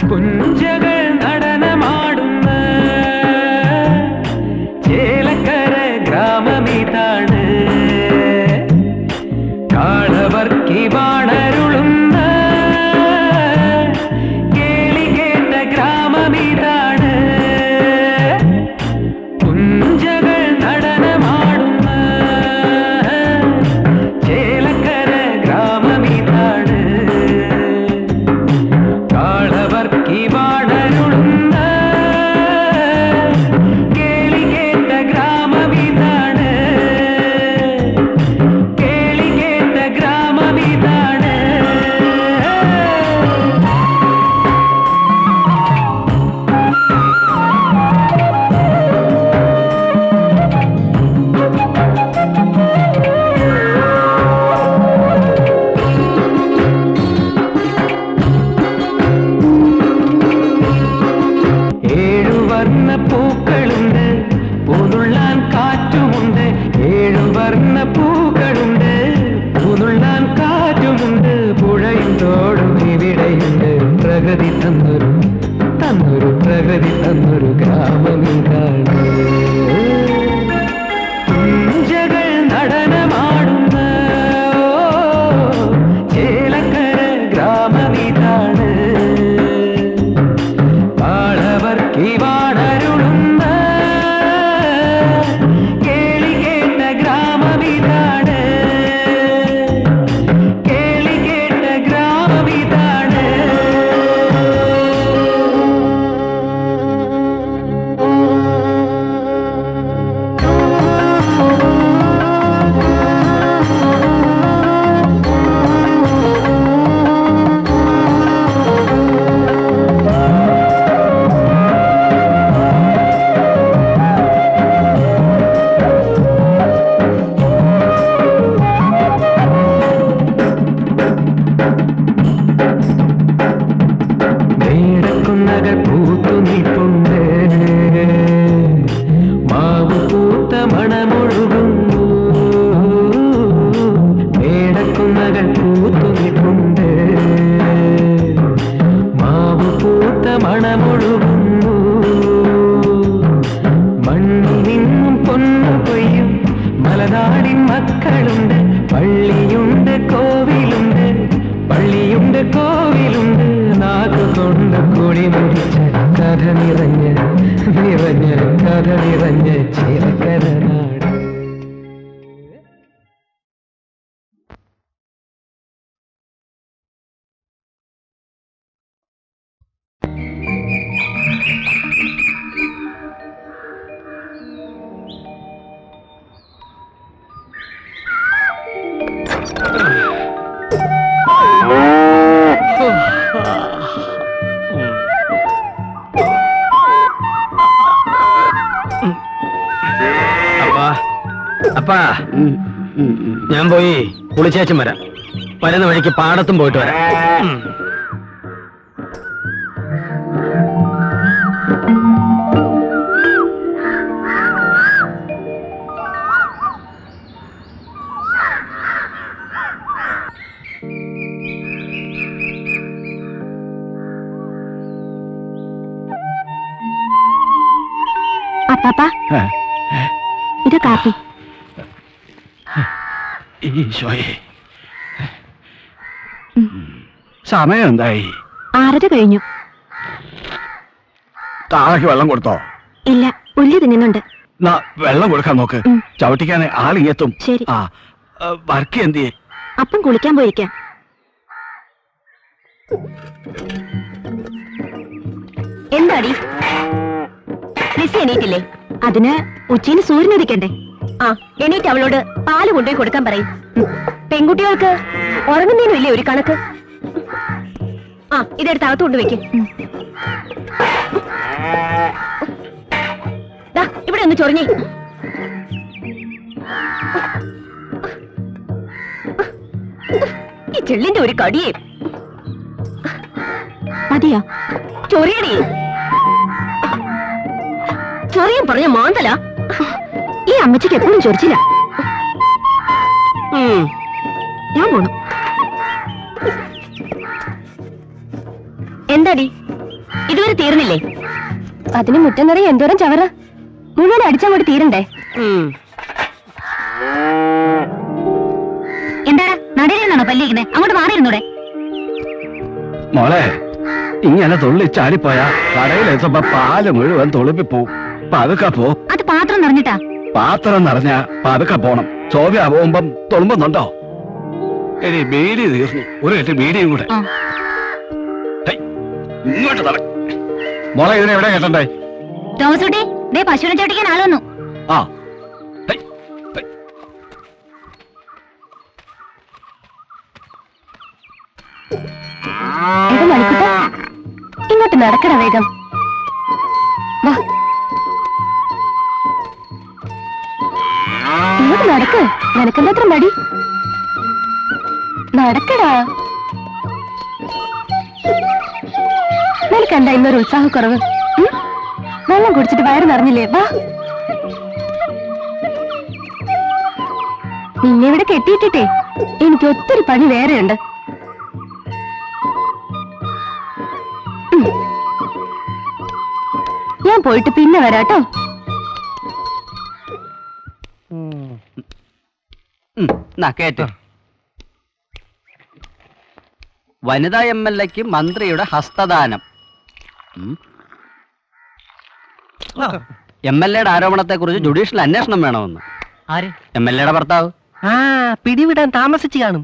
പുഞ്ചകൾ നടനമാടുന്ന ചേലക്കര ഗ്രാമമിതാണ്. കാളവർക്കി വാണരുളുന്ന കേളി കേട്ട ഗ്രാമമിതാണ്. പുഞ്ചകൾ നടനമാടുന്ന ചേലക്കര ഗ്രാമമിതാണ്. കാളവർക്കി വാണരുളുന്ന കേളി കേട്ട ഗ്രാമമിതാണ്. കേളി കേട്ട ഗ്രാമമിതാണ്. ഏഴുവർണ്ണ പൂക്കളുണ്ട്, പൂനുള്ളാൻ കാറ്റുമുണ്ട്. ഏഴുവർണ്ണ പൂക്കളുണ്ട്, പൂനുള്ളാൻ കാറ്റുമുണ്ട്. പുഴയും തോടും ഇവിടെയുണ്ട്. പ്രകൃതി തന്നൊരു പ്രകൃതി തന്നൊരു ഗ്രാമമിതാണ്. പുഞ്ചകൾ നടനമാടുന്ന ചേലക്കര ഗ്രാമമിതാണ്. കാളവർക്കി വാണരുളുന്ന കേളി കേട്ട ഗ്രാമമിതാണ്. കേളി കേട്ട ഗ്രാമമിതാണ്. മേടക്കുന്നകൾ പൂത്തു നിൽപ്പുണ്ട്, മാവ് പൂത്ത മണമൊഴുകുന്നു. മേടക്കുന്നകൾ പൂത്തു നിൽപ്പുണ്ട്, മാവ് പൂത്ത മണമൊഴുകുന്നു. മണ്ണിൽ നിന്നും പൊന്നു കൊയ്യും മലനാടിൻ മക്കളുണ്ട്. പള്ളിയുണ്ട് കോവിലുണ്ട്, പള്ളിയുണ്ട് കോവിലുണ്ട്. നാക്കുകൊണ്ട് കൂടി മുറിച്ച കഥ നിറഞ്ഞ കഥ നിറഞ്ഞ ചേലക്കര നാട്. അപ്പാ, ഞാൻ പോയി കുളിച്ചേച്ചും വരാം. വരുന്ന വഴിക്ക് പാടത്തും പോയിട്ട് വരാം. അപ്പാപ്പാ, ഇത് കാപ്പി. ഈശോയെ, സമയം എന്തായി? 6:30 കഴിഞ്ഞു. താഴേക്ക് വെള്ളം കൊടുത്തോ? ഇല്ല, പുല്ല് തിന്നുന്നുണ്ട്. വെള്ളം കൊടുക്കാൻ നോക്ക്. ചവിട്ടിക്കാൻ ആളിങ്ങെത്തും. ശരി. ആ, വർക്കി എന്തിയെ? അപ്പം കുളിക്കാൻ പോയിരിക്കാം. എന്താടി ലിസി എണീറ്റില്ലേ? അതിന് ഉച്ചയിന് സൂര്യൻ ഉദിക്കണ്ടേ? ആ, എണീറ്റ് അവളോട് പാല് കൊണ്ടുപോയി കൊടുക്കാൻ പറയും. പെൺകുട്ടികൾക്ക് ഉറങ്ങുന്നതിനും ഇല്ലേ ഒരു കണക്ക്? ആ, ഇതെടുത്ത് അകത്ത് കൊണ്ടുവയ്ക്ക്. ഇവിടെ ഒന്ന് ചൊറിഞ്ഞേ. ഈ ചെള്ളിന്റെ ഒരു കടിയേ മതിയോ? ചൊറിയടി, ചൊറിയാൻ പറഞ്ഞ മാന്തല. ഈ അമ്മച്ചിക്ക് എപ്പോഴും ചൊറിച്ചില്ല. ഞാൻ പോണു. എന്താടി ഇതുവരെ തീർന്നില്ലേ? അതിന് മുറ്റം നിറയെ എന്തോരം ചവറ, മുഴുവൻ അടിച്ചങ്ങോട്ട് തീരണ്ടേ? എന്താടാ നടയിലെന്നാണോ പല്ലിരിക്കുന്നത്? അങ്ങോട്ട് മാറിയിരുന്നൂടെ? മോളെ, ഇങ്ങനെ തുള്ളി ചാടിപ്പോയാ കടയിലെത്തുമ്പോ പാല് മുഴുവൻ തുളുപ്പിപ്പോവും. പതുക്കെ പോ. അത് പാത്രം നിറഞ്ഞിട്ടാ. പാത്രം നിറഞ്ഞ പതുക്കെ പോണം. ചോവ്യ പോകുമ്പം തുളുമ്പുന്നുണ്ടോ? ഇനി ബീഡി തീർന്നു. ഒരു കെട്ട് ബീഡിയും കൂടെ. ഇങ്ങോട്ട് നട. മോളെ, ഇതിനെ എവിടെ കേട്ടണ്ടേ? തോമസൂട്ടി, ദേ പശുവിനെ ചോട്ടിക്കാൻ ആൾ വന്നു. ആ, ഇങ്ങോട്ട് നടക്കണ വേഗം. വാ, ഇങ്ങോട്ട് നടക്ക്. നിനക്കെന്താ മടി? നടക്കടാ. നിനക്കെന്താ ഇന്നൊരു ഉത്സാഹക്കുറവ്? വെള്ളം കുടിച്ചിട്ട് വയറ് നിറഞ്ഞില്ലേ? വാ. നിന്നെ ഇവിടെ കെട്ടിയിട്ടിട്ടേ എനിക്ക് ഒത്തിരി പണി വേറെയുണ്ട്. ഞാൻ പോയിട്ട് പിന്നെ വരാട്ടോ. വനിതാ MLA-ക്ക് മന്ത്രിയുടെ ഹസ്തദാനം. MLA-യുടെ ആരോപണത്തെ കുറിച്ച് ജുഡീഷ്യൽ അന്വേഷണം വേണമെന്ന്. ആര്? MLA-യുടെ ഭർത്താവ്. ആ, പിടിവിടാൻ താമസിച്ചു കാണും.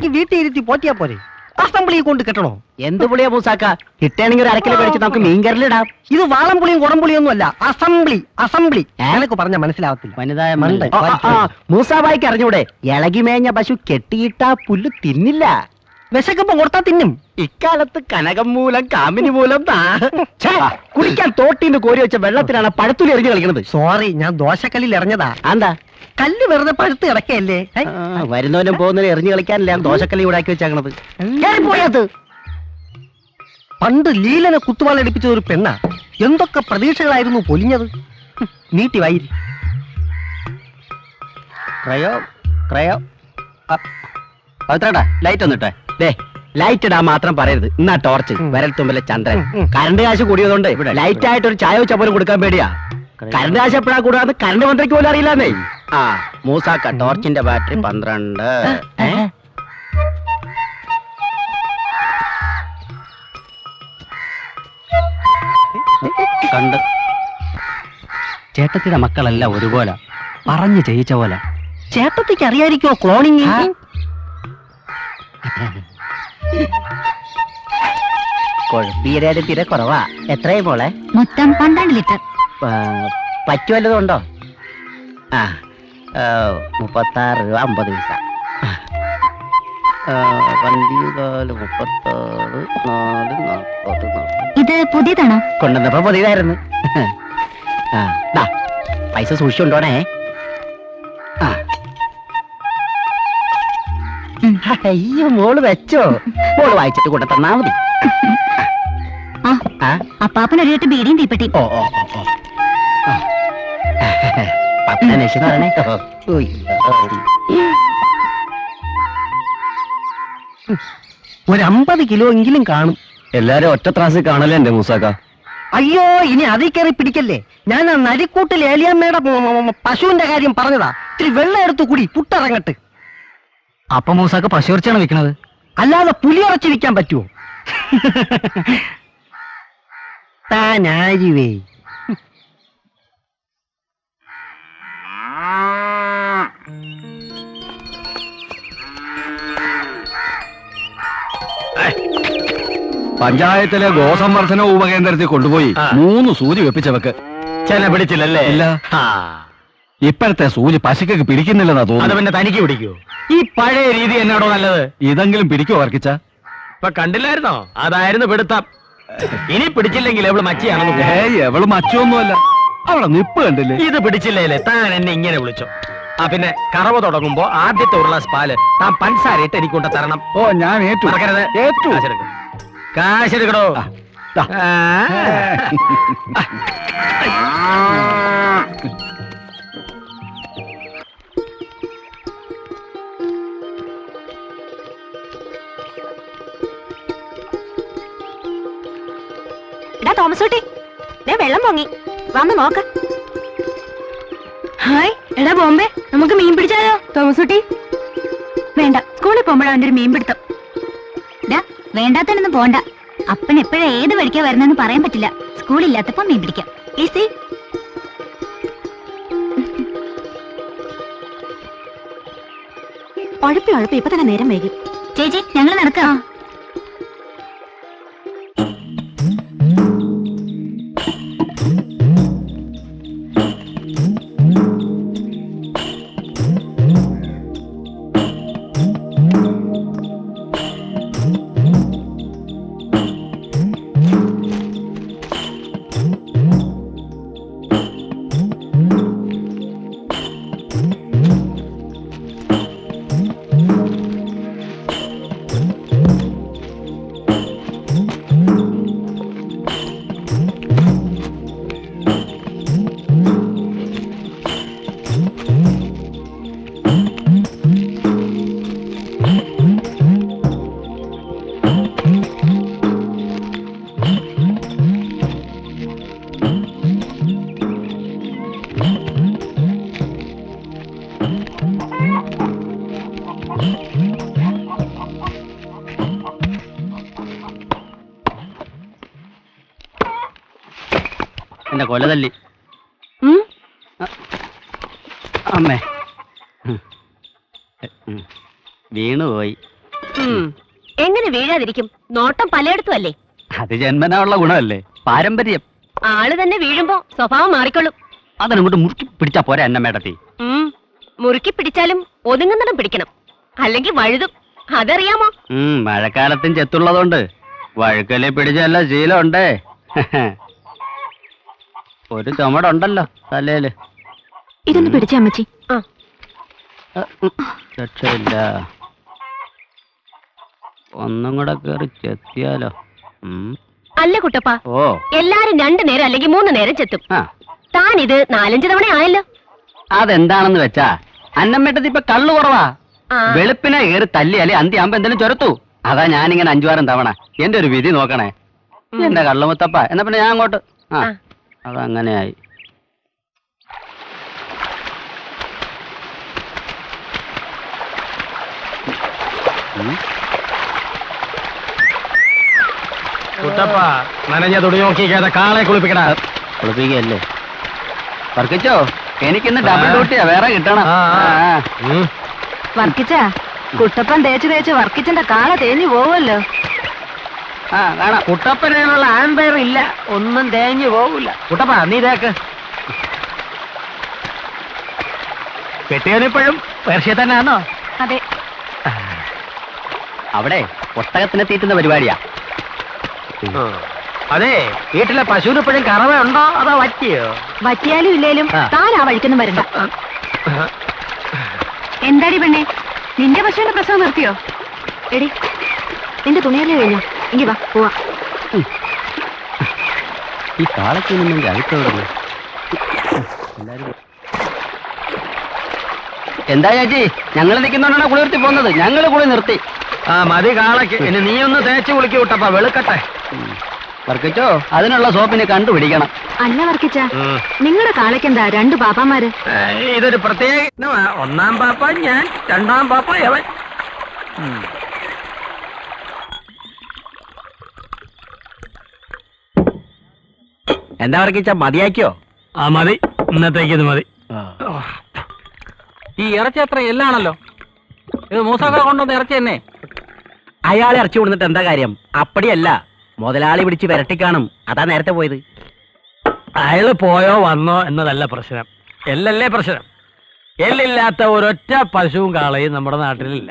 ഈ വീട്ടിൽ ഇരുത്തി പോറ്റിയാ പോരെ? അസംബ്ലിയെ കൊണ്ട് കെട്ടണോ? എന്ത് പുളിയാ മൂസാക്ക? കിട്ടണമെങ്കിൽ ഒരു അരക്കിലോ കഴിച്ച് നമുക്ക് മീൻകറിലിടാം. ഇത് വാളംപുളിയും കുടംപുളിയൊന്നും അല്ല. Assembly, assembly. എനിക്ക് പറഞ്ഞ മനസ്സിലാവത്തില്ല. വനിതാ മൂസാബായിക്ക് അറിഞ്ഞൂടെ? ഇളകി മേഞ്ഞ പശു കെട്ടിയിട്ടാ പുല്ല് തിന്നില്ല. വിശക്കുമ്പോ കൊടുത്താ തിന്നും. ഇക്കാലത്ത് കനകം മൂലം കാമിനി മൂലം കുടിക്കാൻ തോട്ടിന്ന് കോരി വെച്ച വെള്ളത്തിലാണ് പഴത്തുലി എറിഞ്ഞു കളിക്കുന്നത്. സോറി, ഞാൻ ദോശക്കല്ലിൽ എറിഞ്ഞതാ. എന്താ? കല്ല് വെറുതെ പഴുത്ത് കിടക്കല്ലേ? വരുന്നവനും പോകുന്നവനും എറിഞ്ഞു കളിക്കാനല്ലേ ദോശക്കല്ലി ഉണ്ടാക്കി വെച്ചേക്കണത്. പണ്ട് ലീലനെ കുത്തുവാളടിപ്പിച്ച ഒരു പെണ്ണ. എന്തൊക്കെ പ്രതീക്ഷകളായിരുന്നു പൊലിഞ്ഞത്. നീട്ടി വൈരി. ക്രയോ ക്രയോ ലൈറ്റ് ഒന്നിട്ടെ. ലൈറ്റ് ഇടാൻ മാത്രം പറയരുത്. എന്നാ ടോർച്ച്, വിരൽ തുമ്പിലെ ചന്ദ്രൻ. കറണ്ട് കാശ് കൂടിയതുകൊണ്ട് ലൈറ്റ് ആയിട്ട് ഒരു ചായ വെച്ച പോലും കൊടുക്കാൻ പേടിയാ. കറണ്ട് കാശ് എപ്പോഴാ കൂടാതെ കറണ്ട് മന്ത്രിക്ക് പോലും അറിയില്ലെന്നേ. ആ മൂസാക്ക, ടോർച്ചിന്റെ ബാറ്ററി 12. കണ്ട് ചേട്ടത്തിയുടെ മക്കളെല്ലാം ഒരുപോലെ പറഞ്ഞു ചെയ്യിച്ച പോലെ. ചേട്ടത്തിക്ക് അറിയാതിരിക്കോ ക്ലോണിങ്? കൊഴുപ്പീരേത് തീരെ കുറവാ. എത്രയും പോളെ? മൊത്തം 12 ലിറ്റർ. പറ്റുവല്ലതും ഉണ്ടോ? ആ 36 രൂപ 50 പൈസ. 12, 36, 4, 40. ഇത് പുതിയതാണോ? കൊണ്ടുവന്നപ്പോ പുതിയതായിരുന്നു. പൈസ സൂക്ഷിച്ചുണ്ടോണേ. അയ്യോ, മോള് വെച്ചോ? മോള് വായിച്ചിട്ട് കൂടെ തന്നാ മതി. അപ്പാപ്പൻ ഒരു ബീഡിയും തീപ്പെട്ടി. ഓ ഓ ഓ പപ്പനേഷെന്ന് പറഞ്ഞേ. ഒരു 50 കിലോ എങ്കിലും കാണും. എല്ലാരും ഒറ്റ ത്രാസിൽ കാണല്ലേ എന്റെ മൂസാക്ക? അയ്യോ, ഇനി അതിൽ കയറി പിടിക്കല്ലേ. ഞാൻ ആ നരിക്കൂട്ടിൽ ഏലിയമ്മയുടെ പശുവിന്റെ കാര്യം പറഞ്ഞതാ. ഇത്തിരി വെള്ളം എടുത്തു കുടി, പുട്ടിറങ്ങട്ട്. അപ്പൊ മൂസാക്ക പശുർച്ചാണ് വിൽക്കണത്? അല്ലാതെ പുലിയിറച്ചി വിൽക്കാൻ പറ്റുമോ? താനാരിവേ. പഞ്ചായത്തിലെ ഗോസംവർദ്ധന ഉപകേന്ദ്രത്തിൽ കൊണ്ടുപോയി 3 സൂചി വെപ്പിച്ചവക്ക് ചെന പിടിച്ചില്ലല്ലേ? ഇല്ല. ഇപ്പോഴത്തെ സൂചി പശുക്കൊക്കെ പിടിക്കുന്നില്ലെന്നാ തോന്നുന്നു. അത് പിന്നെ തനിക്ക് പിടിക്കൂ? ഈ പഴയ രീതി എന്നാടോ നല്ലത്? ഇതെങ്കിലും പിടിക്കോ വർക്കിച്ച? ഇപ്പൊ കണ്ടില്ലായിരുന്നോ? അതായിരുന്നു പിടുത്തം. ഇനി പിടിച്ചില്ലെങ്കിൽ എവള് മച്ചിയാണെന്ന്. എവള് മച്ചൊന്നുമല്ല, അവളെ നിപ്പ് കണ്ടില്ലേ? ഇത് പിടിച്ചില്ലേ താൻ എന്നെ ഇങ്ങനെ വിളിച്ചോ? ആ പിന്നെ കറവ തുടങ്ങുമ്പോ ആദ്യത്തെ ഒരു ഗ്ലാസ് പാല് താൻ പഞ്ചസാര ഇട്ട് എനിക്ക് കൊണ്ട് തരണം. ഓ ഞാൻ ഏറ്റു മറക്കരുത്. ഏറ്റു. കാശെടുക്കണോ? ദാ. എടാ തോമസ് കുട്ടി, വെള്ളം പൊങ്ങി, വന്ന് നോക്ക്. ഹായ്, എടാ ബോംബെ, നമുക്ക് മീൻ പിടിച്ചാലോ? തോമസ് കുട്ടി വേണ്ട, സ്കൂളിൽ പോകുമ്പോഴാ അവന്റെ ഒരു മീൻ പിടുത്തം. വേണ്ടാത്തനൊന്നും പോണ്ട, അപ്പൻ എപ്പോഴാ ഏത് വഴിക്കാ വരുന്നെന്ന് പറയാൻ പറ്റില്ല. സ്കൂളില്ലാത്തപ്പോ മീൻ പിടിക്കാം. ഈസി. ഉഴപ്പി ഇപ്പൊ തന്നെ നേരം വൈകി. ചേച്ചി ഞങ്ങൾ നടക്കാം. എന്റെ കൊലതല്ലി അമ്മേ വീണുപോയി. എങ്ങനെ വീഴാതിരിക്കും? നോട്ടം പലയിടത്തും അല്ലേ? അത് ജന്മനായുള്ള ഗുണമല്ലേ, പാരമ്പര്യം. ആള് തന്നെ വീഴുമ്പോ സ്വഭാവം മാറിക്കൊള്ളും. അതിനങ്ങോട്ട് മുറുക്കി പിടിച്ചാ പോരെ അന്നമ്മേടത്തി. മുറുക്കി പിടിച്ചാലും ഒതുങ്ങുന്നിടം പിടിക്കണം, അല്ലെങ്കിൽ വഴുതും. അതറിയാമോ? മഴക്കാലത്തും ചെത്തുള്ളതുകൊണ്ട് വഴുക്കലെ പിടിച്ചല്ല ശീലമുണ്ടേ. ഒരു ചുമടുണ്ടല്ലോ തലയില്. ഇതൊന്ന് പിടിച്ച അമ്മച്ചി. രക്ഷയില്ല, ഒന്നും കൂടെ കേറി ചെത്തിയാലോ. അല്ല കുട്ടപ്പ, ഓ എല്ലാരും 2 നേരം അല്ലെങ്കിൽ 3 നേരം ചെത്തും. താൻ ഇത് 4-5 തവണ ആയല്ലോ. അതെന്താണെന്ന് വെച്ചാ അന്നമ്മേട്ടത്തി ഇപ്പൊ കള്ളു കുറവാ. വെളുപ്പിനെ കയറി തല്ലിയാലേ അന്തിയാകുമ്പോ എന്തെങ്കിലും ചൊരത്തു. അതാ ഞാനിങ്ങനെ 5-6 തവണ. എന്റെ ഒരു വിധി നോക്കണേ. എന്റെ കള്ളുമുത്തപ്പ. എന്നാ പിന്നെ ഞാൻ അങ്ങോട്ട്. അതങ്ങനെയായി. കുട്ടപ്പ, നനഞ്ഞ തുണി നോക്കിക്കാതെ കാളെ കുളിപ്പിക്കടാ. കുളിപ്പിക്കല്ലേ വർക്കിച്ചോ? എനിക്കിന്ന് ഡബിൾ ഡ്യൂട്ടിയാ, വേറെ കിട്ടണം. വർക്കിച്ച, കുട്ടപ്പൻ തേച്ച് വർക്കിച്ചന്റെ കാള തേഞ്ഞു പോവല്ലോ. കാണാം. കുട്ടപ്പനുള്ള ആമ്പയർ ഇല്ല, ഒന്നും തേഞ്ഞു പോകില്ല. കുട്ടപ്പ നീ തേക്ക്. കെട്ടിയവനിപ്പോഴും പേർഷ്യ തന്നെയാണോ? അതെ. അവിടെ ഒട്ടകത്തിനെ തീറ്റുന്ന പരിപാടിയാ. അതെ, വീട്ടിലെ പശുവിനിപ്പോഴും കറവ ഉണ്ടോ അതോ വറ്റിയോ? വറ്റിയാലും ഇല്ലേലും താൻ ആ വഴിക്കൊന്നും വരണ്ട. എന്താടി പെണ്ണെ, നിന്റെ പശുവിന്റെ പ്രസവം നിർത്തിയോ? എടി, നിന്റെ തുണിയല്ലേ കഴിഞ്ഞു? എങ്കി വാ പോവാ. ഈ കാളയ്ക്കൊന്നും അഴുത്തോടുന്നു. എന്താ ചേച്ചി, ഞങ്ങൾ നിൽക്കുന്നോണ്ടാണ് കുളി നിർത്തി പോകുന്നത്. ഞങ്ങൾ കുളി നിർത്തി. മതി കാളയ്ക്ക്. ഇനി നീ ഒന്ന് തേച്ച് കുളിക്ക് കുട്ടപ്പ, വെളുക്കട്ടെ. വർക്കിച്ചോ, അതിനുള്ള സോപ്പിനെ കണ്ടുപിടിക്കണം. അല്ല വർക്കിച്ച, നിങ്ങളുടെ കാളയ്ക്കെന്താ 2 പാപ്പാമാര്? ഇതൊരു പ്രത്യേക. 1-ാം പാപ്പ ഞാൻ, 2-ാം പാപ്പ അവൻ. എന്താ വർക്കിച്ച, മതിയാക്കിയോ? മതി, ഇന്നത്തേക്ക് ഇത് മതി. ഈ ഇറച്ചി അത്ര എല്ലാണല്ലോ. ഇത് മൂസാക്ക കൊണ്ടുവന്ന ഇറച്ചി തന്നെ. അയാളെ ഇറച്ചി കൊടുത്തിട്ട് എന്താ കാര്യം? അപ്പടിയല്ല, മുതലാളി പിടിച്ച് വിരട്ടിക്കാണും. അതാ നേരത്തെ പോയത്. അയാള് പോയോ വന്നോ എന്നതല്ല പ്രശ്നം, എല്ലല്ലേ പ്രശ്നം. എല്ലില്ലാത്ത ഒരൊറ്റ പശുവും കാളയും നമ്മുടെ നാട്ടിലില്ല.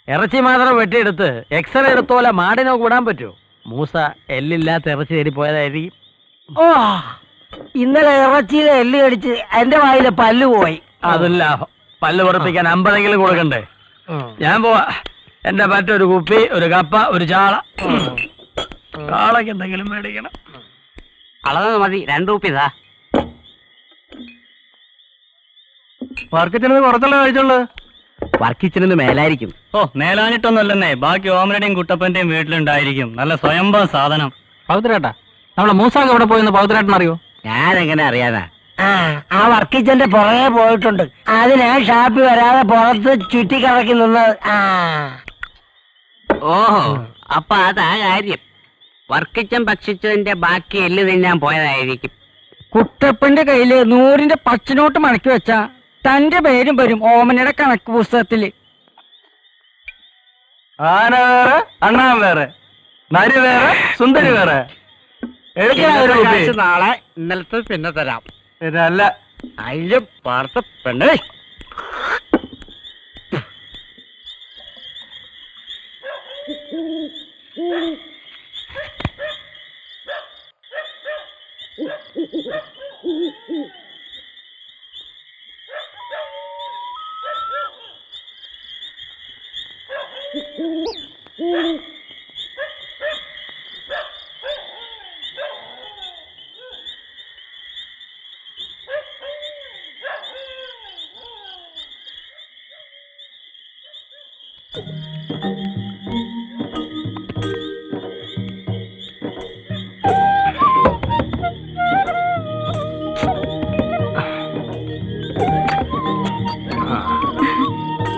ഇറച്ചി മാത്രം വെട്ടിയെടുത്ത് എക്സ്റേ എടുത്തോലെ മാടിനോ കൂടാൻ പറ്റുമോ? മൂസ എല്ലില്ലാത്ത ഇറച്ചി തേടി പോയതായിരിക്കും. ഓ, ഇന്നലെ ഇറച്ചിയിലെ എല്ല് കടിച്ച് എന്റെ വായിലെ പല്ല് പോയി. അതും ലാഭം. പല്ല് ഉറപ്പിക്കാൻ 50 കൊടുക്കണ്ടേ? ഞാൻ പോവാ. എന്റെ മറ്റൊരു കുപ്പി, ഒരു കപ്പ, ഒരു ചാള. ചാളക്ക് എന്തെങ്കിലും മേടിക്കണം. അളന്നത് മതി, 2 രൂപ ഇതാ. മാർക്കറ്റിൽ കുറച്ചല്ലേ കഴിച്ചുള്ളൂ. വർക്കിച്ചിന് മേലായിരിക്കും. ഓ, മേലാനിട്ടൊന്നുമല്ലെന്നേ. ബാക്കി ഓമനയുടെയും കുട്ടപ്പന്റെയും വീട്ടിലുണ്ടായിരിക്കും. നല്ല സ്വയംഭവ സാധനം. പൗത്രേട്ടാ, നമ്മളെ മൂസാക്ക് എവിടെ പോയെന്ന് പൗത്രേട്ടൻ അറിയോ? ഞാനെങ്ങനെ അറിയാനാ? ആ വർക്കിച്ചന്റെ പുറകെ പോയിട്ടുണ്ട്. അതിനാ ഷാപ്പി വരാതെ പുറത്ത് ചുറ്റിക്കറക്കി നിന്നത്. ഓഹോ, അപ്പൊ അതാ കാര്യം. വർക്കിച്ചൻ ഭക്ഷിച്ചതിന്റെ ബാക്കി എല്ല് തിന്നാൻ പോയതായിരിക്കും. കുട്ടപ്പന്റെ കയ്യില് 100 പച്ചനോട്ട് മടക്കി വെച്ച തന്റെ പേരും വരും ഓമനയുടെ കണക്ക് പുസ്തകത്തില്. ആന വേറെ, അണ്ണാൻ വേറെ, നരി വേറെ, സുന്ദരി വേറെ. കാശ് നാളെ, ഇന്നലത്തെ പിന്നെ തരാം. ഇതല്ല അതില് പാർത്ത പെണ്ണേ.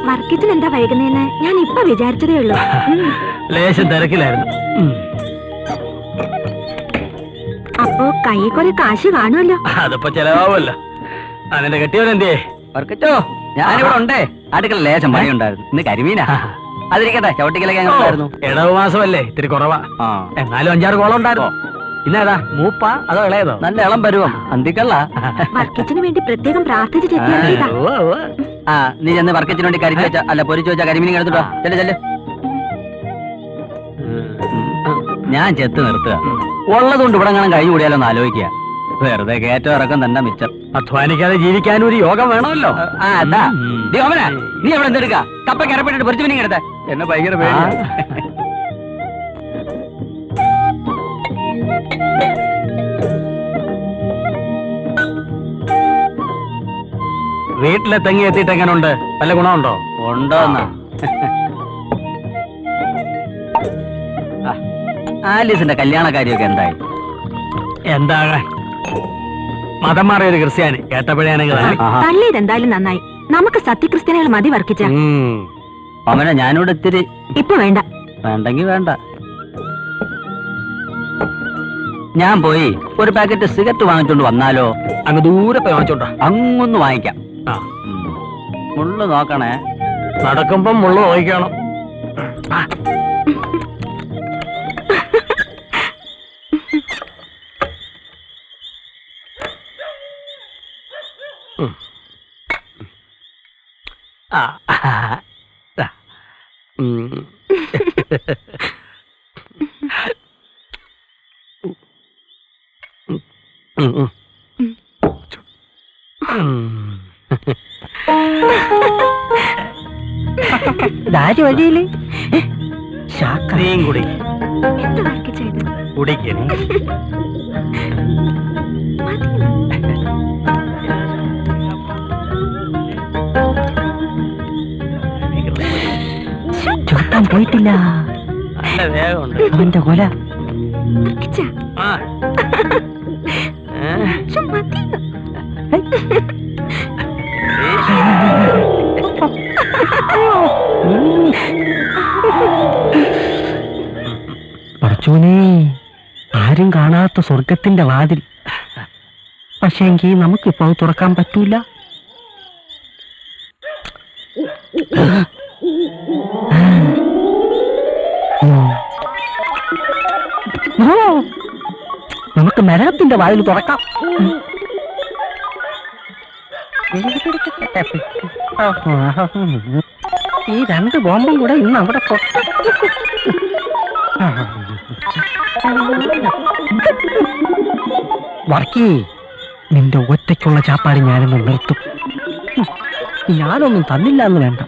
വർക്കിച്ചിന് എന്താ വൈകുന്നേന്ന് ഞാൻ ഇപ്പൊ വിചാരിച്ചതേ ഉള്ളൂ. ലേശം തിരക്കിലായിരുന്നു. അപ്പോ കൈ കുറെ കാശ് കാണുമല്ലോ. അതിപ്പോ ചെലവാകുമല്ലോ. അതിന്റെ കെട്ടിയവനെന്തേ? വർക്കിച്ചോ, ഞാനിവിടെ ഉണ്ടേ. അടുക്കള ലേശം പണിയുണ്ടായിരുന്നു. ഇന്ന് കരിമീനാ. അതിരിക്കട്ടെ, ചവിട്ടിക്കലൊക്കെ എങ്ങനെ ഉണ്ടായിരുന്നു? ഇടവ് മാസമല്ലേ, ഇത്തിരി കുറവാ. എന്നാലും 5-6 കോളം ഉണ്ടായിരുന്നു. ഇന്നേതാ, മൂപ്പ അതോ ഇളയതോ? നല്ല ഇളം പരുവം, അന്തിക്കള്ള. വർക്കിച്ചിന് വേണ്ടി പ്രത്യേകം പ്രാർത്ഥിച്ചിട്ട് ആ, നീ ചെന്ന് വർക്കച്ചിന് വേണ്ടി കരിച്ചു വെച്ച, അല്ല പൊരിച്ചു വെച്ച കരിമീൻ എടുത്തിട്ടോ. ചെല്ലു ചെല്ലു. ഞാൻ ചെത്ത് നിർത്തുക. ഉള്ളതുകൊണ്ട് ഇവിടെ കാണാൻ കൈ കൂടിയാലോ എന്ന് ആലോചിക്കുക. വെറുതെ കയറ്റം ഇറക്കം തന്നെ മിച്ചം. അധ്വാനിക്കാതെ ജീവിക്കാനും ഒരു യോഗം വേണമല്ലോ. ആ, അതാ. നീ ഓമന, നീ എവിടെ എന്തെടുക്ക? കപ്പ കരപ്പെട്ടിട്ട് പൊരിച്ചു മീൻ എടുത്ത. എന്നെ ഭയങ്കര പേടിയാ. വീട്ടിലെ തെങ്ങി എത്തിയിട്ട് എങ്ങനെയുണ്ട്? വല്ല ഗുണമുണ്ടോ? ഉണ്ടോന്നാ? ആലീസിന്റെ കല്യാണക്കാരിയൊക്കെ എന്തായി? എന്താകാൻ, മതം മാറിയ ഒരു ക്രിസ്ത്യാനി കേട്ടപ്പോഴാണെങ്കിൽ തള്ളിയത് എന്തായാലും നന്നായി. നമുക്ക് സത്യക്രിസ്ത്യാനികൾ മതി വർക്കിച്ച. അവനെ ഞാനിവിടെ ഇത്തിരി. ഇപ്പൊ വേണ്ട. വേണ്ടെങ്കി വേണ്ട. ഞാൻ പോയി ഒരു പാക്കറ്റ് സിഗരറ്റ് വാങ്ങിച്ചോണ്ട് വന്നാലോ? അങ്ങ് ദൂരെ പോയി വാങ്ങിച്ചോണ്ടോ? അങ്ങൊന്ന് വാങ്ങിക്കാം. ആ, മുള്ളു നോക്കണേ. നടക്കുമ്പം മുള്ളു നോക്കണം. ദാരി വഴിയില് നീയും കുടി. എന്താ വർക്കിച്ച ഇത്? കുടിക്കണേ. ചുരുട്ടാൻ പോയിട്ടില്ല. നല്ല വേഗമുണ്ട് അവന്റെ കൊല. വർക്കിച്ച ആ. മതി. പറച്ചോനെ, ആരും കാണാത്ത സ്വർഗത്തിന്റെ വാതിൽ. പക്ഷേ എങ്കിൽ നമുക്കിപ്പോ അത് തുറക്കാൻ പറ്റൂല. നമുക്ക് നരകത്തിന്റെ വാതിൽ തുറക്കാം. ഈ 2 ബോംബും കൂടെ ഇന്ന് അവിടെ വർക്കി, നിന്റെ ഒറ്റയ്ക്കുള്ള ചാപ്പാട് ഞാനിന്ന് നിർത്തും. ഞാനൊന്നും തന്നില്ല എന്ന് വേണ്ട.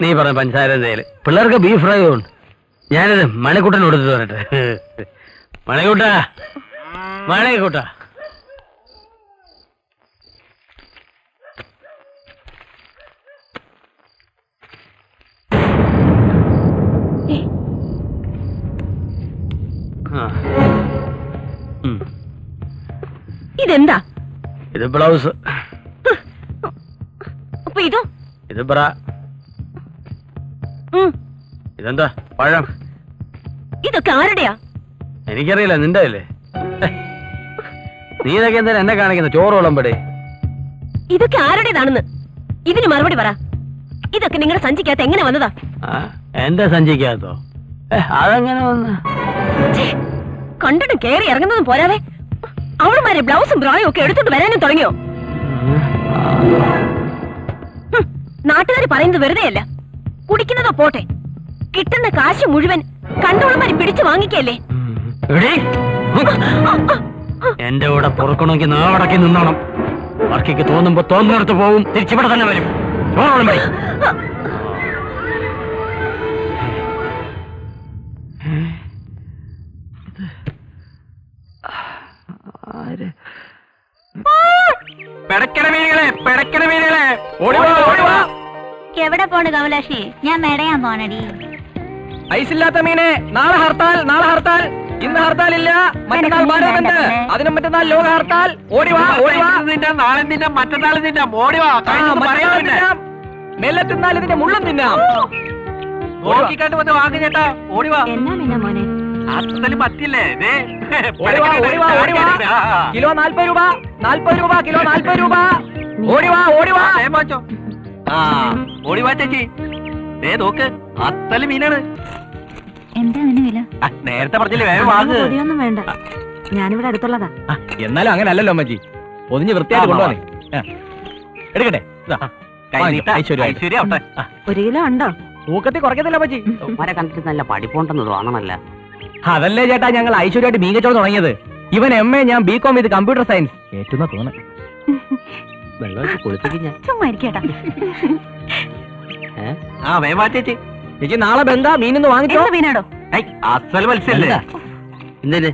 നീ പറഞ്ഞ പഞ്ചസാര എന്തേലും പിള്ളേർക്ക് ബീഫ് ഫ്രൈ ഉണ്ട്. ഞാനിത് മണിക്കുട്ടനോട് വരട്ടെ. മണിക്കുട്ട മണിക്കുട്ട ഇതെന്താ? ഇത് ബ്ലൗസ്. അപ്പൊ ഇതോ? ഇത് ബ്ര. ഇതെന്താ? പഴം. ഇതൊക്കെ ആരുടെയാ? എനിക്കറിയില്ല, നിന്റെ അല്ലേ? നീ ഇതൊക്കെ എന്തായാലും എന്നെ കാണിക്കുന്ന ചോറോളം പടേ. ഇതൊക്കെ ആരുടേതാണെന്ന് ഇതിന് മറുപടി പറ. ഇതൊക്കെ നിങ്ങളുടെ സഞ്ചിക്കകത്ത് എങ്ങനെ വന്നതാ? എന്റെ സഞ്ചിക്കകത്തോ? അതെങ്ങനെ വന്ന്? കണ്ടിട്ടും കേറി ഇറങ്ങുന്നതും പോരാതെ അവളുമാരെ ബ്ലൗസും ബ്രോയും ഒക്കെ എടുത്തോണ്ട് വരാനും തുടങ്ങിയോ? നാട്ടുകാർ പറയുന്നത് വെറുതെയല്ല. കുടിക്കുന്നതോ പോട്ടെ, കിട്ടുന്ന കാശ് മുഴുവൻ കണ്ടോളമാരി പിടിച്ചു വാങ്ങിക്കല്ലേ? എന്റെ കൂടെ പൊറുക്കണമെങ്കിൽ നാടക്കി നിന്നോണം. വർക്കിക്ക് തോന്നുമ്പോ തോന്നുന്നിടത്ത് പോവും, തിരിച്ചിവിടെ തന്നെ വരും. ചോറോളം പടി. എവിടെ പോണ് കമലാക്ഷി? ഞാൻ മെടയാൻ പോണടി. ഐസില്ലാത്ത മീനെ, നാളെ ഹർത്താൽ, നാളെ ഹർത്താൽ. ഇന്ന് ഹർത്താൽ ഇല്ല, മറ്റന്നാൾ ഭാരതമുണ്ട്, അതിനും മറ്റന്നാൾ ലോക ഹർത്താൽ. ഓടിവാ ഓടിവാ. നാളെ തിന്നാം, മറ്റന്നാൾ തിന്നാം. ഓടിവാ. മെല്ലെ തിന്നാൽ ഇതിന്റെ മുള്ളും തിന്നാം. നോക്കിക്കാട്ട് വന്ന് വാങ്ങി ചേട്ടാ. ഓടിവാ. എന്നാ മോനെ? അത്രയും പറ്റില്ലേ? ഓടിവാ ഓടിവാ ഓടിവാ. കിലോ 40 രൂപ, 40 രൂപ കിലോ, 40 രൂപ. ഓടിവാ ഓടിവാ. ഓടിവാ ചേച്ചി. നോക്ക്, അത്തല് മീനാണ്. എന്താ അതിന് വില? നേരത്തെ പറഞ്ഞില്ലേ, വേഗം വാങ്ങ്. പൊടിയൊന്നും വേണ്ട, ഞാനിവിടെ അടുത്തുള്ളതാ. എന്നാലും അങ്ങനെ അല്ലല്ലോ അമ്മജി, പൊതിഞ്ഞ് വൃത്തിയായിട്ട് കൊണ്ടുപോകണേ. എടുക്കട്ടെ. ഐശ്വര്യ ആവട്ടെ. 1 കിലോ ഉണ്ടോ? തൂക്കത്തിൽ കുറയ്ക്കത്തില്ല അമ്മജി. ഉമ്മാരെ കണ്ടിട്ട് നല്ല പഠിപ്പുണ്ടെന്ന് തോന്നണല്ല. അതല്ലേ ചേട്ടാ ഞങ്ങൾ ഐശ്വര്യമായിട്ട് മീൻ കച്ചവടം തുടങ്ങിയത്. ഇവൻ MA, ഞാൻ BCom ഇത് കമ്പ്യൂട്ടർ സയൻസ്. ഏറ്റുന്ന തോന്നണേ. വെള്ളം കുളിപ്പിക്കും ഞാൻ. ചുമ്മാ ഇരിക്കട്ടാ. വേഗം വാ ചേച്ചി. ചേച്ചി നാളെ ബന്ധാ മീനിന്ന് വാങ്ങിച്ചോ. മീനാടോ? അസൽ മത്സ്യല്ലേ? എന്തിന്?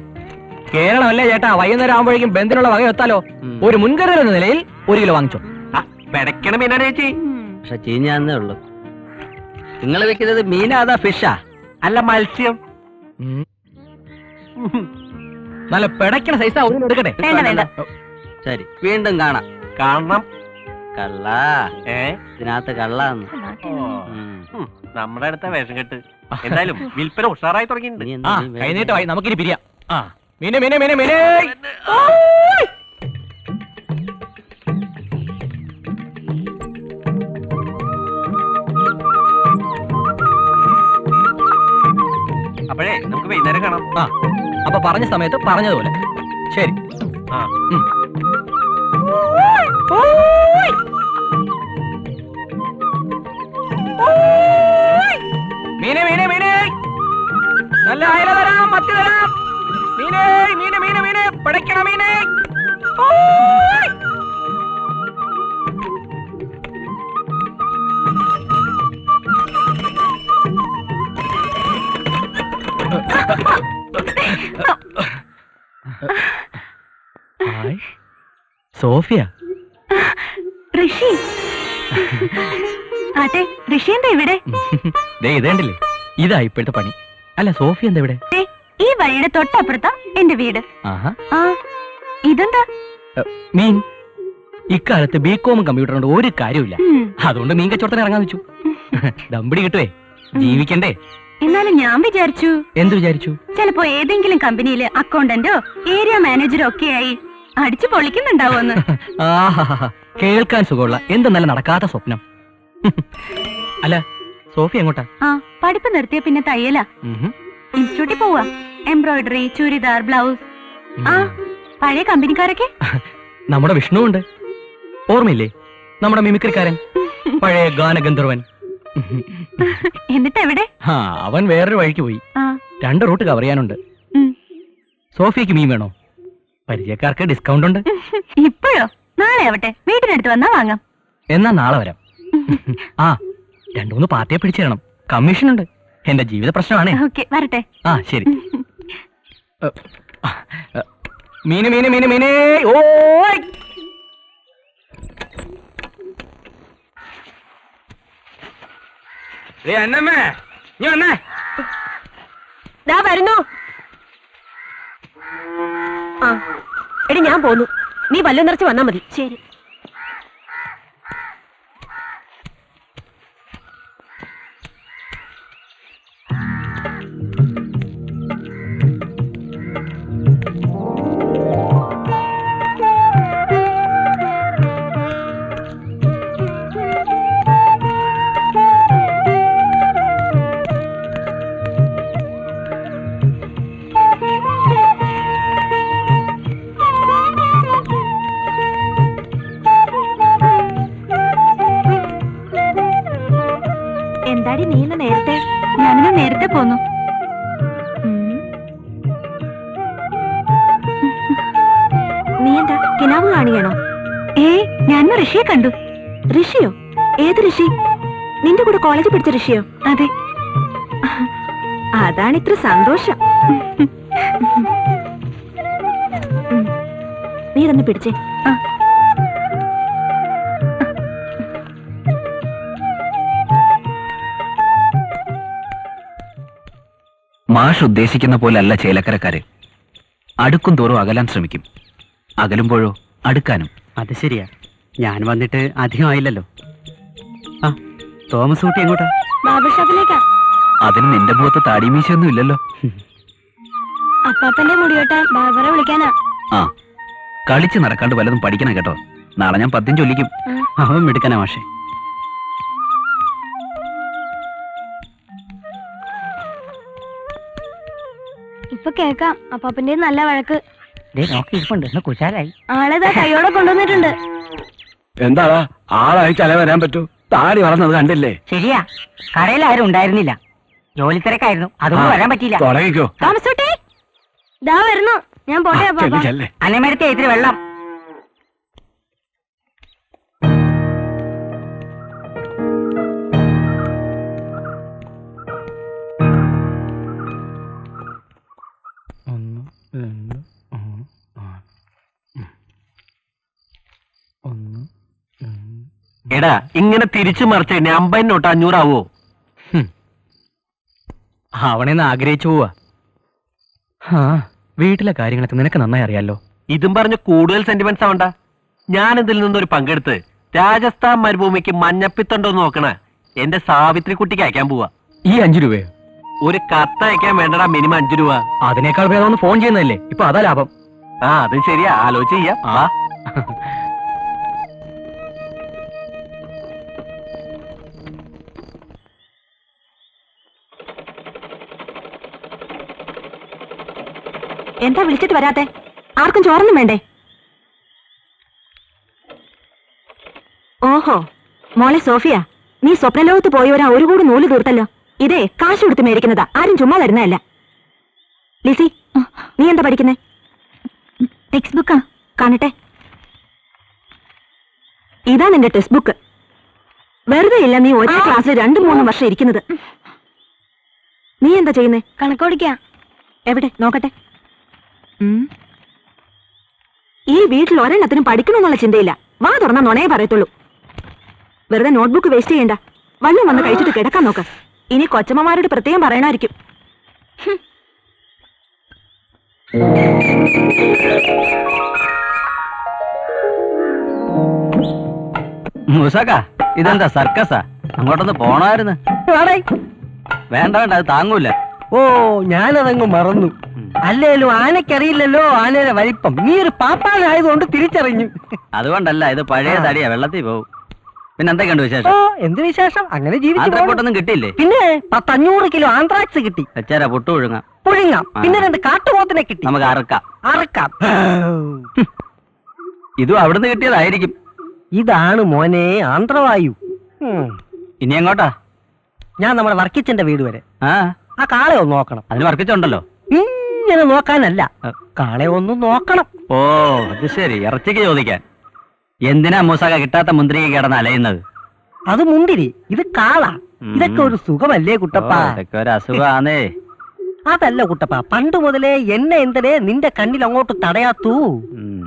കേരളം അല്ലേ ചേട്ടാ, വൈകുന്നേരം ആകുമ്പോഴേക്കും ബന്ധിനുള്ള വക എത്താലോ. ഒരു മുൻകരുതൽ എന്ന നിലയിൽ 1 കിലോ വാങ്ങിച്ചോ. പിടയ്ക്കണ മീനാണ് ചേച്ചി. പക്ഷെ ചീഞ്ഞാന്നേ ഉള്ളു. നിങ്ങൾ വെക്കുന്നത് മീനാ അതാ ഫിഷാ? അല്ല, മത്സ്യം. നല്ല പിടയ്ക്കണ സൈസാ. ഒന്നും എടുക്കട്ടെ. വേണ്ട വേണ്ട. ശരി, വീണ്ടും കാണാം. കാണണം. കള്ള ഇതിനകത്ത് കള്ളാന്ന്. നമ്മുടെ അടുത്ത വേഷം കെട്ട്. എന്തായാലും വിൽപ്പന ഉഷാറായി തുടങ്ങിയിട്ടുണ്ട്. കൈനീട്ടമായി, നമുക്കിനി പിരിയാം. മീനെ മീനെ മീനെ മീനെ. അപ്പോഴേ നമുക്ക് വൈകുന്നേരം കാണാം. അപ്പൊ പറഞ്ഞ സമയത്ത് പറഞ്ഞതുപോലെ. ശരി. മീനെ മീനെ മീനെ, നല്ല അയല തരാം, മത്തി തരാം. മീനെ മീനെ മീനെ മീനെ, പിടയ്ക്കണ മീനെ. സോഫിയ. ഋഷി. ആട്ടെ, ഋഷി എന്താ ഇവിടെ? ഇതേണ്ടില്ലേ, ഇതാ ഇപ്പോഴത്തെ പണി. അല്ല, സോഫിയ എന്താ ഇവിടെ? ഈ വഴിയുടെ തൊട്ടപ്പുറത്താ എന്റെ വീട്. ഇതെന്താ? മീൻ. ഇക്കാലത്ത് BCom കമ്പ്യൂട്ടർ കൊണ്ട് ഒരു കാര്യമില്ല. അതുകൊണ്ട് മീൻ കച്ചവടത്തിന് ഇറങ്ങാൻ വെച്ചു. ദമ്പടി കിട്ടുവേ, ജീവിക്കണ്ടേ. എന്നാലും ഞാൻ വിചാരിച്ചു. എന്ത് വിചാരിച്ചു? ചിലപ്പോ ഏതെങ്കിലും കമ്പനിയിലെ അക്കൗണ്ടന്റോ ഏരിയ മാനേജറോ ഒക്കെ ആയി അടിച്ചു പൊളിക്കുന്നുണ്ടാവോന്ന്. കേൾക്കാൻ സുഖമുള്ള എന്ത് നല്ല നടക്കാത്ത സ്വപ്നം. അല്ല, സോഫി എങ്ങോട്ടാ? പഠിപ്പ് നിർത്തിയ പിന്നെ തയ്യലാ. ഇൻസ്റ്റിറ്റ്യൂട്ടിൽ പോവാ. Embroidery, churidar, blouse. ആ പഴയ കമ്പനിക്കാരൊക്കെ നമ്മുടെ വിഷ്ണു ഉണ്ട്, ഓർമ്മയില്ലേ? നമ്മുടെ മിമിക്രിക്കാരൻ, പഴയ ഗാനഗന്ധർവൻ. എന്നിട്ട് എവിടെ? അവൻ വേറൊരു വഴിക്ക് പോയി. 2 റൂട്ട് കവർ ചെയ്യാനുണ്ട്. സോഫിയക്ക് മീൻ വേണോ? പരിചയക്കാർക്ക് ഡിസ്കൗണ്ട് ഉണ്ട്. ഇപ്പോഴോ? നാളെ ആവട്ടെ, വീട്ടിനടുത്ത് വന്നാ വാങ്ങാം. എന്നാ നാളെ വരാം. 2-3 പാർട്ടിയെ പിടിച്ചു തരണം, കമ്മീഷൻ ഉണ്ട്. എന്റെ ജീവിത പ്രശ്നമാണേ. ഓക്കെ, വരട്ടെ. ശരി. മീന് മീന് മീന് മീനേ. ഓ എന്നമ്മേ നീ വന്നേ. ദാ വരുന്നു. ആ എടി ഞാൻ പോന്നു, നീ വല്ലം നിറച്ച് വന്നാ മതി. ശരി. എന്താടി നീ ഇന്ന് നേരത്തെ? ഞാനിന്ന് നേരത്തെ പോന്നു. നീ എന്താ കിനാവ് കാണിയാണോ? ഞാൻ ഋഷിയെ കണ്ടു. ഋഷിയോ? ഏത് ഋഷി? നിന്റെ കൂടെ കോളേജിൽ പഠിച്ച ഋഷിയോ? അതെ. അതാണ് ഇത്ര സന്തോഷം. നീ ഇതൊന്ന് പിടിച്ചേ. മാഷ് ഉദ്ദേശിക്കുന്ന പോലെ അല്ല ചേലക്കരക്കാര്. അടുക്കും തോറും അകലാൻ ശ്രമിക്കും, അകലുമ്പോഴോ അടുക്കാനും. അത് ശരിയാ. ഞാൻ വന്നിട്ട് അധികമായില്ലല്ലോ. ആ തോമസ് കുട്ടി എങ്ങോട്ടാ? ബാർബർ ഷോപ്പിലേക്കാ. അതിന് നിന്റെ മുഖത്ത് താടിമീശയൊന്നും ഇല്ലല്ലോ. അപ്പാപ്പന്റെ മുടിയോട്ടാൻ ബാർബറെ വിളിക്കാനാ. ആ കളിച്ച് നടക്കാണ്ട് വല്ലതും പഠിക്കണം കേട്ടോ. നാളെ ഞാൻ 10 ചൊല്ലിക്കും. അവൻ മിടുക്കനാ മാഷേ. ഇപ്പൊ കേക്കാം അപ്പാപ്പന്റെ നല്ല വഴക്ക്. കുശാലായി. ആളേതാ കൈയോടെ കൊണ്ടുവന്നിട്ടുണ്ട്. എന്താടാ ആളായി ചല വരാൻ പറ്റൂ? താടി വളർന്നത് കണ്ടില്ലേ? ശരിയാ, കടയിൽ ആരും ഉണ്ടായിരുന്നില്ല, ജോലി തിരക്കായിരുന്നു, അതുകൊണ്ട് വരാൻ പറ്റിയില്ല. തുടങ്ങിക്കോ. താമസോട്ടെ, ദാ വരുന്നു. ഞാൻ പോട്ടെ അപ്പാപ്പ. അന്നമരത്തെ ഇത്തിരി വെള്ളം. എടാ ഇങ്ങനെ തിരിച്ചു മറിച്ച് 50 നോട്ട് 500 ആവോ? അവനെന്ന് ആഗ്രഹിച്ചു പോവാ. വീട്ടിലെ കാര്യങ്ങളൊക്കെ നിനക്ക് നന്നായി അറിയാലോ. ഇതും പറഞ്ഞ് കൂടുതൽ സെന്റിമെന്റ്സ് ആവണ്ട. ഞാൻ ഇതിൽ നിന്നൊരു പങ്കെടുത്ത് രാജസ്ഥാൻ മരുഭൂമിക്ക് മഞ്ഞപ്പിത്തുണ്ടോ നോക്കണ എന്റെ സാവിത്രി കുട്ടിക്ക് അയക്കാൻ പോവാ. ഈ 5 രൂപയോ? ഒരു കത്ത് അയക്കാൻ വേണ്ടടാ മിനിമം 5 രൂപ. അതിനേക്കാൾ ഭേദം ഒന്ന് ഫോൺ ചെയ്യുന്നതല്ലേ, ഇപ്പൊ അതാ ലാഭം. അതും ശരിയാ, ആലോചിച്ച് ചെയ്യാം. എന്താ വിളിച്ചിട്ട് വരാത്തെ? ആർക്കും ചോറൊന്നും വേണ്ടേ? ഓഹോ മോളെ സോഫിയ, നീ സ്വപ്നലോകത്ത് പോയവരാ ഒരു കൂടി നൂല് തീർത്തല്ലോ. ഇതേ കാശ് കൊടുത്ത് മേടിക്കുന്നതാ, ആരും ചുമ്മാ തരുന്നതല്ല. ലിസി, നീ എന്താ പഠിക്കുന്നേ? ടെക്സ്റ്റ് ബുക്കാ. കാണട്ടെ. ഇതാ നിന്റെ ടെക്സ്റ്റ് ബുക്ക്. വെറുതെ ഇല്ല നീ ഒരേ ക്ലാസ്സിൽ 2-3 വർഷം ഇരിക്കുന്നത്. നീ എന്താ ചെയ്യുന്നേ? കണക്കോടിക്കാ. എവിടെ നോക്കട്ടെ. ഈ വീട്ടിൽ ഒരെണ്ണത്തിനും പഠിക്കണമെന്നുള്ള ചിന്തയില്ല. വാ തുറന്നാ നുണയെ പറയത്തുള്ളൂ. വെറുതെ നോട്ട്ബുക്ക് വേസ്റ്റ് ചെയ്യണ്ട. വല്ലതും വന്ന് കഴിച്ചിട്ട് കിടക്കാൻ നോക്ക്. ഇനി കൊച്ചമ്മമാരോട് പ്രത്യേകം പറയണമായിരിക്കും. മൂസാക്ക, ഇതെന്താ സർക്കസാ? അങ്ങോട്ടൊന്ന് പോണായിരുന്നു. വേണ്ട വേണ്ട, അത് താങ്ങൂല. ഓ ഞാനതങ്ങ് മറന്നു. അല്ലേലും ആനക്കറിയില്ലല്ലോ ആനയുടെ വലിപ്പം. നീ ഒരു പാപ്പാനായതുകൊണ്ട് തിരിച്ചറിഞ്ഞു. അതുകൊണ്ടല്ല, ഇത് പഴയ തടിയാ, വെള്ളത്തിൽ പോവും. പിന്നെ എന്തൊക്കെയുണ്ട് ഓ വിശേഷം? എന്ത് വിശേഷം, അങ്ങനെ ജീവിച്ചു പോണു. റിപ്പോർട്ടൊന്നും കിട്ടിയില്ലേ? പിന്നെ 500 കിലോ ആന്ത്രാക്സ് കിട്ടി. വെച്ചാരാ പൊട്ടു ഒഴുങ്ങാം. പുഴുങ്ങാം. പിന്നെ 2 കാട്ടുപോത്തിനെ കിട്ടി. നമുക്ക് അറക്കാം. അറക്കാം. ഇതും അവിടുന്ന് കിട്ടിയതായിരിക്കും. ഇതാണ് മോനെ ആന്ധ്രവായു. ഇനി എങ്ങോട്ടാ? ഞാൻ നമ്മുടെ വർക്കിച്ചന്റെ വീട് വരെ. ആ കാളെ ഒന്ന് നോക്കണം. അതിന് വർക്കിച്ചുണ്ടല്ലോ. ഇങ്ങനെ നോക്കാനല്ല, കാളെ ഒന്ന് നോക്കണം. ഓ അത് ശരി, ഇറച്ചിക്ക് ചോദിക്കാൻ. എന്തിനാ മൂസാക്ക കിട്ടാത്ത മുന്തിരിക്ക് കിടന്ന് അലയുന്നത്? അത് മുന്തിരി, ഇത് കാള. ഇതൊക്കെ ഒരു സുഖമല്ലേ കുട്ടപ്പ? ഇതൊക്കെ ഒരു അസുഖാന്നേ. അതല്ല കുട്ടപ്പ, പണ്ട് മുതലേ എന്നെ എന്തിനെ നിന്റെ കണ്ണിൽ അങ്ങോട്ട് തടയാത്തു?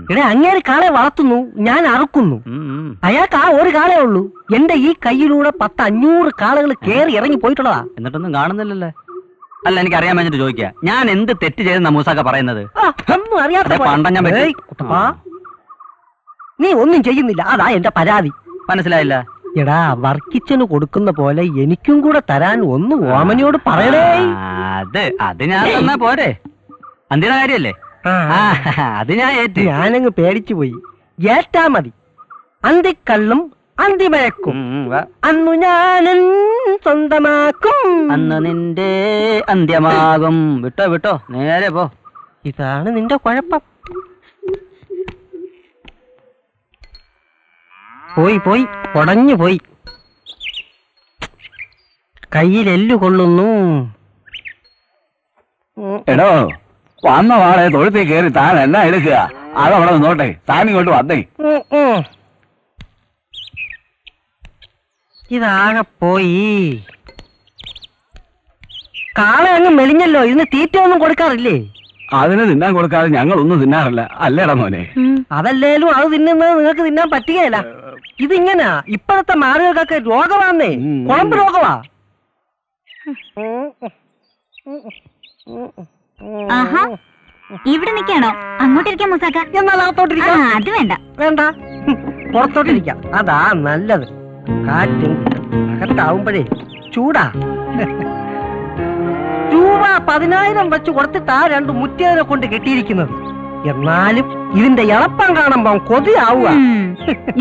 ഇവിടെ അങ്ങേര് കാളെ വളർത്തുന്നു, ഞാൻ അറുക്കുന്നു. അയാൾക്ക് ആ ഒരു കാളേ ഉള്ളൂ. എന്റെ ഈ കയ്യിലൂടെ 500 കാളകൾ കേറി ഇറങ്ങി പോയിട്ടുള്ളതാ. എന്നിട്ടൊന്നും കാണുന്നില്ലല്ലേ? അല്ല, എനിക്ക് അറിയാൻ വേണ്ടിട്ട് ചോദിക്കുക, ഞാൻ എന്ത് തെറ്റ് ചെയ്തെന്നാ മൂസാക്ക പറയുന്നത്? ഒന്നും അറിയാത്ത അതെ, പണ്ടം ഞാൻ വെട്ടി. കുട്ടപ്പാ, നീ ഒന്നും ചെയ്യുന്നില്ല, അതാ എന്റെ പരാതി. മനസ്സിലായില്ല? എടാ, വർക്കിച്ചന് കൊടുക്കുന്ന പോലെ എനിക്കും കൂടെ തരാൻ ഒന്ന് ഓമനയോട് പറയണേ. അത് ഞാൻ തന്നാ പോരെ? അന്തിന കാര്യല്ലേ? അത് ഞാൻ ഏറ്റ്. ഞാനങ്ങ് പേടിച്ചു പോയി. ഏറ്റാ മതി. അന്തിക്കള്ളും അന്തിമയക്കും അന്നു ഞാനൻ സ്വന്തമാക്കും. അന്ന് നിന്റെ അന്ത്യമാകും. വിട്ടോ വിട്ടോ, നേരെ പോ. ഇതാണ് നിന്റെ കുഴപ്പം. പോയി ഉടഞ്ഞു പോയി. കയ്യിലെല്ലു കൊള്ളുന്നു. എടോ, വന്ന വാളെ തൊഴുത്തി കയറി താൻ എന്നാ എടുക്കുക? അതവിടെ നിന്നോട്ടെ, താൻ ഇങ്ങോട്ട് വന്നേ. ഇതാകെ പോയി. കാളെ അങ്ങ് മെലിഞ്ഞല്ലോ. ഇതിന് തീറ്റ ഒന്നും കൊടുക്കാറില്ലേ? അതിന് തിന്നാൻ കൊടുക്കാതെ ഞങ്ങളൊന്നും തിന്നാറില്ല, അല്ലേടാ മോനെ? അതല്ലേലും അത് തിന്നുന്നത് നിങ്ങൾക്ക് തിന്നാൻ പറ്റുകയില്ല. ഇതിങ്ങനാ ഇപ്പോഴത്തെ മാറുകൾക്കൊക്കെ രോഗമാന്നേ, കുഴമ്പ് രോഗമാ. ഇവിടെ നിൽക്കാണോ? അങ്ങോട്ടിരിക്കാം മൂസാക്ക. എന്നാൽ അകത്തോട്ടിരിക്കാം. അത് വേണ്ട. വേണ്ട, പുറത്തോട്ടിരിക്കാം. അതാ നല്ലത്. കാറ്റും അകത്താവുമ്പോഴേ ചൂടാ. രൂപ 10,000 വെച്ച് കൊടുത്തിട്ടാ 2 മുറ്റേനെ കൊണ്ട് കെട്ടിയിരിക്കുന്നത്. എന്നാലും ഇതിന്റെ ഇളപ്പം കാണുമ്പോ കൊതിയാവുക.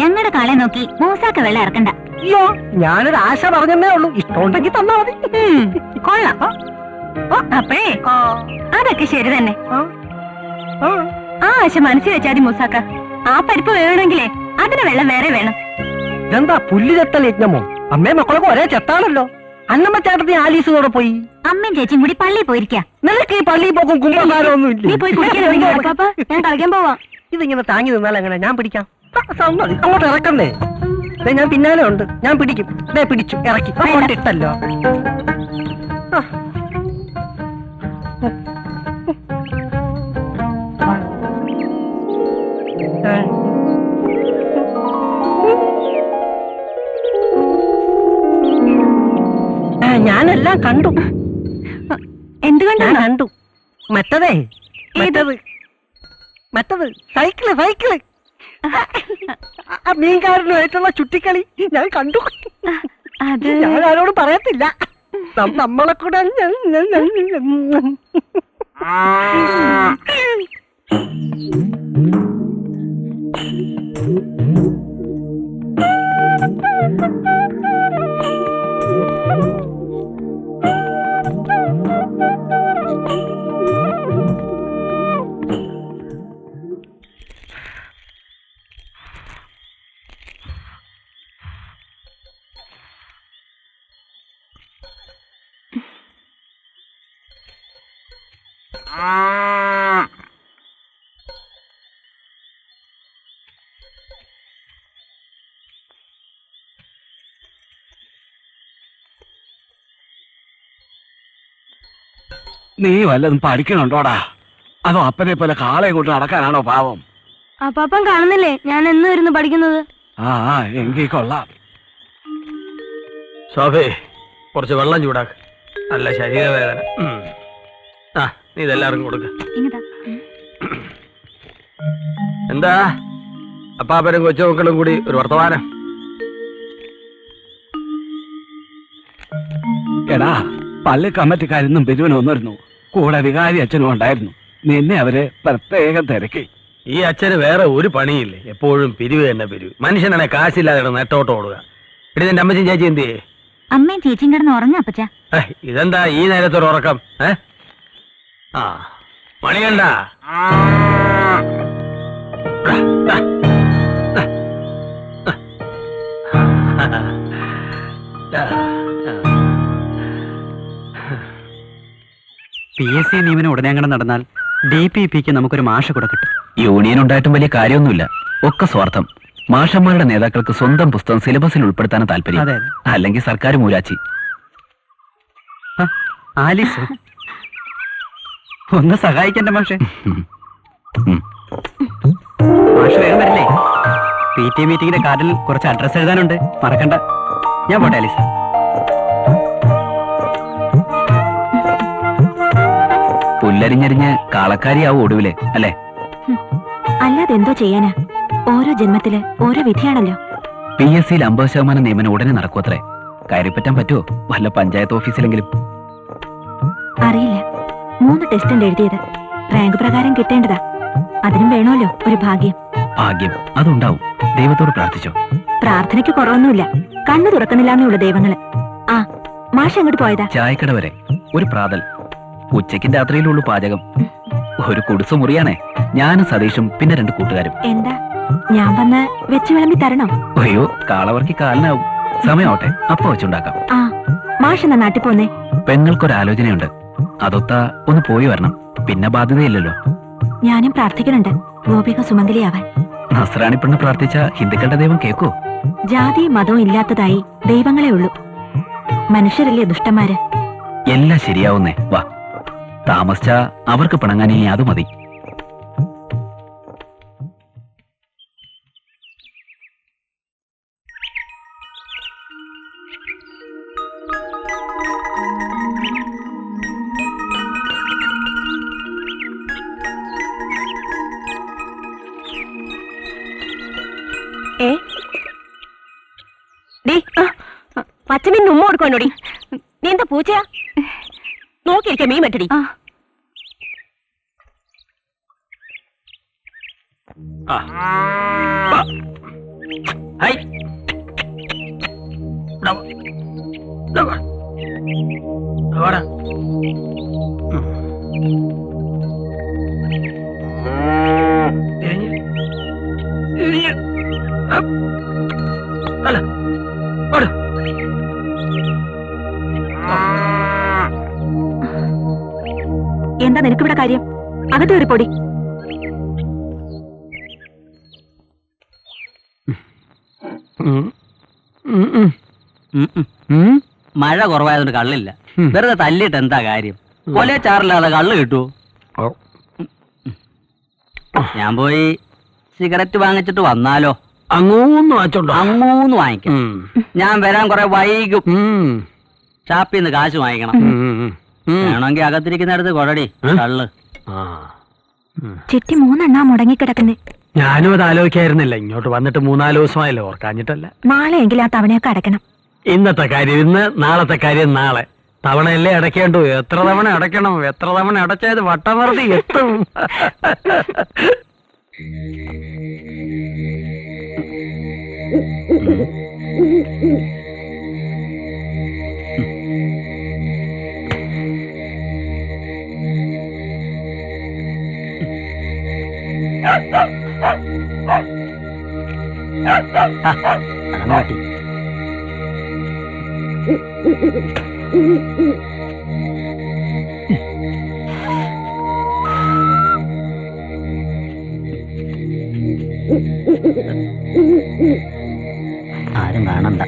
ഞങ്ങളുടെ കാളെ നോക്കി മൂസാക്ക വെള്ളം ഇറക്കണ്ട. അയ്യോ, ഞാനൊരു ആശ പറഞ്ഞേ ഉള്ളൂ. ഇഷ്ടമുണ്ടെങ്കിൽ തന്നാ മതി. കൊള്ളാം. അപ്പഴേ അതൊക്കെ ശരി തന്നെ. ആ ആശ മനസ്സിൽ വെച്ചാതി മൂസാക്ക. ആ പരിപ്പ് വേണമെങ്കിലേ അതിന് വെള്ളം വേറെ വേണം. ഇതെന്താ പുല്ല് ചെത്തൽ യജ്ഞമോ? അമ്മയും മക്കളൊക്കെ ഒരേ ചെത്താണല്ലോ. അന്നമ്മ ചേട്ടത്തി ആലീസോടെ പോയി. അമ്മയും ചേച്ചിയും കൂടി പള്ളിയിൽ പോയിരിക്കാം. നിനക്ക് ഈ പള്ളിയിൽ പോക്കും കുമ്പസാരമൊന്നും നീ പോയി കുടിക്കാൻ പാപ്പ, ഞാൻ കളിക്കാൻ പോവാ. ഇതിങ്ങനെ താങ്ങി നിന്നാൽ എങ്ങനെ? ഞാൻ പിടിക്കാം. അങ്ങോട്ട് ഇറക്കണ്ടേ? ഞാൻ പിന്നാലെ ഉണ്ട്, ഞാൻ പിടിക്കും. പിടിച്ചു ഇറക്കി ഇട്ടല്ലോ. ഞാനെല്ലാം കണ്ടു. എന്ത് കണ്ടു? ഞാൻ കണ്ടു. മറ്റത് സൈക്കിള് മീൻകാരനുമായിട്ടുള്ള ചുറ്റിക്കളി ഞാൻ കണ്ടു. ഞാൻ ആരോട് പറയത്തില്ല. നമ്മളെ കൂടെ നീ വല്ലതും പഠിക്കണുണ്ടോടാ? അതോ അപ്പനെ പോലെ കാളെ കൊണ്ട് നടക്കാനാണോ പാവം? അപ്പാപ്പൻ കാണുന്നില്ലേ ഞാൻ എന്ന് വരുന്നു പഠിക്കുന്നത്? എങ്കിൽ കൊള്ളാം. ശോഭേ, കുറച്ച് വെള്ളം ചൂടാക്ക്. നല്ല ശരീരവേദന. നീ ഇതെല്ലാവർക്കും കൊടുക്ക. എന്താ അപ്പാപ്പനും കൊച്ചുമക്കളും കൂടി ഒരു വർത്തമാനം? എടാ, പള്ളി കമ്മിറ്റിക്കാരിന്നും പിരിവിന് വന്നിരുന്നു. കൂടെ വികാരി അച്ഛനും ഉണ്ടായിരുന്നു. നിന്നെ അവര് പ്രത്യേകം തിരക്കി. ഈ അച്ഛന് വേറെ ഒരു പണിയില്ലേ, എപ്പോഴും പിരിവ് തന്നെ പിരിവ്. മനുഷ്യനാണെ കാശില്ലാതെ നെട്ടോട്ട് ഓടുക. എടി നിന്റെ അമ്മച്ചും ചേച്ചി എന്ത് ചെയ്യേ? അമ്മയും ചേച്ചിയും കിടന്ന് ഉറങ്ങാ അപ്പച്ച. ഇതെന്താ ഈ നേരത്തൊരു ഉറക്കം? ആ മണികണ്ട PSC നിയമനം ഉടനെ അങ്ങനെ നടന്നാൽ DPPക്ക് നമുക്കൊരു മാഷ കൂടെ കിട്ടും. യൂണിയൻ ഉണ്ടായിട്ടും വലിയ കാര്യമൊന്നുമില്ല, ഒക്കെ സ്വാർത്ഥം. മാഷന്മാരുടെ നേതാക്കൾക്ക് സ്വന്തം പുസ്തകം സിലബസിൽ ഉൾപ്പെടുത്താൻ താല്പര്യം, അല്ലെങ്കിൽ സർക്കാർ മൂരാച്ചി. ആലിസ് ഒന്ന് സഹായിക്കണ്ട മാഷെ. മാഷ് വേഗം വരില്ലേ? PTA മീറ്റിംഗിന്റെ കാർഡിൽ കുറച്ച് അഡ്രസ് എഴുതാനുണ്ട്, മറക്കണ്ട. ഞാൻ പോട്ടെ ആലിസ്. പുല്ലരിഞ്ഞരിഞ്ഞ് കാളക്കാരിയാവും ഒടുവില് അല്ലേ? അല്ലാതെ എന്തോ ചെയ്യാനാ, ഓരോ ജന്മത്തില് ഓരോ വിധിയാണല്ലോ. PSCയിൽ 50% നിയമനം ഉടനെ നടക്കുമത്രേ. കയറിപ്പറ്റാൻ പറ്റുമോ വല്ല പഞ്ചായത്ത് ഓഫീസിലെങ്കിലും? അറിയില്ല, 3 ടെസ്റ്റ് ഉണ്ട് എഴുതിയത്. റാങ്ക് പ്രകാരം കിട്ടേണ്ടതാ, അതിനും വേണമല്ലോ ഒരു ഭാഗ്യം. ഭാഗ്യം അതുണ്ടാവും, ദൈവത്തോട് പ്രാർത്ഥിച്ചോ. പ്രാർത്ഥനയ്ക്ക് കുറവൊന്നുമില്ല, കണ്ണു തുറക്കുന്നില്ലാന്നുള്ള ദൈവങ്ങള്. ആ മാഷ് എങ്ങോട്ട് പോയതാ? ചായക്കട വരെ ഒരു പ്രാതൽ. ഉച്ചയ്ക്കും രാത്രിയിലുള്ളൂ പാചകം. ഒരു കുടിസു മുറിയാണേ. ഞാനും സതീഷും പിന്നെ 2 കൂട്ടുകാരും. എന്താ ഞാൻ വന്ന് വെച്ച് വിളമ്പി തരണോ? അയ്യോ, കാളവർക്കി കാലിനാവും. സമയമാവട്ടെ, അപ്പൊ വെച്ചുണ്ടാക്കാം. ആ മാഷ് എന്നാ നാട്ടിൽ പോന്നേ? പെങ്ങൾക്കൊരാലോചനയുണ്ട്, അതൊത്താ ഒന്ന് പോയി വരണം. പിന്നെ ബാധ്യതയില്ലല്ലോ. ഞാനും പ്രാർത്ഥിക്കുന്നുണ്ട് ഗോപിക സുമംഗലിയാവാൻ. നസ്രാണി പെണ്ണ് പ്രാർത്ഥിച്ച ഹിന്ദുക്കളുടെ ദൈവം കേക്കോ? ജാതിയും മതവും ഇല്ലാത്തതായി ദൈവങ്ങളെ ഉള്ളൂ. മനുഷ്യരല്ലേ ദുഷ്ടന്മാര്. എല്ലാം ശരിയാവുന്നേ. വാ, താമസിച്ച അവർക്ക് പിണങ്ങാൻ ഇനി അത് മതി. പച്ചമീൻ ഉമ്മ കൊടുക്കണോടി. നീ എന്താ പൂച്ചയാ? നോക്കിയിരിക്കാം മീൻ വെട്ടടി. എന്താ നിനക്കിവിടെ കാര്യം? അകത്ത് കയറിപ്പോടി. മഴ കുറവായതുകൊണ്ട് കള്ളില്ല. വെറുതെ തല്ലിട്ട് എന്താ കാര്യം? കൊലേ ചാറില്ലാതെ കള്ള് കിട്ടുമോ? ഞാൻ പോയി സിഗരറ്റ് വാങ്ങിച്ചിട്ട് വന്നാലോ? അങ്ങൂന്ന് വാങ്ങിച്ചോണ്ടോ? അങ്ങൂന്ന് വാങ്ങിക്കാം. ഞാൻ വരാൻ കുറെ വൈകും. ഷാപ്പിന്ന് കാശ് വാങ്ങിക്കണം. വേണമെങ്കിൽ അകത്തിരിക്കുന്നിടത്ത് കൊടടി കള്ള്. ചിട്ടി 3 എണ്ണാ മുടങ്ങിക്കിടക്കുന്നേ. ഞാനും അത് ആലോചിക്കായിരുന്നില്ല. ഇങ്ങോട്ട് വന്നിട്ട് 3-4 ദിവസമായല്ലോ, ഓർക്കാഞ്ഞിട്ടല്ല. നാളെയെങ്കിലും ആ തവണയൊക്കെ അടയ്ക്കണം. ഇന്നത്തെ കാര്യം ഇന്ന്, നാളത്തെ കാര്യം നാളെ. തവണയല്ലേ അടയ്ക്കേണ്ടു. എത്ര തവണ അടയ്ക്കണം? എത്ര തവണ അടച്ചത് വട്ടമറുതി എത്തും. ആരും കാണണ്ട.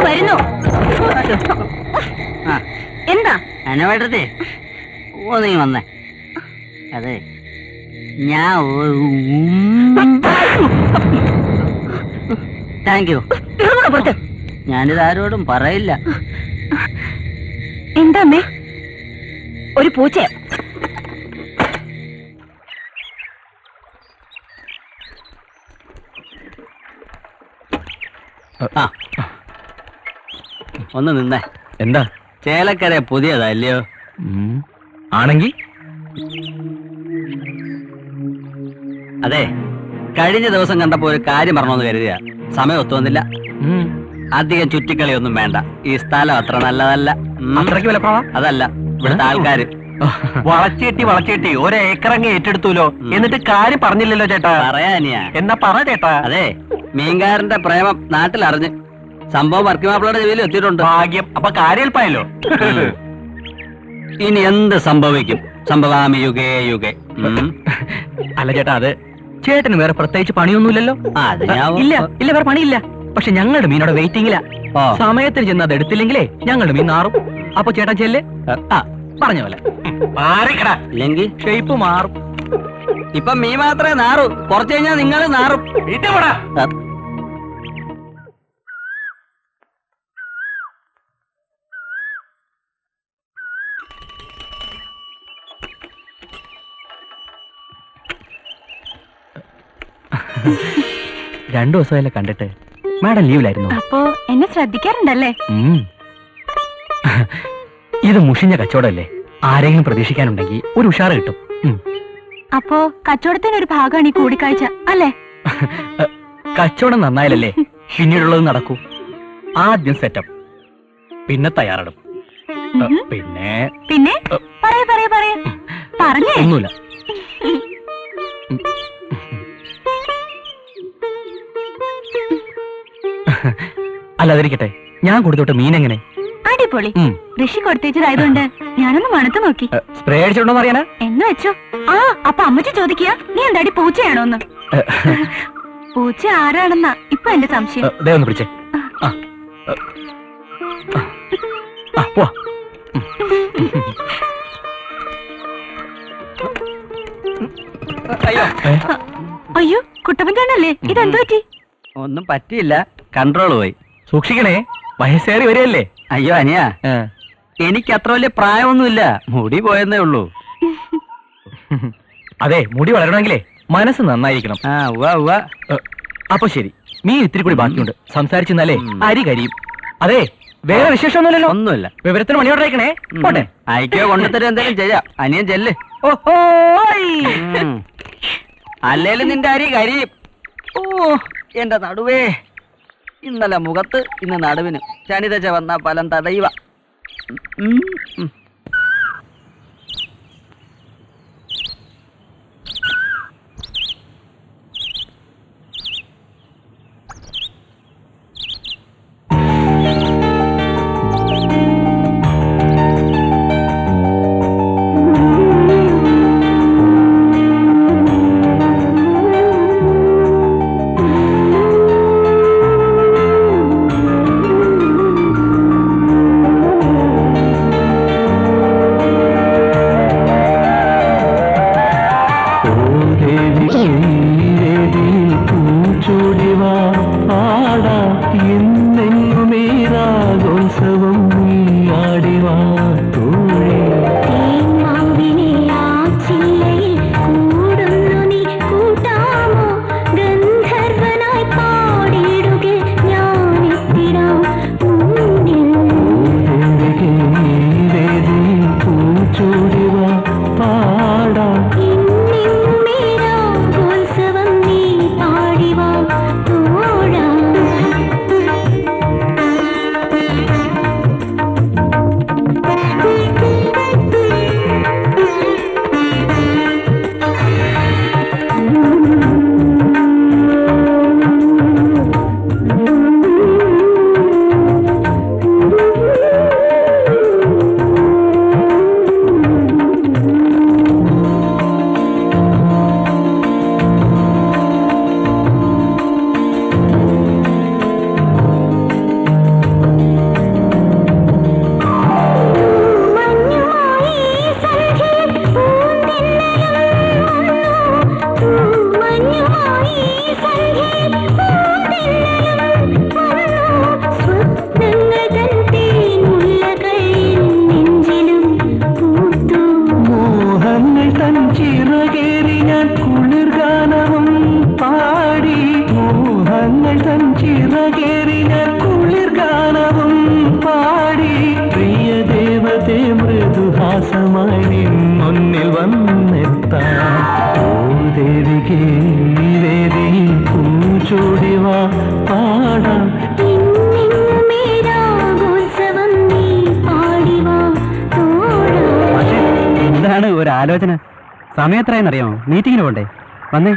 വരുന്നു. എന്താ അനവേട്ടത്തെ നീ വന്നേ. അതെ, ഞാൻ താങ്ക് യു. ഞാനിതാരോടും പറയില്ല. എന്താ അമ്മേ? ഒരു പൂച്ചയാ. ഒന്ന് നിന്നേ. എന്താ? ചേലക്കര പുതിയതല്ലയോ? ആണെങ്കിൽ അതെ, കഴിഞ്ഞ ദിവസം കണ്ടപ്പോ ഒരു കാര്യം പറഞ്ഞോന്ന് കരുതിയ സമയം ഒത്തു വന്നില്ല. അധികം ചുറ്റിക്കളിയൊന്നും വേണ്ട. ഈ സ്ഥലം അത്ര നല്ലതല്ല. അത്രയ്ക്ക് വിലപ്രവാ? അതല്ല, ഇവിടുത്തെ ആൾക്കാര് വളച്ചേട്ടി ഒരേക്കറങ്ങ് ഏറ്റെടുത്തൂലോ, എന്നിട്ട് കാര്യം പറഞ്ഞില്ലല്ലോ ചേട്ടാ. പറയാനിയാ? എന്നാ പറ ചേട്ടാ. അതെ, മീൻകാരന്റെ പ്രേമം നാട്ടിലറിഞ്ഞ് സംഭവം വർക്കിമാപ്പിളയുടെ ചെവിയിൽ എത്തിയിട്ടുണ്ട്. ഭാഗ്യം. അപ്പൊ കാര്യൽപ്പായല്ലോ. ഇനി എന്ത് സംഭവിക്കും? സംഭവാമി യുഗേ യുഗേ. അല്ല ചേട്ടാ, അത് ചേട്ടന് വേറെ പ്രത്യേകിച്ച് പണിയൊന്നുമില്ലല്ലോ. ഇല്ല ഇല്ല, വേറെ പണിയില്ല. പക്ഷെ ഞങ്ങളുടെ മീനോടെ വെയിറ്റിംഗില്ല. സമയത്തിന് ചെന്ന് അത് എടുത്തില്ലെങ്കിലേ ഞങ്ങളുടെ മീൻ നാറും. അപ്പൊ ചേട്ടാ ചെല്ല്. പറഞ്ഞ പോലെ മാറിക്കടാ, ഇല്ലെങ്കിൽ ഷേപ്പ് മാറും. ഇപ്പൊ മീൻ മാത്രമേ നാറൂ, കുറച്ചു കഴിഞ്ഞാൽ നിങ്ങൾ നാറും. രണ്ടു ദിവസമല്ലേ കണ്ടിട്ട്. മാഡം ലീവിലായിരുന്നു. അപ്പോ എന്നെ ശ്രദ്ധിക്കാറുണ്ടല്ലേ? ഇത് മുഷിഞ്ഞ കച്ചവടമല്ലേ, ആരെങ്കിലും പ്രതീക്ഷിക്കാനുണ്ടെങ്കിൽ ഒരു ഉഷാറ് കിട്ടും. അപ്പോ കച്ചവടത്തിന് ഒരു ഭാഗമാണ് ഈ കൂടിക്കാഴ്ച അല്ലേ? കച്ചവടം നന്നായാലല്ലേ പിന്നീടുള്ളത് നടക്കൂ. ആദ്യം സെറ്റപ്പ്, പിന്നെ തയ്യാറെടുപ്പ്, പിന്നെ പിന്നെ പറയേ പറഞ്ഞേ. ഒന്നുമില്ല. അല്ലാതിരിക്കട്ടെ, ഞാൻ കൊടുത്തോട്ടെ മീൻ എങ്ങനെ? അടിപൊളി. ഋഷി കൊടുത്തേച്ചതായതുകൊണ്ട് ഞാനൊന്ന് മണത്ത് നോക്കി. സ്പ്രേ അടിച്ചോണ്ടോന്ന് അറിയാനാ? എന്ന് വെച്ചോ. ആ, അപ്പൊ അമ്മച്ചി ചോദിക്കുക നീ എന്താടി പൂച്ചയാണോന്ന്. പൂച്ച ആരാണെന്നാ ഇപ്പൊ എന്റെ സംശയം. ദേ ഒന്ന് പിടിച്ചേ. പോവാ. അയ്യോ, കുട്ടപ്പൻ ചേട്ടനല്ലേ? ഇതെന്തു പറ്റി? ഒന്നും പറ്റിയില്ല, കൺട്രോൾ പോയി. സൂക്ഷിക്കണേ, വയസ്സേറി വരികയല്ലേ. അയ്യോ അനിയ, എനിക്ക് അത്ര വലിയ പ്രായമൊന്നുമില്ല, മുടി പോയെന്നേ ഉള്ളൂ. അതെ, മുടി വളരണമെങ്കിലേ മനസ്സ് നന്നായിരിക്കണം. അപ്പൊ ശരി, മീൻ ഇത്തിരി കൂടി ബാക്കിയുണ്ട്. സംസാരിച്ചെന്നാലേ അരി കരിയും. അതെ, വേറെ വിശേഷമൊന്നുമില്ലല്ലോ? ഒന്നുമില്ല. വിവരത്തിന് മണിയോടെ അയക്കണേ. പോട്ടെ. അയക്കോ കൊണ്ടുതരും, എന്തെങ്കിലും ചെയ്യാം. അനിയൻ ചെല്ല്. ഓഹോ, അല്ലേലും നിന്റെ അരി കരിയും. ഓ എന്റെ നടുവേ, ഇന്നലെ മുഖത്ത്, ഇന്ന് നടുവിന്. ശനിദശ വന്ന ഫലം തടയുക. പൂച്ചൂടിവാ പാടാം. എന്താണ് ഒരു ആലോചന? സമയത്രയെന്നറിയാമോ? മീറ്റിങ്ങിന് പോണ്ടേ? വന്നേ.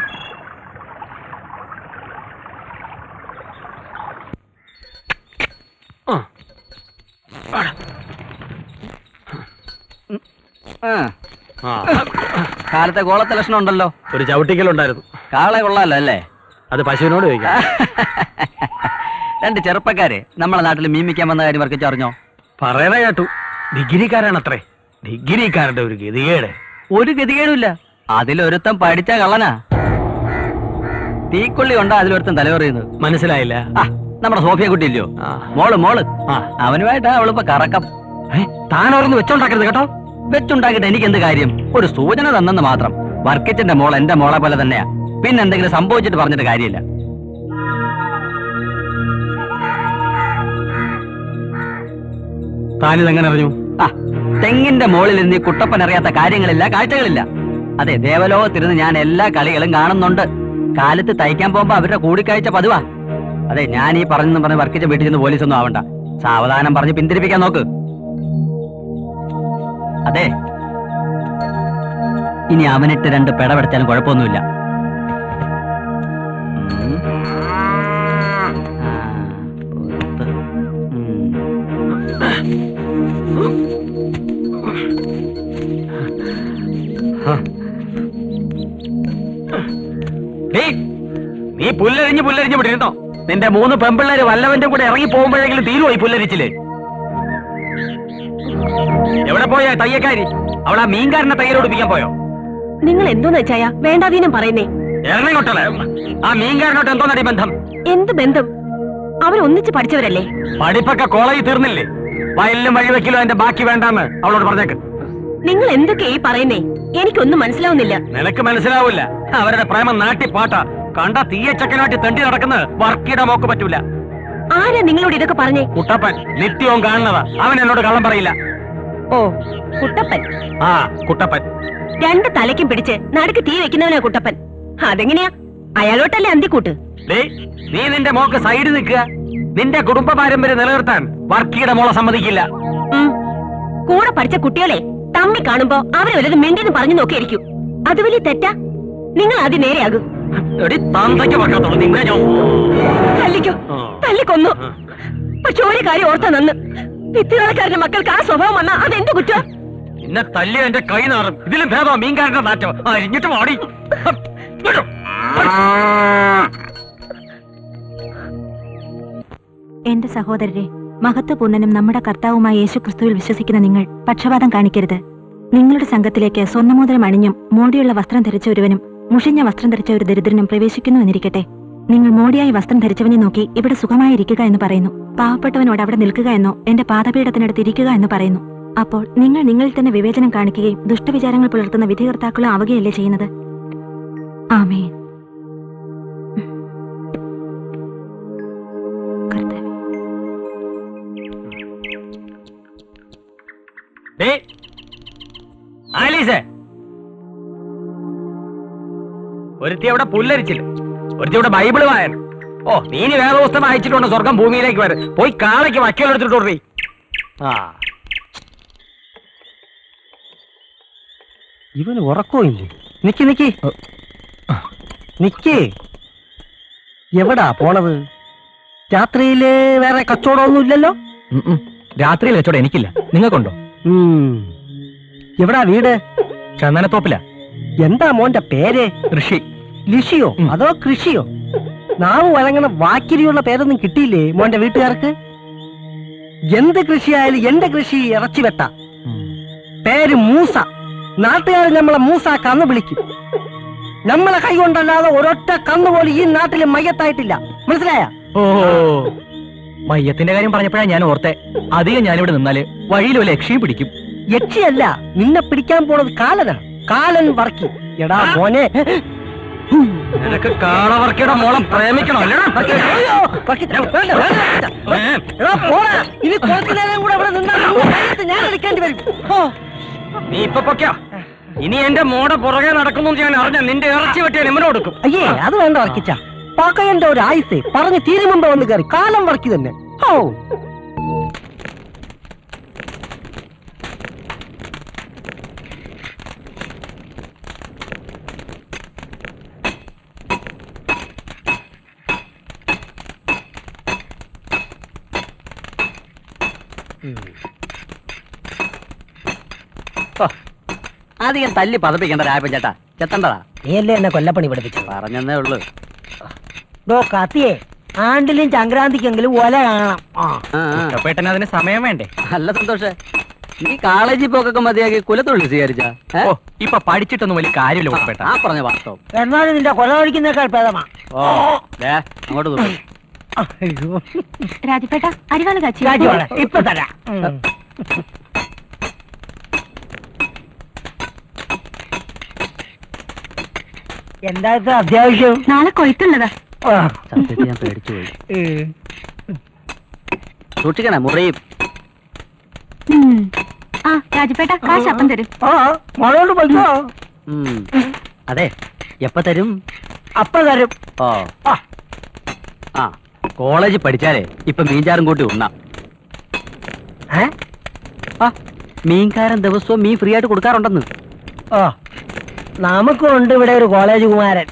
കാലത്തെ കോളത്തെ ലക്ഷണം ഉണ്ടല്ലോ. ഒരു ചവിട്ടിക്കലുണ്ടായിരുന്നു. കാളെ കൊള്ളാലോ അല്ലേ? അത് പശുവിനോട് ചോദിക്കാം. രണ്ട് ചെറുപ്പക്കാര് നമ്മളെ നാട്ടിൽ മീമിക്കാൻ വന്ന കാര്യം വർക്കിച്ച് അറിഞ്ഞോ? പറയണ കേട്ടു. ഡിഗ്രിക്കാരാണത്രേ. ഡിഗ്രിക്കാരുടെ ഒരു ഗതികേട്. ഒരു ഗതികേടുമില്ല. അതിലൊരുത്തം പഠിച്ച കള്ളനാ. തീക്കൊള്ളി കൊണ്ടാ അതിലൊരുത്തം തലവറിയുന്നത്. മനസ്സിലായില്ല. നമ്മുടെ സോഫിയ കുട്ടി ഇല്ലയോ? മോള് അവനുമായിട്ടാ അവളിപ്പോ കറക്കം. താൻ ഓരോന്ന് വെച്ചോണ്ടാക്കരുത് കേട്ടോ. വെച്ചുണ്ടാക്കിയിട്ട് എനിക്ക് എന്ത് കാര്യം? ഒരു സൂചന തന്നെന്ന് മാത്രം. വർക്കിച്ചിന്റെ മോൾ എന്റെ മോളെ പോലെ തന്നെയാ. പിന്നെ എന്തെങ്കിലും സംഭവിച്ചിട്ട് പറഞ്ഞിട്ട് കാര്യമില്ല. താനിതെങ്ങനെ അറിഞ്ഞു? തെങ്ങിന്റെ മോളിൽ നിന്ന് കുട്ടപ്പൻ അറിയാത്ത കാര്യങ്ങളില്ല, കാഴ്ചകളില്ല. അതെ, ദേവലോകത്തിരുന്ന് ഞാൻ എല്ലാ കളികളും കാണുന്നുണ്ട്. കാലത്ത് തയ്ക്കാൻ പോകുമ്പോ അവരുടെ കൂടിക്കാഴ്ച പതിവാ. അതെ, ഞാൻ ഈ പറഞ്ഞെന്ന് പറഞ്ഞ് വർക്കിച്ച വീട്ടിൽ നിന്ന് പോലീസൊന്നും ആവണ്ട. സാവധാനം പറഞ്ഞ് പിന്തിരിപ്പിക്കാൻ നോക്ക്. അതെ, ഇനി അവനിട്ട് രണ്ട് പെടപെടച്ചാലും കുഴപ്പമൊന്നുമില്ല. നീ പുല്ലരിഞ്ഞ് വിട്ടിരുന്നോ? നിന്റെ 3 പെമ്പിള്ളേര് വല്ലവന്റെ കൂടെ ഇറങ്ങി പോകുമ്പോഴെങ്കിലും തീരുവായി പുല്ലരിച്ചില്. എവിടെ പോയാ തയ്യക്കാരി? അവളാ മീൻകാരനെ തയ്യലോടിപ്പിക്കാൻ പോയോ? നിങ്ങൾ എന്തോന്ന് വെച്ചായ വേണ്ടാതീനം പറയുന്നേ? എറണാകുളത്തല്ല. ആ മീൻകാരനോട്ട് എന്തോന്നടി ബന്ധം? എന്ത് ബന്ധം? അവരൊന്നിച്ച് പഠിച്ചവരല്ലേ? പഠിപ്പൊക്കെ കോളേജിൽ തീർന്നില്ലേ? വയലിലും വഴിവെക്കിലും അതിന്റെ ബാക്കി വേണ്ടാന്ന് അവളോട് പറഞ്ഞേക്ക്. നിങ്ങൾ എന്തൊക്കെ ഈ പറയുന്നേ? എനിക്കൊന്നും മനസ്സിലാവുന്നില്ല. നിനക്ക് മനസ്സിലാവില്ല. അവരുടെ പ്രേമം നാട്ടിപ്പാട്ടാ. കണ്ട തീയച്ചക്കനാട്ടി തെണ്ടി നടക്കുന്ന വർക്കിയുടെ മോക്ക് പറ്റൂല. ആരാ നിങ്ങളോട് ഇതൊക്കെ പറഞ്ഞേ? കുട്ടപ്പൻ. നിത്യവും കാണുന്നതാ. അവൻ എന്നോട് കള്ളം പറയില്ല. ഓ, കുട്ടപ്പൻ. കുട്ടപ്പൻ. 2 തലയ്ക്കും പിടിച്ച് നടുക്ക് തീ വെക്കുന്നവനാ കുട്ടപ്പൻ. അതെങ്ങനെയാ? അയാളോട്ടല്ലേ അന്തിക്കൂട്ട്? നീ നിന്റെ മോക്ക് സൈഡ് നിൽക്കുക. നിന്റെ കുടുംബ പാരമ്പര്യം നിലനിർത്താൻ വർക്കിയുടെ മോളെ സമ്മതിക്കില്ല. കൂടെ പഠിച്ച കുട്ടികളെ തമ്മി കാണുമ്പോ അവരെ വല്ലതും മിണ്ടിന്ന് പറഞ്ഞു നോക്കിയിരിക്കും. അത് വലിയ തെറ്റാ. നിങ്ങൾ ആദ്യം നേരെയാകും. തല്ലിക്കൊന്നു. പക്ഷെ ഒരു കാര്യം ഓർത്താ നന്ന്. വിത്തുകാരക്കാരന്റെ മക്കൾക്ക് ആ സ്വഭാവം വന്നാ അതെന്ത് കുറ്റം? എന്നെ തല്ലി എന്റെ കൈ നാറും. ഇതിലും ഭേദം മീൻകാരന്റെ നാറ്റം. അരിഞ്ഞിട്ട് മാടി. എന്റെ സഹോദരരെ, മഹത്വപൂർണ്ണനും നമ്മുടെ കർത്താവുമായ യേശു ക്രിസ്തുവിൽ വിശ്വസിക്കുന്ന നിങ്ങൾ പക്ഷപാതം കാണിക്കരുത്. നിങ്ങളുടെ സംഘത്തിലേക്ക് സ്വർണ്ണമോതിരം അണിഞ്ഞും മോടിയുള്ള വസ്ത്രം ധരിച്ച ഒരുവനും മുഷിഞ്ഞ വസ്ത്രം ധരിച്ച ഒരു ദരിദ്രനും പ്രവേശിക്കുന്നു എന്നിരിക്കട്ടെ. നിങ്ങൾ മോടിയായി വസ്ത്രം ധരിച്ചവനെ നോക്കി ഇവിടെ സുഖമായിരിക്കുക എന്ന് പറയുന്നു. പാവപ്പെട്ടവനോട് അവിടെ നിൽക്കുക എന്നോ എന്റെ പാദപീഠത്തിനടുത്ത് ഇരിക്കുക എന്ന് പറയുന്നു. അപ്പോൾ നിങ്ങൾ നിങ്ങളിൽ തന്നെ വിവേചനം കാണിക്കുകയും ദുഷ്ടവിചാരങ്ങൾ പുലർത്തുന്ന വിധികർത്താക്കളും ആവുകയല്ലേ ചെയ്യുന്നത്? ആമേൻ. ഒരുത്തി അവിടെ പുല്ലരിച്ചില്ല. ഒരുത്തി ഇവിടെ ബൈബിള് വായന. നീ വേദപുസ്തകം അയച്ചിട്ടുണ്ട് സ്വർഗം ഭൂമിയിലേക്ക് വരെ. പോയി കാളയ്ക്ക് വക്കലെടുത്തിട്ടോടീ. ഇവന് ഉറക്കമില്ലേ? നിക്കേ എവിടാ പോണത്? രാത്രിയില് വേറെ കച്ചവടമൊന്നും ഇല്ലല്ലോ? രാത്രിയിൽ കച്ചവടം എനിക്കില്ല. നിങ്ങൾക്കുണ്ടോ? എവിടാ വീട്? ചന്ദനത്തോപ്പില. എന്താ മോന്റെ പേര്? ഋഷി. ലിഷിയോ അതോ കൃഷിയോ? നാവ് വഴങ്ങണ വാക്കിരിയുള്ള പേരൊന്നും കിട്ടിയില്ലേ മോന്റെ വീട്ടുകാർക്ക്? എന്ത് കൃഷിയായാലും എന്റെ കൃഷി ഇറച്ചി വെട്ട. പേര് മൂസ. നാട്ടുകാർ നമ്മളെ മൂസാക്കാന്ന് വിളിക്കും. നമ്മളെ കൈ കൊണ്ടല്ലാതെ ഒരൊറ്റ കന്നുപോലും ഈ നാട്ടിൽ മയ്യത്തായിട്ടില്ല. മനസ്സിലായ? ഓ, മയ്യത്തിന്റെ കാര്യം പറഞ്ഞപ്പോഴാണ് ഞാൻ ഓർത്തെ. അധികം ഞാനിവിടെ നിന്നാല് വഴിയിൽ വല്ല യക്ഷിയും പിടിക്കും. യക്ഷിയല്ല, നിന്നെ പിടിക്കാൻ പോണത് കാലനാ. കാലൻ വർക്കി. എടാ മോനെ, നിനക്ക് കാളവർക്കിയുടെ മോളം പ്രേമിക്കണോ? ഇനി കുറച്ചു നേരം കൂടെ അവിടെ നിന്നാൽ ഞാൻ എടുക്കേണ്ടി വരും. നീ ഇപ്പൊ പൊക്കോ. ഇനി എന്റെ മോടെ പുറകെ നടക്കുന്നു ഞാൻ അറിഞ്ഞ നിന്റെ ഇറച്ചി വെട്ടിയാൽ എമ്മനെ കൊടുക്കും. അയ്യേ അത് വേണ്ട വർക്കിച്ച. പകയന്റെ ഒരു ആയുസ് പറഞ്ഞ് തീരെ മുമ്പ് വന്ന് കയറി കാലം വർക്കി തന്നെ. ഓ അധികം തല്ലി പതപ്പിക്കണ്ട രായപ്പൻ ചേട്ടാ, ചെത്തണ്ടതാ. നീയല്ലേ എന്നെ കൊല്ലപ്പണി പഠിപ്പിച്ചത്. പറഞ്ഞെന്നേ ഉള്ളു. ഡോ കത്തിയേ, ആണ്ടിലും സംക്രാന്തിക്കെങ്കിലും ഒല കാണണം. കുട്ടപ്പേട്ടന് അതിന് സമയം വേണ്ടേ? നല്ല സന്തോഷേ. നീ കോളേജിൽ പോക്കൊക്കെ മതിയാക്കി കുലത്തൊഴിൽ സ്വീകരിച്ചാ. ഇപ്പൊ പഠിച്ചിട്ടൊന്നും വലിയ കാര്യമില്ല കുട്ടപ്പേട്ട. ആ പറഞ്ഞ വാസ്തവം. എന്നാലും നിന്റെ കൊല കഴിക്കുന്നേക്കാൾ ഭേദമാ. ഓ അങ്ങോട്ട് നോക്ക്. രാജപ്പേട്ട അരിവാള് കാച്ചി. ഇപ്പൊ തരാം. എന്താ അത്യാവശ്യം? നാളെ കൊയ്ത്തുള്ളതാ. സത്യത്തിൽ ഞാൻ പേടിച്ചു പോയി. സൂക്ഷിക്കണേ മുറിയും. ആ രാജപ്പേട്ട കാശ് അപ്പം തരും. മോളോട് പൈസോ? അതെ, എപ്പ തരും? അപ്പ തരും. ഓ ആ കോളേജിൽ പഠിച്ചാലേ ഇപ്പൊ മീൻചാറും കൂട്ടി ഉണ്ണാം. മീൻകാരൻ ദിവസവും മീൻ ഫ്രീ ആയിട്ട് കൊടുക്കാറുണ്ടെന്ന്. ഓ നമുക്കുണ്ട് ഇവിടെ ഒരു കോളേജ് കുമാരൻ.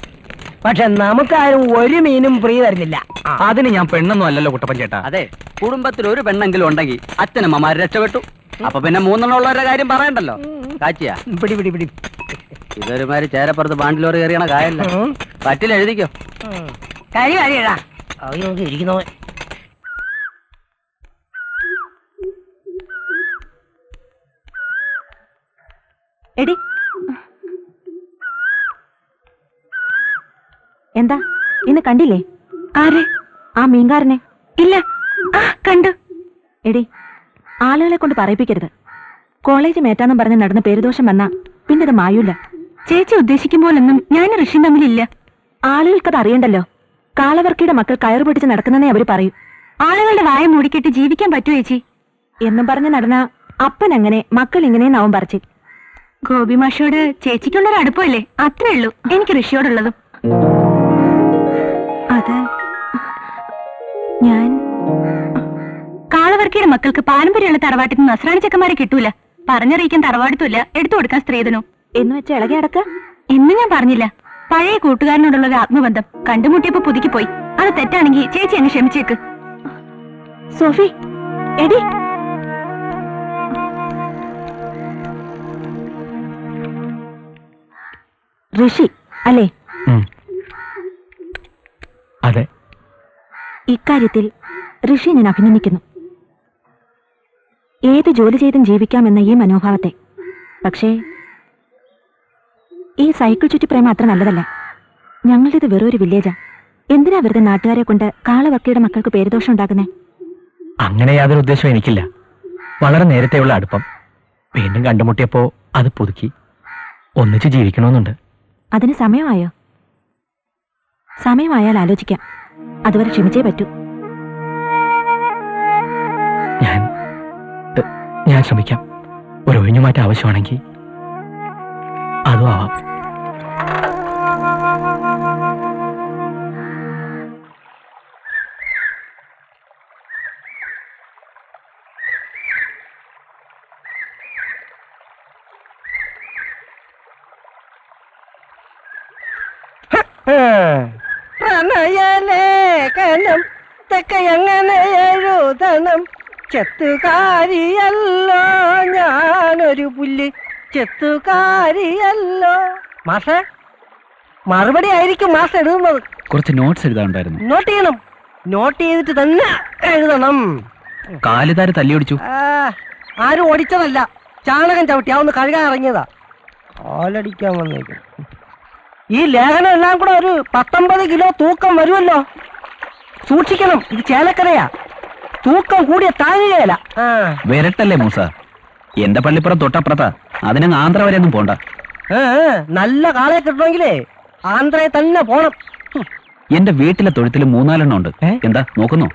പക്ഷെ നമുക്കാരും ഒരു മീനും ഫ്രീ തരുന്നില്ല. അതിന് ഞാൻ പെണ്ണൊന്നും അല്ലല്ലോ കുട്ടപ്പൻ ചേട്ടാ. അതെ, കുടുംബത്തിൽ ഒരു പെണ്ണെങ്കിലും ഉണ്ടെങ്കിൽ അച്ഛനമ്മമാര് രക്ഷപ്പെട്ടു. അപ്പൊ പിന്നെ 3 ഉള്ളവരുടെ കാര്യം പറയണ്ടല്ലോ. കാച്ചിയാ പിടി പിടി പിടി. ഇതൊരുമാതിരി ചേരപ്പുറത്ത് ബാണ്ടിലോറി കയറിയണ കായല്ല. പറ്റില്ല, എഴുതിക്കോ. കാര്യം അറിയടാ. അവ നോക്കി ഇരിക്കുന്നോ. എടി എന്താ ഇന്ന് കണ്ടില്ലേ? ആരെ? ആ മീൻകാരനെ. ഇല്ല. കണ്ടു. എടി ആളുകളെ കൊണ്ട് പറയിപ്പിക്കരുത്. കോളേജ് മേറ്റാന്നും പറഞ്ഞ് നടന്ന പേരുദോഷം വന്നാ പിന്നെ ഇത് മായൂല. ചേച്ചി ഉദ്ദേശിക്കുമ്പോഴൊന്നും ഞാൻ ഋഷിയും തമ്മിലില്ല. ആളുകൾക്കത് അറിയണ്ടല്ലോ. കാളവർക്കിയുടെ മക്കൾ കയറു പിടിച്ച് നടക്കുന്നേ അവര് പറയും. ആളുകളുടെ വായ മൂടിക്കെട്ടി ജീവിക്കാൻ പറ്റുമോ ചേച്ചി എന്നും പറഞ്ഞ് നടന്ന അപ്പൻ അങ്ങനെ മക്കൾ ഇങ്ങനെയെന്നാവും പറിച്ച്. ഗോപി മാഷോട് ചേച്ചിക്കുള്ളൊരു അടുപ്പമല്ലേ, അത്രേ ഉള്ളൂ എനിക്ക് ഋഷിയോടുള്ളതും. അത് ഞാൻ കാളവർക്കിയുടെ മക്കൾക്ക് പാരമ്പര്യമുള്ള തറവാട്ടിൽ നിന്ന് നസ്രാണി ചെക്കന്മാരെ കിട്ടൂല. പറഞ്ഞറിയിക്കാൻ തറവാടിത്തുമില്ല, എടുത്തു കൊടുക്കാൻ സ്ത്രീധനവും എന്ന് വെച്ച് ഇളകി അടക്ക എന്ന് ഞാൻ പറഞ്ഞില്ല. പഴയ കൂട്ടുകാരനോടുള്ള ഒരു ആത്മബന്ധം കണ്ടുമുട്ടിയപ്പോ പുതുക്കി പോയി. അത് തെറ്റാണെങ്കിൽ ചേച്ചി അങ്ങ് ക്ഷമിച്ചേക്ക്. സോഫി എടി ഋഷി അല്ലേ? അതെ. ഇക്കാര്യത്തിൽ ഋഷി ഞാൻ അഭിനന്ദിക്കുന്നു. ഏത് ജോലി ചെയ്തും ജീവിക്കാമെന്ന ഈ മനോഭാവത്തെ. പക്ഷേ ഈ സൈക്കിൾ ചുറ്റി പ്രേമം അത്ര നല്ലതല്ല. ഞങ്ങളുടേത് വെറൊരു വില്ലേജാ. എന്തിനാ വെറുതെ നാട്ടുകാരെ കൊണ്ട് കാളവർക്കിയുടെ മക്കൾക്ക് പേരുദോഷം ഉണ്ടാക്കുന്നേ? അങ്ങനെ യാതൊരു ഉദ്ദേശവും എനിക്കില്ല. വളരെ നേരത്തെയുള്ള അടുപ്പം വീണ്ടും കണ്ടുമുട്ടിയപ്പോ അത് പുതുക്കി ഒന്നിച്ച് ജീവിക്കണമെന്നുണ്ട്. അതിന് സമയമായോ? സമയമായാൽ ആലോചിക്കാം. അതുവരെ ക്ഷമിച്ചേ പറ്റൂ. ഞാൻ ശ്രമിക്കാം. ഒരു ഒഴിഞ്ഞുമാറ്റം ആവശ്യമാണെങ്കിൽ അതും ആവാം. പ്രണയലേഖനം തെക്കെ എങ്ങനെ എഴുതണം? ചെത്തുകാരിയല്ലോ ഞാനൊരു പുല്ല്, ചെത്തുകാരിയല്ലോ. മാഷേ മറുപടി ആയിരിക്കും മാഷ് എഴുതുന്നത്. കുറച്ച് നോട്ട്സ് എഴുതാനുണ്ടായിരുന്നു. നോട്ട് ചെയ്യണം. നോട്ട് ചെയ്തിട്ട് തന്നെ എഴുതണം. കാലുതാര് തല്ലിയൊടിച്ചു. ആരും ഓടിച്ചതല്ല, ചാണകം ചവിട്ടി ഒന്ന് കഴുകാൻ ഇറങ്ങിയതാ. കാലടിക്കാൻ വന്നേക്കും. ഈ ലേഖനം എല്ലാം കൂടെ ഒരു 19 കിലോ തൂക്കം വരുമല്ലോ. സൂക്ഷിക്കണം, ഇത് ചേലക്കരയാ. തൂക്കം കൂടിയ താങ്ങുകയല്ല. വരട്ടല്ലേ മൂസ, എന്റെ പള്ളിപ്പുറം തൊട്ടപ്പുറത്താ. അതിനങ്ങ് ആന്ധ്ര വരെ ഒന്നും പോണ്ട. നല്ല കാളയെ കിട്ടണമെങ്കിലേ ആന്ധ്രയെ തന്നെ പോണം. എന്റെ വീട്ടിലെ തൊഴുത്തിൽ 3-4 ഉണ്ട്. എന്താ നോക്കുന്നോ?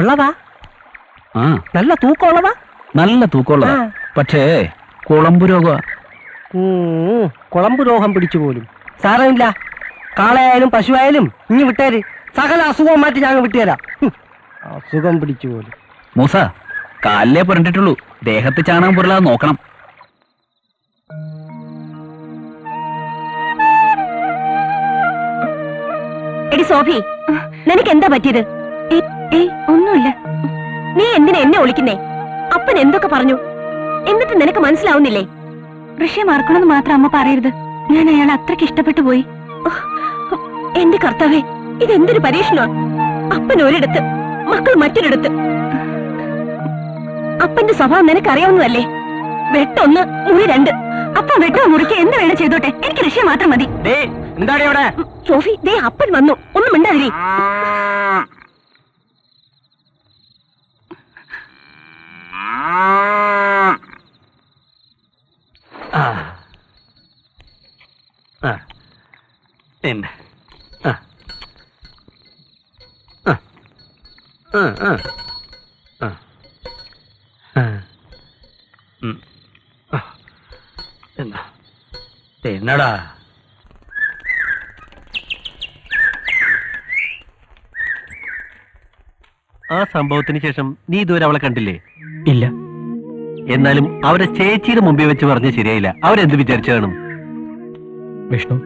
ഉള്ളതാ? ആ നല്ല തൂക്കമുള്ളതാ? നല്ല തൂക്കമുള്ളതാ. പക്ഷേ കുളമ്പ് രോഗ. കുളമ്പ് രോഗം പിടിച്ചു പോലും. സാരമില്ല, കാളയായാലും പശുവായാലും ഇനി വിട്ടേര്. സകല അസുഖവും മാറ്റി ഞാൻ വിട്ടുതരാം. അസുഖം പിടിച്ചു പോലും. മൂസ, കാലിലേ പുരണ്ടിട്ടുള്ളൂ, ദേഹത്ത് ചാണകം പുരളാതെ നോക്കണം. എടി സോഫി, നിനക്ക് എന്താ പറ്റിയത്? ഒന്നുമില്ല. നീ എന്തിനാ എന്നെ വിളിക്കുന്നേ? അപ്പൻ എന്തൊക്കെ പറഞ്ഞു, എന്നിട്ട് നിനക്ക് മനസ്സിലാവുന്നില്ലേ? ഋഷിയെ മറക്കണമെന്ന് മാത്രം അമ്മ പറയരുത്. ഞാൻ അയാളെ അത്രയ്ക്ക് ഇഷ്ടപ്പെട്ടു പോയി. എന്റെ കർത്താവേ, ഇതെന്തൊരു പരീക്ഷണമാണ്. അപ്പൻ ഒരിടത്ത്, മക്കൾ മറ്റൊരിടത്ത്. അപ്പന്റെ സ്വഭാവം നിനക്കറിയാവുന്നതല്ലേ? വെട്ടൊന്ന്, മുറി രണ്ട്. അപ്പം വെട്ടോ മുറിക്ക് എന്ത് വേണം ചെയ്തോട്ടെ, എനിക്ക് ഋഷിയെ മാത്രം മതി. എന്താടി അവിടെ? സോഫി, ദേ അപ്പൻ വന്നു, ഒന്നും മിണ്ടാതിരി. പിന്നെ എന്നടാ ആ സംഭവത്തിന് ശേഷം നീ ഇതുവരെ അവളെ കണ്ടില്ലേ? ഇല്ല. എന്നാലും അവരെ ചേച്ചിയുടെ മുമ്പിൽ വെച്ച് പറഞ്ഞ ശരിയായില്ല. അവരെന്ത് വിചാരിച്ചു കാണും? വിഷ്ണു,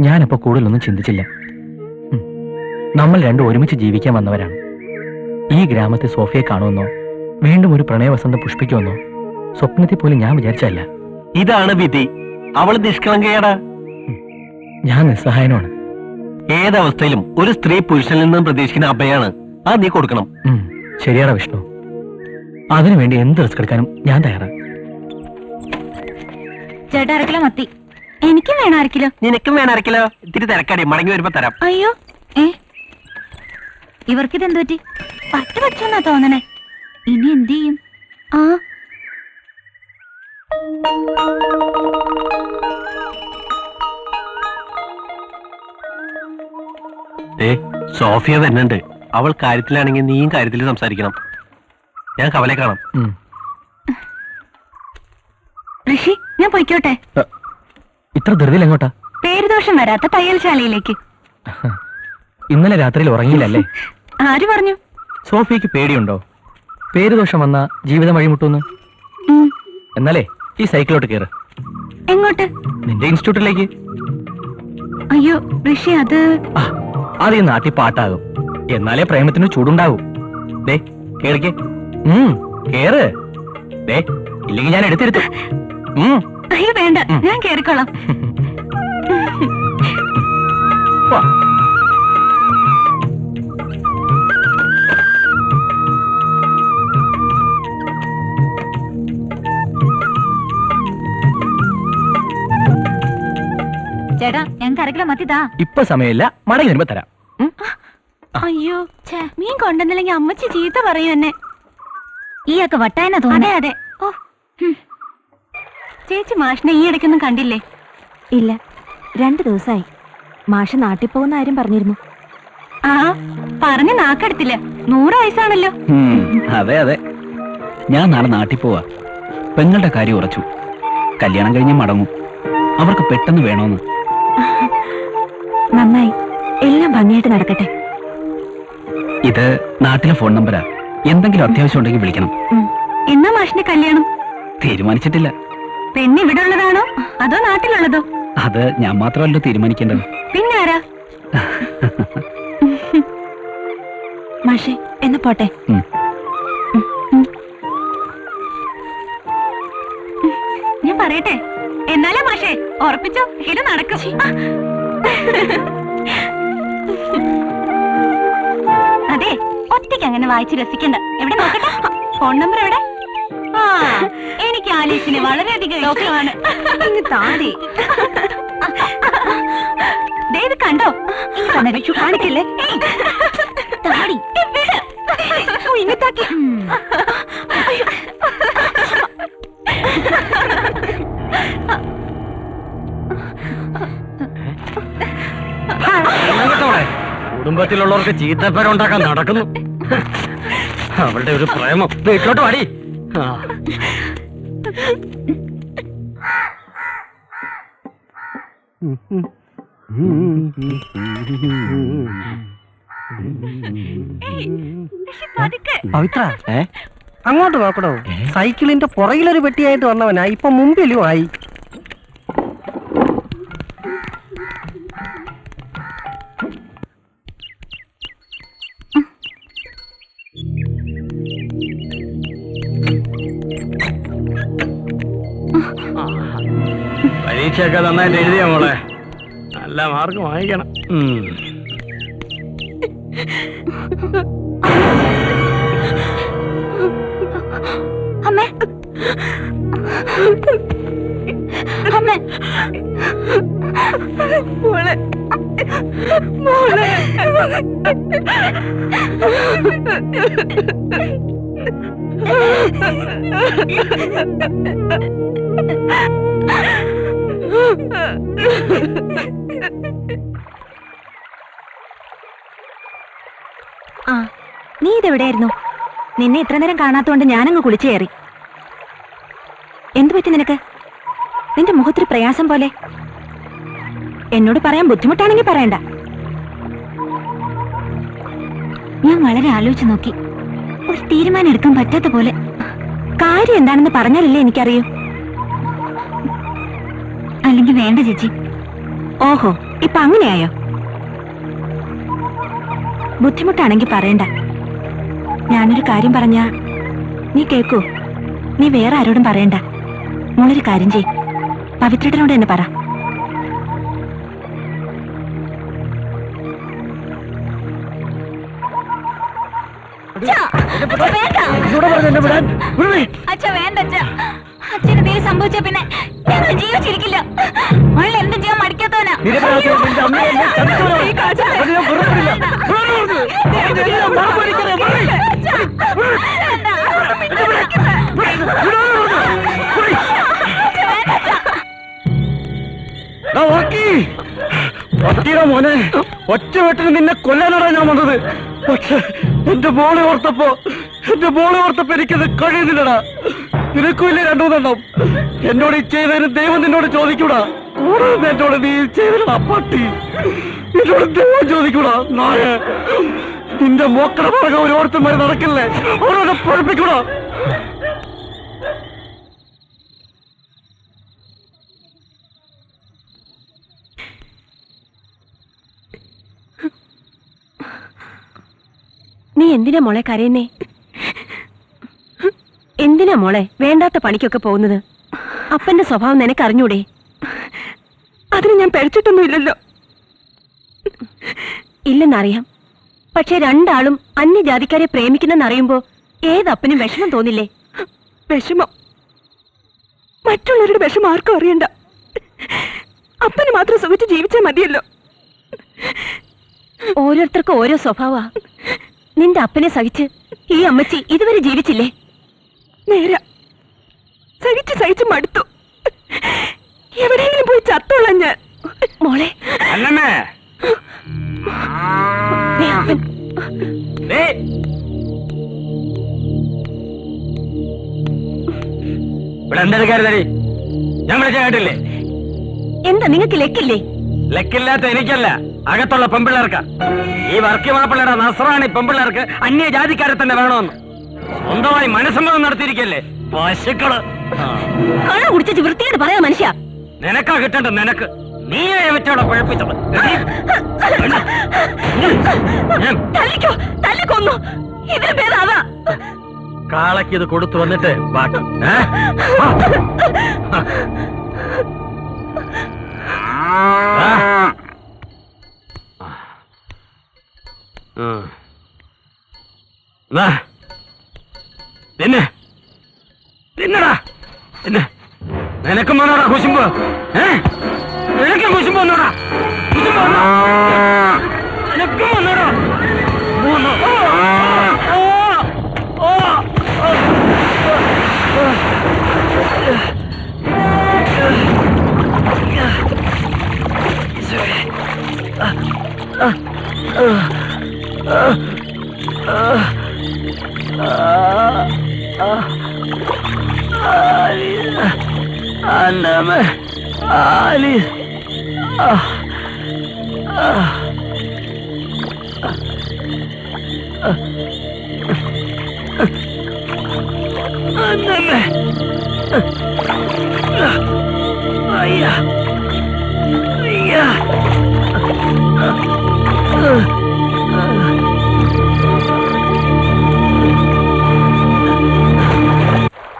ഞാനപ്പോ കൂടുതലൊന്നും ചിന്തിച്ചില്ല. നമ്മൾ രണ്ടും ഒരുമിച്ച് ജീവിക്കാൻ വന്നവരാണ്. ഈ ഗ്രാമത്തെ സോഫിയെ കാണുമെന്നോ വീണ്ടും ഒരു പ്രണയവസന്തം പുഷ്പിക്കുമെന്നോ സ്വപ്നത്തിൽ പോലും ഞാൻ വിചാരിച്ചല്ല. ഇതാണ് വിധി. അവൾ നിഷ്കളങ്കയാടാ. ഞാൻ നിസ്സഹായനാണ്. ഏതവസ്ഥയിലും ഒരു സ്ത്രീ പുരുഷനിൽ നിന്നും പ്രതീക്ഷിക്കുന്ന അഭയാണ്. അത് നീ കൊടുക്കണം. ശരിയാടാ വിഷ്ണു, അതിനുവേണ്ടി എന്ത് റിസ്ക് എടുക്കാനും ഞാൻ തയ്യാറാണ്. ചേട്ടാ, അരക്കിലോ മത്തി. എനിക്കും വേണം അരക്കിലോ. നിനക്കും വേണം അരക്കിലോ. ഇത്തിരി തിരക്കാടി, മടങ്ങി വരുമ്പോ തരാം. അയ്യോ, ഇവർക്കിതെന്തു പറ്റി? പട്ട് പറ്റെന്നാ തോന്നണേ. ഇനി എന്ത് ചെയ്യും? സോഫിയ വരുന്നുണ്ട്. അവൾ കാര്യത്തിലാണെങ്കിൽ നീയും കാര്യത്തിൽ സംസാരിക്കണം. ഞാൻ കവലെ കാണാം. ഋഷി, ഞാൻ പൊയ്ക്കോട്ടെ. ഇത്ര ധൃതിയിൽ എങ്ങോട്ടാ? പേരുദോഷം വരാത്ത തയ്യൽശാലയിലേക്ക്. ഇന്നലെ രാത്രിയിൽ ഉറങ്ങിയില്ലല്ലേ? ആര് പറഞ്ഞു? സോഫിയക്ക് പേടിയുണ്ടോ? പേരുദോഷം വന്ന ജീവിതം വഴിമുട്ടൂന്ന്? എന്നാലേ ഈ സൈക്കിളോട്ട് കയറ്. എങ്ങോട്ട്? നിന്റെ ഇൻസ്റ്റിറ്റ്യൂട്ടിലേക്ക്. അയ്യോ ഋഷി, അത് ഈ നാട്ടിൽ പാട്ടാകും. എന്നാലേ പ്രേമത്തിന് ചൂടുണ്ടാകും. ദേ കേറിക്കേ. കേറ്. ദേ, ഇല്ലെങ്കിൽ ഞാൻ എടുത്തിരുത്തും. അയ്യോ വേണ്ട, ഞാൻ കേറിക്കോളാം. ചേട്ടാ, ഞങ്ങൾക്ക് അരക്കിലോ മത്തിതാ. ഇപ്പൊ സമയമില്ല, മടങ്ങി വരുമ്പോ തരാം. അയ്യോ, മീൻ കൊണ്ടുവന്നില്ലെങ്കിൽ അമ്മച്ചി ചീത്ത പറയൂ എന്നെ. ഈയൊക്കെ വട്ടായനാ തോന്നുന്നു. അതെ അതെ. ഓ, ചേച്ചി മാഷിനെ ഈ ഇടയ്ക്കൊന്നും കണ്ടില്ലേ? ഇല്ല, 2 ദിവസമായി. മാഷ് നാട്ടിൽ പോകുന്ന കാര്യം പറഞ്ഞിരുന്നു. ആ, പറഞ്ഞ നാക്കെടുത്തില്ല. 100 വയസ്സാണല്ലോ. അതെ അതെ. ഞാൻ നാളെ നാട്ടിൽ പോവാ. പെങ്ങളുടെ കാര്യം ഉറച്ചു. കല്യാണം കഴിഞ്ഞ് മടങ്ങും. അവർക്ക് പെട്ടെന്ന് വേണോന്ന്. നന്നായി, എല്ലാം ഭംഗിയായിട്ട് നടക്കട്ടെ. ഇത് നാട്ടിലെ ഫോൺ നമ്പരാ. എന്തെങ്കിലും അത്യാവശ്യം ഉണ്ടെങ്കിൽ വിളിക്കണം. എന്നാ മാഷിന്റെ കല്യാണം? തീരുമാനിച്ചിട്ടില്ല. പെണ്ണ് ഇവിടെ ഉള്ളതാണോ അതോ നാട്ടിലുള്ളതോ? അത് ഞാൻ മാത്രമല്ലോ തീരുമാനിക്കേണ്ടത്. പിന്നെ ആരാ? മാഷേ, എന്ന് പോട്ടെ. ഞാൻ പറയട്ടെ? എന്നാലേ മാഷേ, ഉറപ്പിച്ചോ, ഇത് നടക്കും. അതെ, ഒറ്റയ്ക്ക് അങ്ങനെ വായിച്ച് രസിക്കണ്ട. എവിടെ നോക്കട്ടെ, ഫോൺ നമ്പർ എവിടെ? എനിക്ക് ആലീസിനെ വളരെയധികം ഇഷ്ടമാണ്. താടി ഇത് കണ്ടോ? കാണിക്കല്ലേ? താടി ഇങ്ങത്താക്കി. കുടുംബത്തിലുള്ളവർക്ക് ചീത്തപ്പേരുണ്ടാക്കാൻ നടക്കുന്നു. അവളുടെ ഒരു പ്രേമം. വീട്ടിലോട്ട് വാടി. പവിത്ര അങ്ങോട്ട് നോക്കണോ? സൈക്കിളിന്റെ പുറകിലൊരു പെട്ടിയായിട്ട് വന്നവനാ, ഇപ്പൊ മുമ്പിലും ആയി. പരീക്ഷയൊക്കെ നന്നായിട്ട് എഴുതിയ മോളെ, നല്ല മാർക്ക് വാങ്ങിക്കണം. അമ്മേ അമ്മേ മോളെ മോളെ ആ, നീ ഇതെവിടെയായിരുന്നു? നിന്നെ ഇത്ര നേരം കാണാത്തോണ്ട് ഞാനങ്ങ് കുളിച്ചു കയറി. എന്തു പറ്റി നിനക്ക്? നിന്റെ മുഖത്തൊരു പ്രയാസം പോലെ. എന്നോട് പറയാൻ ബുദ്ധിമുട്ടാണെങ്കിൽ പറയണ്ട. ഞാൻ വളരെ ആലോചിച്ചു നോക്കി, ഒരു തീരുമാനം എടുക്കാൻ പറ്റാത്ത പോലെ. കാര്യം എന്താണെന്ന് പറഞ്ഞാലല്ലേ എനിക്കറിയൂ. അല്ലെങ്കിൽ വേണ്ട ചേച്ചി. ഓഹോ, ഇപ്പൊ അങ്ങനെയായോ? ബുദ്ധിമുട്ടാണെങ്കിൽ പറയണ്ട. ഞാനൊരു കാര്യം പറഞ്ഞാ നീ കേക്കൂ. നീ വേറെ ആരോടും പറയണ്ട. മോളൊരു കാര്യം ചെയ്, പവിത്രനോട് തന്നെ പറ. അച്ഛനെന്തെങ്കിലും സംഭവിച്ച പിന്നെ ഞങ്ങൾ ജീവിച്ചിരിക്കില്ല. മോൾ എന്ത് ചെയ്യാൻ മടിക്കാത്തവനാ. മോനെ, ഒറ്റവെട്ടിന് നിന്നെ കൊല്ലാനാണ് ഞാൻ വന്നത്. പക്ഷെ എന്റെ മോളെ ഓർത്തപ്പോ എനിക്കത് കഴിയുന്നില്ലടാ. നിനക്കുമില്ലേ രണ്ടുമൂന്നെണ്ണം. എന്നോട് ഈ ചെയ്തതിന് ദൈവം നിന്നോട് ചോദിക്കൂടാ. കൂടുതൽ എന്നോട് നീ ചെയ്തിടാ പട്ടി. എന്നോട് ദൈവം ചോദിക്കൂടാ നായ. നിന്റെ മോക്കട പറഞ്ഞ ഓരോരുത്തന്മാര് നടക്കില്ലേ, ഓരോരെ പഠിപ്പിക്കൂടാ. നീ എന്തിനാ മോളെ കരയുന്നേ? എന്തിനാ മോളെ വേണ്ടാത്ത പണിക്കൊക്കെ പോകുന്നത്? അപ്പന്റെ സ്വഭാവം നിനക്ക് അറിഞ്ഞൂടെ? അതിന് ഞാൻ പഴിച്ചിട്ടൊന്നുമില്ലല്ലോ. ഇല്ലെന്നറിയാം. പക്ഷെ രണ്ടാളും അന്യജാതിക്കാരെ പ്രേമിക്കുന്നെന്നറിയുമ്പോ ഏതപ്പനും വിഷമം തോന്നില്ലേ? വിഷമം? മറ്റുള്ളവരുടെ വിഷമം ആർക്കും അറിയണ്ട. അപ്പന് മാത്രം സുഖിച്ച് ജീവിച്ചാൽ മതിയല്ലോ. ഓരോരുത്തർക്കും ഓരോ സ്വഭാവ. നിന്റെ അപ്പനെ സഹിച്ച് ഈ അമ്മച്ചി ഇതുവരെ ജീവിച്ചില്ലേ? നേരാ, സഹിച്ച് മടുത്തു. എവിടെയെങ്കിലും പോയി ചത്തോളാം ഞാൻ. മോളെ ഇവിടെ എന്തെടുക്കാരുതടി? ഞാൻ വിളിച്ച കേട്ടില്ലേ? എന്താ നിങ്ങൾക്ക് ലെക്കില്ലേ? ലക്കില്ലാത്ത എനിക്കല്ല, അകത്തുള്ള പെമ്പിള്ളേർക്ക. ഈ വർക്കി മാപ്പിള്ളയുടെ നസ്രാണി പെമ്പിള്ളേർക്ക് അന്യജാതിക്കാരെ തന്നെ വേണമെന്ന് സ്വന്തമായി മനസ്സമ്മതം നടത്തിയിരിക്കല്ലേ പശുക്കള്. കള്ള കുടിച്ചു വൃത്തിയോട് പറയാ മനുഷ്യ. നിനക്കാ കിട്ടണ്ട, നിനക്ക്. നീയെ എവറ്റോടെ കുഴപ്പിച്ചത്. തല്ലിക്കൊന്നു. ഇതിന് പേര് അതാ. കാളയ്ക്ക് ഇത് കൊടുത്തു വന്നിട്ട് ബാക്കി. തിന്നടാ. നിനക്കും വന്നോടാ കുശുമ്പ്? നിനക്കും കുശുമ്പ് വന്നോടാ? നിനക്കും വന്നോടാ?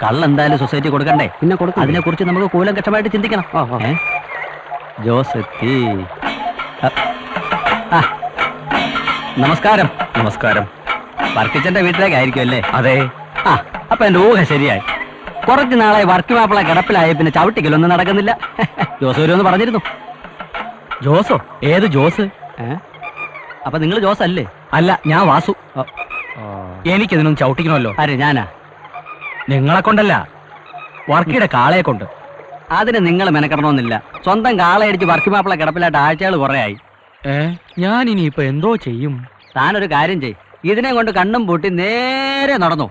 കള്ളെന്തായാലും സൊസൈറ്റി കൊടുക്കണ്ടേ? പിന്നെ കൊടുക്കും. അതിനെ കുറിച്ച് നമുക്ക് കൂലങ്കഷമായിട്ട് ചിന്തിക്കണം. ജോസ് എത്തി. നമസ്കാരം. നമസ്കാരം. വർക്കിച്ചന്റെ വീട്ടിലേക്കായിരിക്കും അല്ലേ? അതെ. ആ, അപ്പൊ എന്റെ ഊഹ ശരിയായി. കുറച്ച് നാളായി വർക്ക് മാപ്പിള കിടപ്പിലായ പിന്നെ ചവിട്ടിക്കലൊന്നും നടക്കുന്നില്ല. ജോസ് വരുമെന്ന് പറഞ്ഞിരുന്നു. ജോസോ? ഏത് ജോസ്? അപ്പൊ നിങ്ങൾ ജോസ് അല്ലേ? അല്ല, ഞാൻ വാസു. എനിക്കിതിനൊന്നും ചവിട്ടിക്കണമല്ലോ. ആര്? ഞാനാ? നിങ്ങളെ കൊണ്ടല്ല, വർക്കിയുടെ കാളയെ കൊണ്ട്. അതിന് നിങ്ങൾ മെനക്കെടണമെന്നില്ല. സ്വന്തം കാളയടിച്ച് വർക്കി മാപ്പിള കിടപ്പിലായിട്ട് ആഴ്ചകൾ കുറേ ആയി. ഞാൻ ഇനിയിപ്പോ എന്തോ ചെയ്യും? താനൊരു കാര്യം ചെയ്യും. ഇതിനെ കൊണ്ട് കണ്ണും പൂട്ടി നേരെ നടന്നു.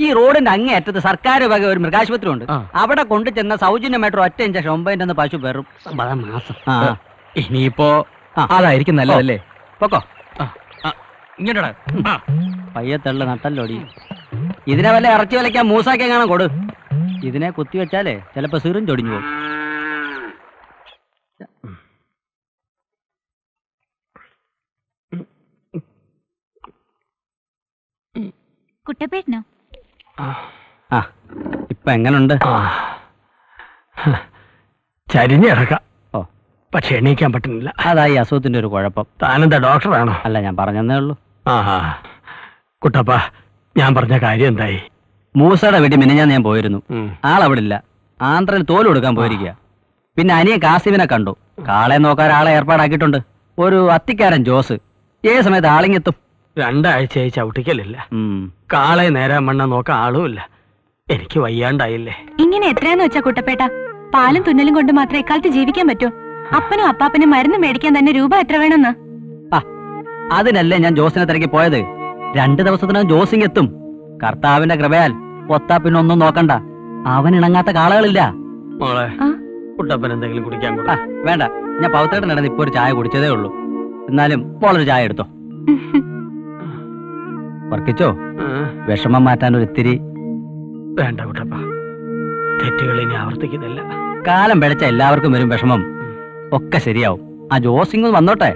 ഈ റോഡിന്റെ അങ്ങേയറ്റത്ത് സർക്കാർ വക ഒരു മൃഗാശുപത്രി ഉണ്ട്. അവിടെ കൊണ്ടു ചെന്ന സൗജന്യമായിട്ട് ഒറ്റ ഇഞ്ചക്ഷൻ 9 പശു പെറും മാസം. ഇനിയിപ്പോ അതായിരിക്കും നല്ലതല്ലേ? പൊക്കോ. ഇങ്ങോട്ടാ പയ്യത്തള്ള നട്ടല്ലോടി. ഇതിനെ വല്ല ഇറച്ചി വലയ്ക്കാൻ മൂസാക്കി കാണാൻ കൊടു. ഇതിനെ കുത്തിവെച്ചാലേ ചിലപ്പോ സിറും ചൊടിഞ്ഞു പോകും. കുട്ടപ്പേട്ടനോ? ഇപ്പൊ എങ്ങനുണ്ട്? ചരിഞ്ഞിറക്കാം. പക്ഷെ എണീക്കാൻ പറ്റുന്നില്ല. അതായി അസുഖത്തിന്റെ ഒരു കുഴപ്പം. താനെന്താ ഡോക്ടറാണോ? അല്ല, ഞാൻ പറഞ്ഞതേ ഉള്ളൂ. കുട്ടപ്പ, ഞാൻ പറഞ്ഞ കാര്യം എന്തായി? മൂസയുടെ വീട്ടിൽ മിനിഞ്ഞാന്ന് ഞാൻ പോയിരുന്നു. ആളവിടെ ഇല്ല. ആന്ധ്രയിൽ തോല് കൊടുക്കാൻ പോയിരിക്കുക. പിന്നെ അനിയൻ കാസിമിനെ കണ്ടു. കാളെ നോക്കാൻ ആളെ ഏർപ്പാടാക്കിയിട്ടുണ്ട്. ഒരു അത്തിക്കാരൻ ജോസ്. ഏത് സമയത്ത് ആളിങ്ങെത്തും? 2 ആഴ്ചയായി ചവിട്ടിക്കലില്ല. കാളെ നേരാൻ മണ്ണ നോക്കാൻ ആളുമില്ല. എനിക്ക് വയ്യാണ്ടായില്ലേ. ഇങ്ങനെ എത്രയാന്ന് വെച്ചാ കുട്ടപ്പേട്ട? പാലും തുന്നലും കൊണ്ട് മാത്രമേ ഇക്കാലത്ത് ജീവിക്കാൻ പറ്റൂ. അപ്പനും അപ്പാപ്പനും മരുന്ന് മേടിക്കാൻ തന്നെ രൂപ എത്ര വേണമെന്ന്? അതിനല്ലേ ഞാൻ ജോസിനെ തിരക്കി പോയത്. 2 ദിവസത്തിനകം ജോസിങ്ങെത്തും. കർത്താവിന്റെ കൃപയാൽ ഒത്താ പിന്നെ ഒന്നും നോക്കണ്ട. അവൻ ഇണങ്ങാത്ത കാളകളില്ല. മോളെ, കുട്ടപ്പൻ എന്തെങ്കിലും കുടിക്കാൻ കൂടാ? വേണ്ട, ഞാൻ പവിത്രേട്ടൻ നടന്ന് ഇപ്പൊ ഒരു ചായ കുടിച്ചതേ ഉള്ളൂ. എന്നാലും മോളൊരു ചായ എടുത്തോ. വർക്കിച്ചോ, വിഷമം മാറ്റാൻ ഒരു ഇത്തിരി. വേണ്ട കുട്ടപ്പ, തെറ്റുകൾ ഇനി ആവർത്തിക്കുന്നില്ല. കാലം പിഴച്ച എല്ലാവർക്കും വരും വിഷമം. ഒക്കെ ശരിയാവും. ആ ജോസിങ് വന്നോട്ടെ.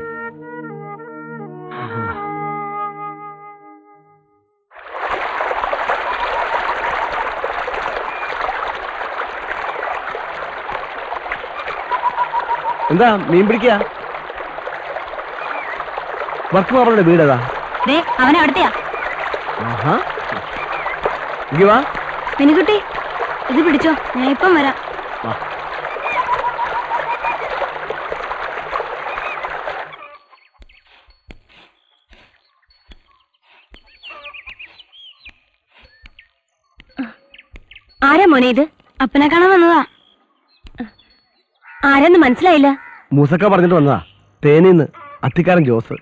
എന്താ മീൻ പിടിക്കുക? വർക്ക് മാപ്പിളുടെ വീടേതാ? അവൻ അവിടത്തെയാ. മിനിക്കുട്ടി, ഇത് പിടിച്ചോ, ഞാൻ ഇപ്പം വരാം. ആരാ മോനെ ഇത്? അപ്പനെ കാണാൻ വന്നതാ. ആരെന്ന് മനസ്സിലായില്ല. മൂസക്ക പറഞ്ഞിട്ട് വന്നതാ. തേനീന്ന് അത്തിക്കാരൻ ജോസ്.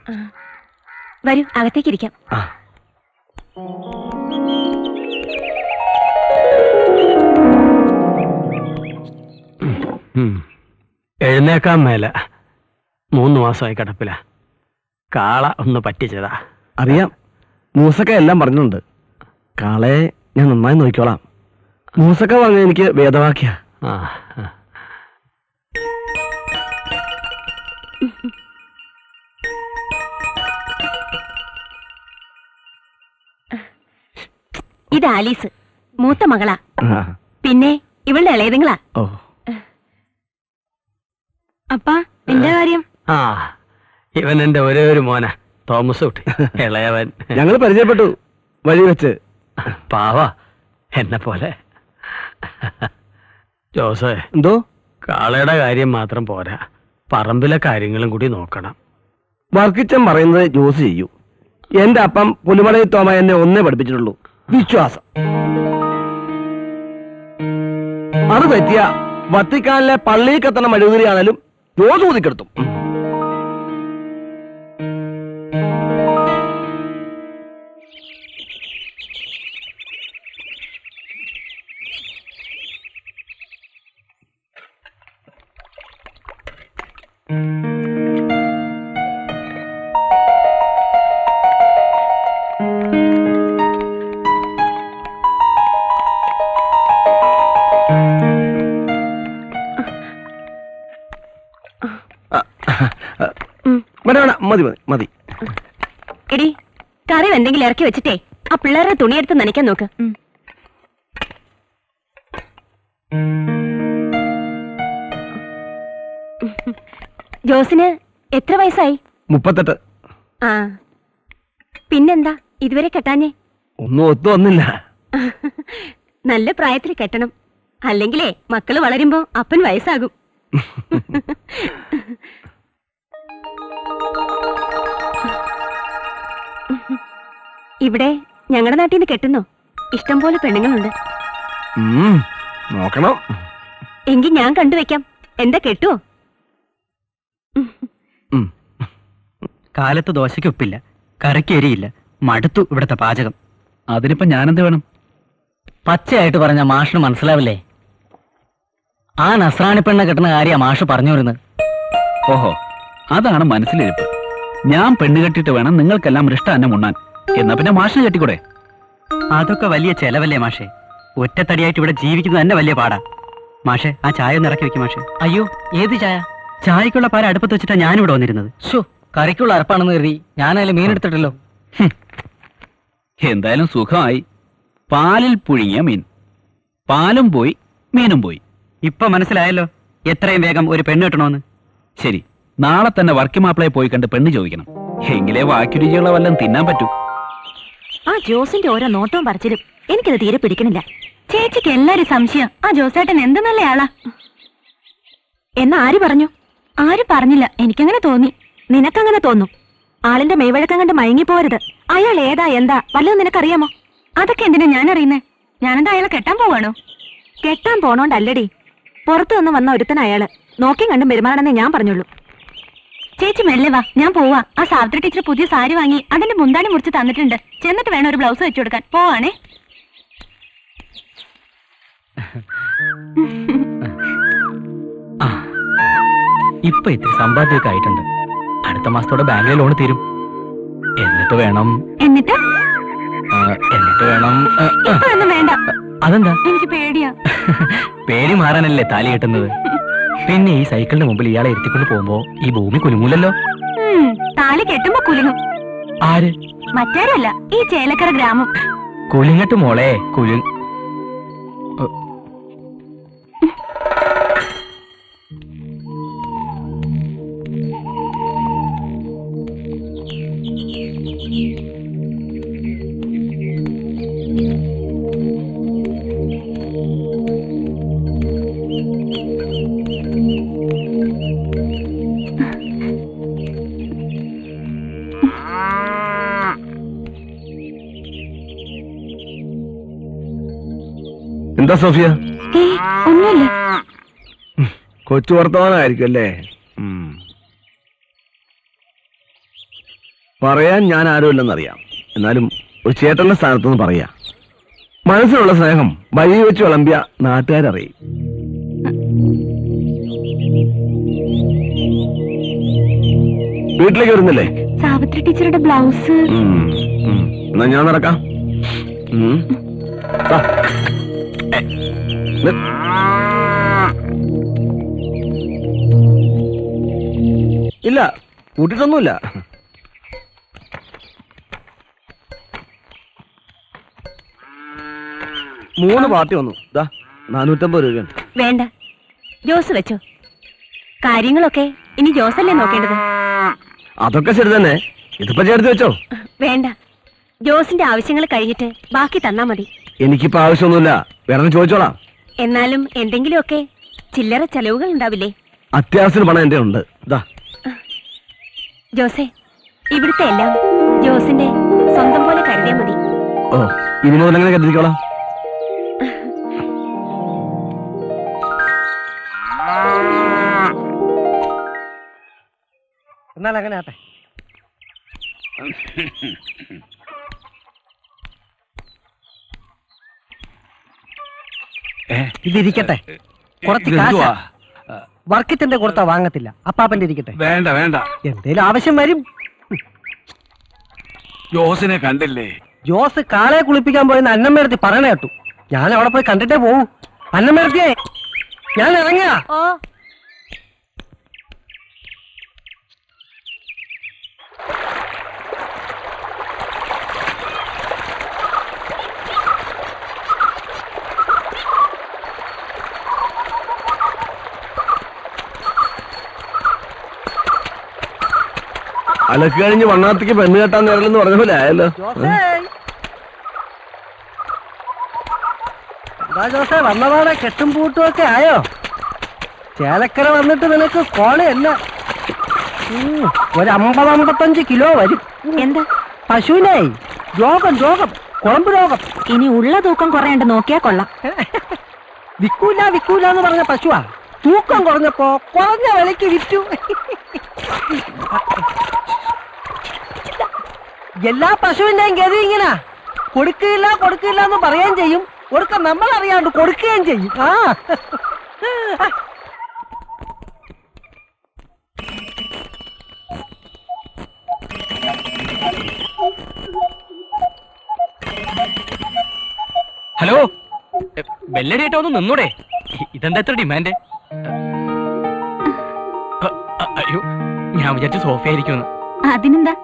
വരൂ, അകത്തേക്ക് ഇരിക്കാം. എഴുന്നേക്കാൻ മേല. 3 മാസമായി കിടപ്പില. കാള ഒന്ന് പറ്റിച്ചതാ. അറിയാം, മൂസക്ക എല്ലാം പറഞ്ഞിട്ടുണ്ട്. കാളയെ ഞാൻ നന്നായി നോക്കിക്കോളാം. മൂസക്ക പറഞ്ഞ എനിക്ക് വേദവാക്യ. ഇത് ആലീസ്, മൂത്ത മകളാ. പിന്നെ ഇവളുടെ ഇളയതുങ്ങളാ. അപ്പാ, എന്റെ കാര്യം? ഇവൻ എന്റെ ഒരേ ഒരു മോന, തോമസ് കുട്ടി, ഇളയവൻ. ഞങ്ങൾ പരിചയപ്പെട്ടു വഴി വെച്ച്. പാവ, എന്നെ പോലെ. ജോസേ, എന്തോ? കാളയുടെ കാര്യം മാത്രം പോരാ, പറമ്പിലെ കാര്യങ്ങളും കൂടി നോക്കണം. വർക്കിച്ചൻ പറയുന്നത് ജോസ് ചെയ്യൂ. എന്റെ അപ്പം പുലിമടയിൽ തോമ എന്നെ ഒന്നേ പഠിപ്പിച്ചിട്ടുള്ളൂ, വിശ്വാസം. അത് പറ്റിയ വത്തിക്കാനിലെ പള്ളിയിൽ കത്തണ മെഴുകുതിരിയാണേലും ജോസ് ഊതിക്കെടുത്തും. വേണ്ട മതി മതി മതി. എടി കറി എന്തെങ്കിലും ഇറക്കി വെച്ചിട്ടേ ആ പിള്ളേരുടെ തുണിയെടുത്ത് നനയ്ക്കാൻ നോക്ക്. ജോസിന് എത്ര വയസ്സായി? 38. ആ പിന്നെന്താ ഇതുവരെ കെട്ടാഞ്ഞേ? ഒന്നും ഒത്തു വന്നില്ല. നല്ല പ്രായത്തിൽ കെട്ടണം, അല്ലെങ്കിലേ മക്കള് വളരുമ്പോ അപ്പൻ വയസ്സാകും. ഇവിടെ ഞങ്ങളുടെ നാട്ടിൽ നിന്ന് കെട്ടുന്നോ? ഇഷ്ടം പോലെ പെണ്ണുങ്ങളുണ്ട്. നോക്കണം. എങ്കിൽ ഞാൻ കണ്ടുവെക്കാം. എന്താ കെട്ടുവോ? കാലത്ത് ദോശയ്ക്ക് ഉപ്പില്ല, കറിക്ക് എരിയില്ല, മടുത്തു ഇവിടുത്തെ പാചകം. അതിനിപ്പോ ഞാനെന്ത് വേണം? പച്ചയായിട്ട് പറഞ്ഞ മാഷിന് മനസ്സിലാവില്ലേ? ആ നസ്രാണി പെണ്ണ കെട്ടുന്ന കാര്യ മാഷ് പറഞ്ഞു വരുന്നത്. ഓഹോ, അതാണ് മനസ്സിലിരിപ്പ്. ഞാൻ പെണ്ണ് കെട്ടിട്ട് വേണം നിങ്ങൾക്കെല്ലാം ഇഷ്ടം ഉണ്ണാൻ. എന്നാ പിന്നെ മാഷിന് കെട്ടിക്കൂടെ? അതൊക്കെ വലിയ ചെലവല്ലേ മാഷെ? ഒറ്റത്തടിയായിട്ട് ഇവിടെ ജീവിക്കുന്നത് തന്നെ വലിയ പാടാ. മാഷെ, ആ ചായ ഒന്ന് ഇറക്കി വെക്കും മാഷെ. അയ്യോ, ഏത് ചായ? ചായക്കുള്ള പാല അടുപ്പത്ത് വെച്ചിട്ടാ ഞാനിവിടെ വന്നിരുന്നത്. ഷോ, കറിക്കുള്ള അരപ്പാണെന്ന് കരുതി ഞാനതിൽ മീൻ എടുത്തിട്ടല്ലോ. എന്തായാലും സുഖമായി. പാലിൽ പുഴുങ്ങിയ മീൻ. പാലും പോയി, മീനും പോയി. ഇപ്പൊ മനസ്സിലായല്ലോ എത്രയും വേഗം ഒരു പെണ്ണ് കിട്ടണമെന്ന്. ശരി, നാളെ തന്നെ വർക്കിംഗ് മാപ്പിളയെ പോയി കണ്ട് പെണ്ണ് ചോദിക്കണം. എങ്കിലേ ബാക്കി രുചിയുള്ള വല്ലതും തിന്നാൻ പറ്റൂ. ആ ജോസിന്റെ ഓരോ നോട്ടവും പറിച്ചിലും എനിക്കത് തീരെ പിടിക്കണില്ല. ചേച്ചിക്ക് എല്ലാരും സംശയം ആ ജോസേട്ടൻ എന്ത് നല്ല ആളാ എന്ന്. ആര് പറഞ്ഞു? ആരും പറഞ്ഞില്ല, എനിക്കങ്ങനെ തോന്നി. നിനക്കങ്ങനെ തോന്നും. ആളിന്റെ മെയ്വഴക്കം കണ്ട് മയങ്ങിപ്പോരുത്. അയാൾ ഏതാ എന്താ വല്ലതും നിനക്കറിയാമോ? അതൊക്കെ എന്തിനാ ഞാൻ അറിയുന്നേ? ഞാനെന്താ അയാളെ കെട്ടാൻ പോവാണോ? കെട്ടാൻ പോണോണ്ടല്ലടി, പുറത്തു നിന്ന് വന്ന ഒരുത്തന അയാള്. നോക്കിയും കണ്ടും പെരുമാറണമെന്നേ ഞാൻ പറഞ്ഞുള്ളൂ. ചേച്ചി മെല്ലെ വാ, ഞാൻ പോവാ. ആ സാവിത്രി ടീച്ചർ പുതിയ സാരി വാങ്ങി അതിന്റെ മുന്താണി മുറിച്ച് തന്നിട്ടുണ്ട്. ചെന്നിട്ട് വേണം ഒരു ബ്ലൗസ് വെച്ചു കൊടുക്കാൻ. പോവാണേ. ഇപ്പൊ ഇത്തിരി സമ്പാദ്യമൊക്കെ ആയിട്ടുണ്ട്. അടുത്ത മാസത്തോടെ ബാങ്കിലെ ലോൺ തീരും. എന്നിട്ട് വേണം എന്നിട്ട് വേണം. ഇപ്പൊന്നും വേണ്ട. അതെന്താ? എനിക്ക് പേടിയാ. പേടി മാറാനല്ലേ താലി കെട്ടുന്നത്. പിന്നെ ഈ സൈക്കിളിന് മുമ്പിൽ ഇയാളെ ഇരുത്തിക്കൊണ്ട് പോകുമ്പോ ഈ ഭൂമി കുലുങ്ങൂലല്ലോ. താലി കെട്ടുമ്പോ കുലുങ്ങും. ആര്? മറ്റാരല്ല, ഈ ചേലക്കര ഗ്രാമം. കുലുങ്ങട്ട് മോളെ, കുലു. എന്താ സോഫിയ? ഒന്നുമില്ല. കൊച്ചു വർത്തമാനമായിരിക്കും അല്ലേ? പറയാൻ ഞാൻ ആരുമില്ലെന്നറിയാം. എന്നാലും ഒരു ചേട്ടന്റെ സ്ഥാനത്തുനിന്ന് പറയാ. മനസ്സിലുള്ള സ്നേഹം വഴി വെച്ച് വിളമ്പിയ നാട്ടുകാരറിയും. വീട്ടിലേക്ക് വരുന്നില്ലേ? സാവിത്രി ടീച്ചറുടെ ബ്ലൗസ്. എന്നാ ഞാൻ നടക്കാം. ഇല്ല, കൂട്ടിട്ടൊന്നുമില്ല. മൂന്ന് പാർട്ടി വന്നു. 450 രൂപയാണ്. വേണ്ട, ജോസ് വെച്ചോ. കാര്യങ്ങളൊക്കെ ഇനി ജോസല്ലേ നോക്കേണ്ടത്. അതൊക്കെ ശരി തന്നെ. ഇതിപ്പോ ചേർത്ത് വെച്ചോ. വേണ്ട, ജോസിന്റെ ആവശ്യങ്ങൾ കഴിഞ്ഞിട്ട് ബാക്കി തന്നാ മതി. എനിക്കിപ്പോ ആവശ്യമൊന്നുമില്ല, വേറെ ചോദിച്ചോളാം. എന്നാലും എന്തെങ്കിലുമൊക്കെ ചില്ലറ ചെലവുകൾ ഉണ്ടാവില്ലേ? അത്യാവശ്യത്തിന് പണം എന്റെ ഉണ്ട്. ജോസേ, ഇവിടുത്തെ എല്ലാം ജോസിന്റെ സ്വന്തം പോലെ കരുതിയാ മതി. ഓ, ഇനി മുതൽ എങ്ങനെ കരുതിക്കോളാം. എന്നാൽ അങ്ങനെ ആട്ടെ. ഇതിരിക്കട്ടെ. കുറച്ച് കാശാ. വർക്കിച്ചന്റെ കൊടുത്താ വാങ്ങത്തില്ല. അപ്പാപ്പന്റെ ഇരിക്കട്ടെ. വേണ്ട വേണ്ട, എന്തേലും ആവശ്യം വരും. ജോസിനെ കണ്ടില്ലേ? ജോസ് കാളെ കുളിപ്പിക്കാൻ പോയെന്ന് അന്നമ്മേടത്തി പറയണ കേട്ടു. ഞാൻ അവിടെ പോയി കണ്ടിട്ടേ പോവും. അന്നമ്മേടത്തിയെ, ഞാൻ ഇറങ്ങിയ. അലക്ക് കഴിഞ്ഞ് വണ്ണാത്തേക്ക് പെണ്ണ് കെട്ടാൻ നേരലെന്ന് പറഞ്ഞ പോലെ ആയല്ലോ. എന്താ ജോസേ വന്നപാടെ കെട്ടും പൂട്ടും ഒക്കെ ആയോ? ചേലക്കര വന്നിട്ട് നിനക്ക് കോളയല്ല. ഒരു 50-55 കിലോ വരും. എന്താ? പശുവിനെ രോഗം കുളമ്പ് രോഗം. ഇനി ഉള്ള തൂക്കം കുറയണ്ട് നോക്കിയാ കൊള്ളാം. വിക്കൂല എന്ന് പറഞ്ഞ പശുവാ. തൂക്കം കുറഞ്ഞപ്പോ കുറഞ്ഞ വിലക്ക് വിറ്റു. എല്ലാ പശുവിന്റെയും ഗതി ഇങ്ങനെ കൊടുക്കില്ല എന്ന് പറയുകയും ചെയ്യും, കൊടുക്ക നമ്മൾ അറിയാണ്ട് കൊടുക്കുകയും ചെയ്യും. ഹലോ, ബെല്ലടിയേട്ടാ ഒന്ന് നിന്നൂടെ? ഇതെന്താ എത്ര ഡിമാൻഡ്? അയ്യോ, ഞാൻ വിചാരിച്ചു സോഫ ആയിരിക്കുമെന്ന്. അതിനെന്താ,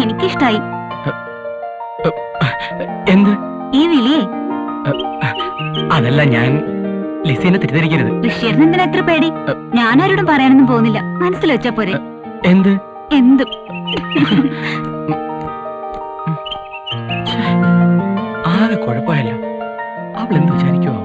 എനിക്കിഷ്ടായി. എന്ത് ഈ വിളിയേ? അതല്ല, ഞാൻ ലിസീനെ തെറ്റിദ്ധരിക്കരുത്. ഋഷിയേട്ടന് എന്തിനാ എത്ര പേടി? ഞാനാരോടും പറയാനൊന്നും പോകുന്നില്ല, മനസ്സിൽ വെച്ചാ പോരെ. എന്ത്? എന്തും. ആകെ കുഴപ്പമായല്ലോ. അവളെന്ത് വിചാരിക്കുമോ?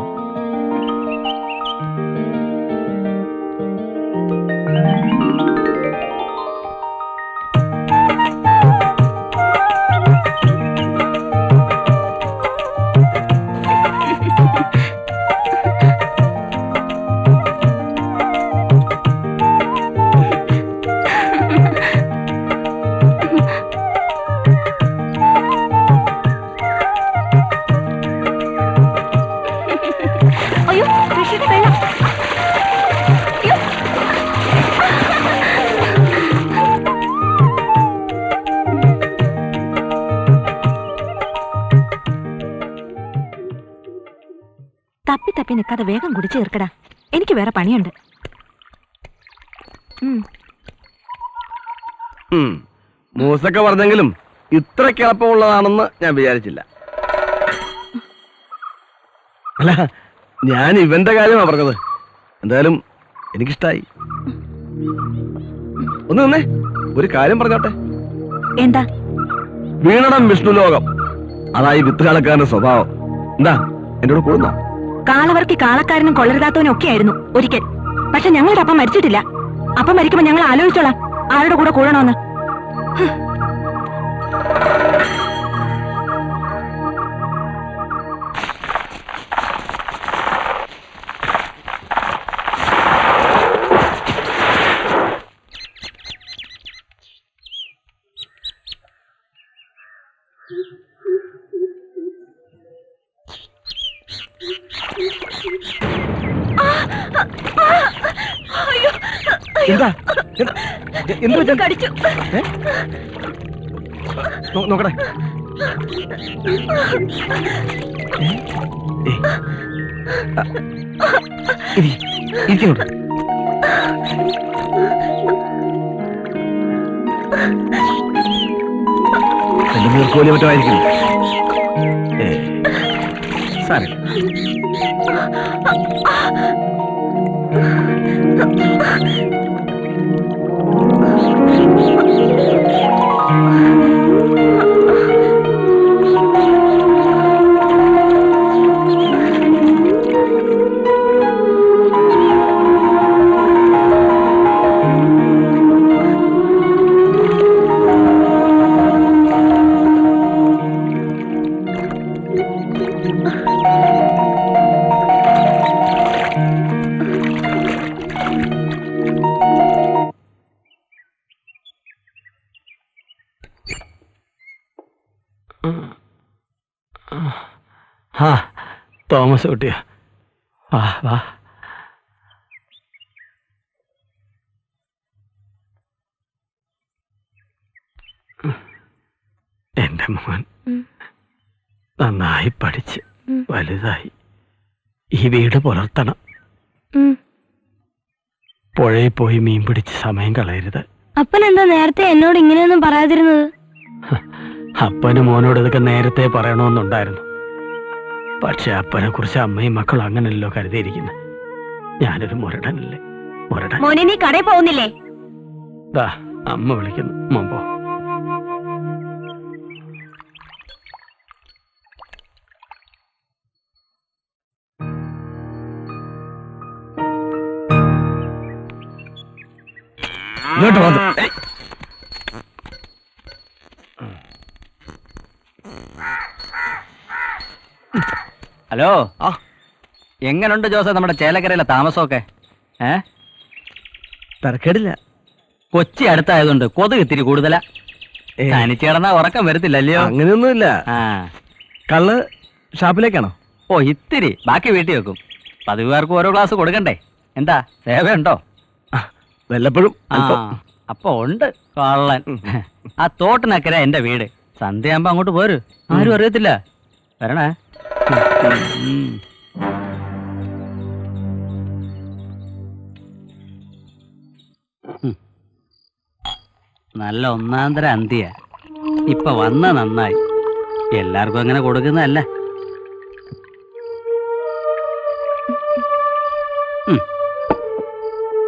തപ്പി നിൽക്കാതെ വേഗം കുടിച്ചു തീർക്കടാ, എനിക്ക് വേറെ പണിയുണ്ട്. മൂസൊക്കെ പറഞ്ഞെങ്കിലും ഇത്ര കിളപ്പമുള്ളതാണെന്ന് ഞാൻ വിചാരിച്ചില്ല. അല്ല, ഞാൻ ഇവന്റെ കാര്യമാണ് പറഞ്ഞത്. എന്തായാലും എനിക്കിഷ്ടായി. ഒന്ന് നിന്നേ, ഒരു കാര്യം പറഞ്ഞോട്ടെ. എന്താ? വീണടം വിഷ്ണു ലോകം, അതായി വിത്ത് കളക്കാരന്റെ സ്വഭാവം. എന്താ എന്റെ കൂടെ കൂടുന്നോ? കാളവർക്ക് കാളക്കാരനും കൊള്ളരുതാത്തവനും ഒക്കെ ആയിരുന്നു ഒരിക്കൽ. പക്ഷെ ഞങ്ങളുടെ അപ്പം മരിച്ചിട്ടില്ല. അപ്പം മരിക്കുമ്പോ ഞങ്ങൾ ആലോചിച്ചോളാം ആരുടെ കൂടെ കൂടണമെന്ന്. നോക്കട്ടെ. ഇരിക്കോട്ടെ. എന്റെ നീർക്കോലി മറ്റമായിരിക്കും. സാരമില്ല. തോമസ് കുട്ടിയാ, വാ വാ. എന്റെ മോൻ നന്നായി പഠിച്ച് വലുതായി ഈ വീട് പുലർത്തണം. പുഴയിൽ പോയി മീൻ പിടിച്ച് സമയം കളയരുത്. അപ്പൻ എന്താ നേരത്തെ എന്നോട് ഇങ്ങനെയൊന്നും പറയാതിരുന്നത്? അപ്പന് മോനോട് ഇതൊക്കെ നേരത്തെ പറയണമെന്നുണ്ടായിരുന്നു. പക്ഷെ അപ്പനെ കുറിച്ച് അമ്മയും മക്കളും അങ്ങനല്ലോ കരുതിയിരിക്കുന്നത്. ഞാനൊരു മുരടനല്ലേ, മുരടൻ. മോനെ, നീ കടയിൽ പോകുന്നില്ലേ? ദാ അമ്മ വിളിക്കുന്നു, മോൻ പോ. ഇങ്ങോട്ട് വന്നു. ഹലോ എങ്ങനുണ്ട് ജോസേ നമ്മുടെ ചേലക്കരയിലെ താമസമൊക്കെ? തരക്കേടില്ല. കൊച്ചി അടുത്തായതുകൊണ്ട് കൊതുക് ഇത്തിരി കൂടുതലാ. തനിച്ച് കിടന്നാ ഉറക്കം വരത്തില്ലല്ലയോ? അങ്ങനെയൊന്നുമില്ല. കള്ള് ഷാപ്പിലേക്കാണോ? ഓ ഇത്തിരി, ബാക്കി വീട്ടിൽ വെക്കും. പതിവുകാർക്ക് ഓരോ ഗ്ലാസ് കൊടുക്കണ്ടേ? എന്താ സേവയുണ്ടോ? വല്ലപ്പോഴും. അപ്പൊ ഉണ്ട് കള്ളൻ. ആ തോട്ടിനക്കര എന്റെ വീട്. സന്ധ്യയാകുമ്പോ അങ്ങോട്ട് പോര്, ആരും അറിയത്തില്ല. വരണേ. നല്ല ഒന്നാന്തര അന്തിയ. ഇപ്പൊ വന്ന നന്നായി. എല്ലാവർക്കും അങ്ങനെ കൊടുക്കുന്നതല്ല.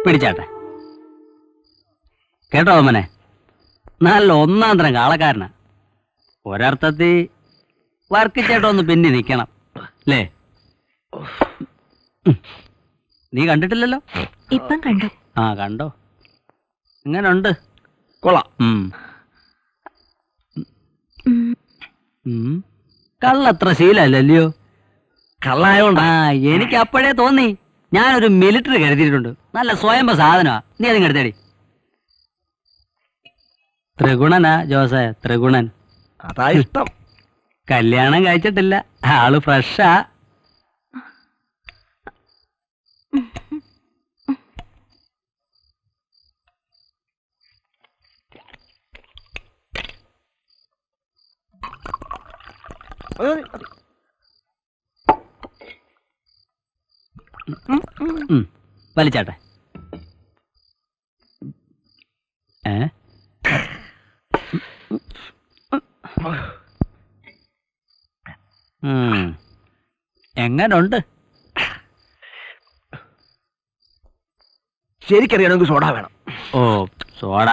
പിടിച്ചാട്ടെ. കേട്ടോ അമ്മനെ, നല്ല ഒന്നാന്തരം കാളക്കാരനാ. ഒരർത്ഥത്തിൽ വർക്കിച്ചേട്ടൊന്ന് പിന്നെ നിക്കണം അല്ലേ? നീ കണ്ടിട്ടില്ലല്ലോ? ഇപ്പം കണ്ടു. ആ കണ്ടോ? ഇങ്ങനുണ്ട്? കൊള്ളാം. കള്ളത്ര ശീലല്ലല്ലയോ? കള്ളായോണ്ട്. ആ എനിക്ക് അപ്പോഴേ തോന്നി. ഞാനൊരു മിലിറ്ററി കരുതിയിട്ടുണ്ട്. നല്ല സ്വയംഭ സാധനമാ. നീ അതിങ്ങ് എടുത്തേടി. ത്രിഗുണനാ ജോസേ, ത്രിഗുണൻ. അതാ ഇഷ്ടം. കല്യാണം കഴിച്ചിട്ടില്ല, ആള് ഫ്രഷാ. വലിച്ചാട്ടെ. എങ്ങനുണ്ട്? ശരിക്കറിയണമെങ്കിൽ സോഡ വേണം. ഓ സോഡ,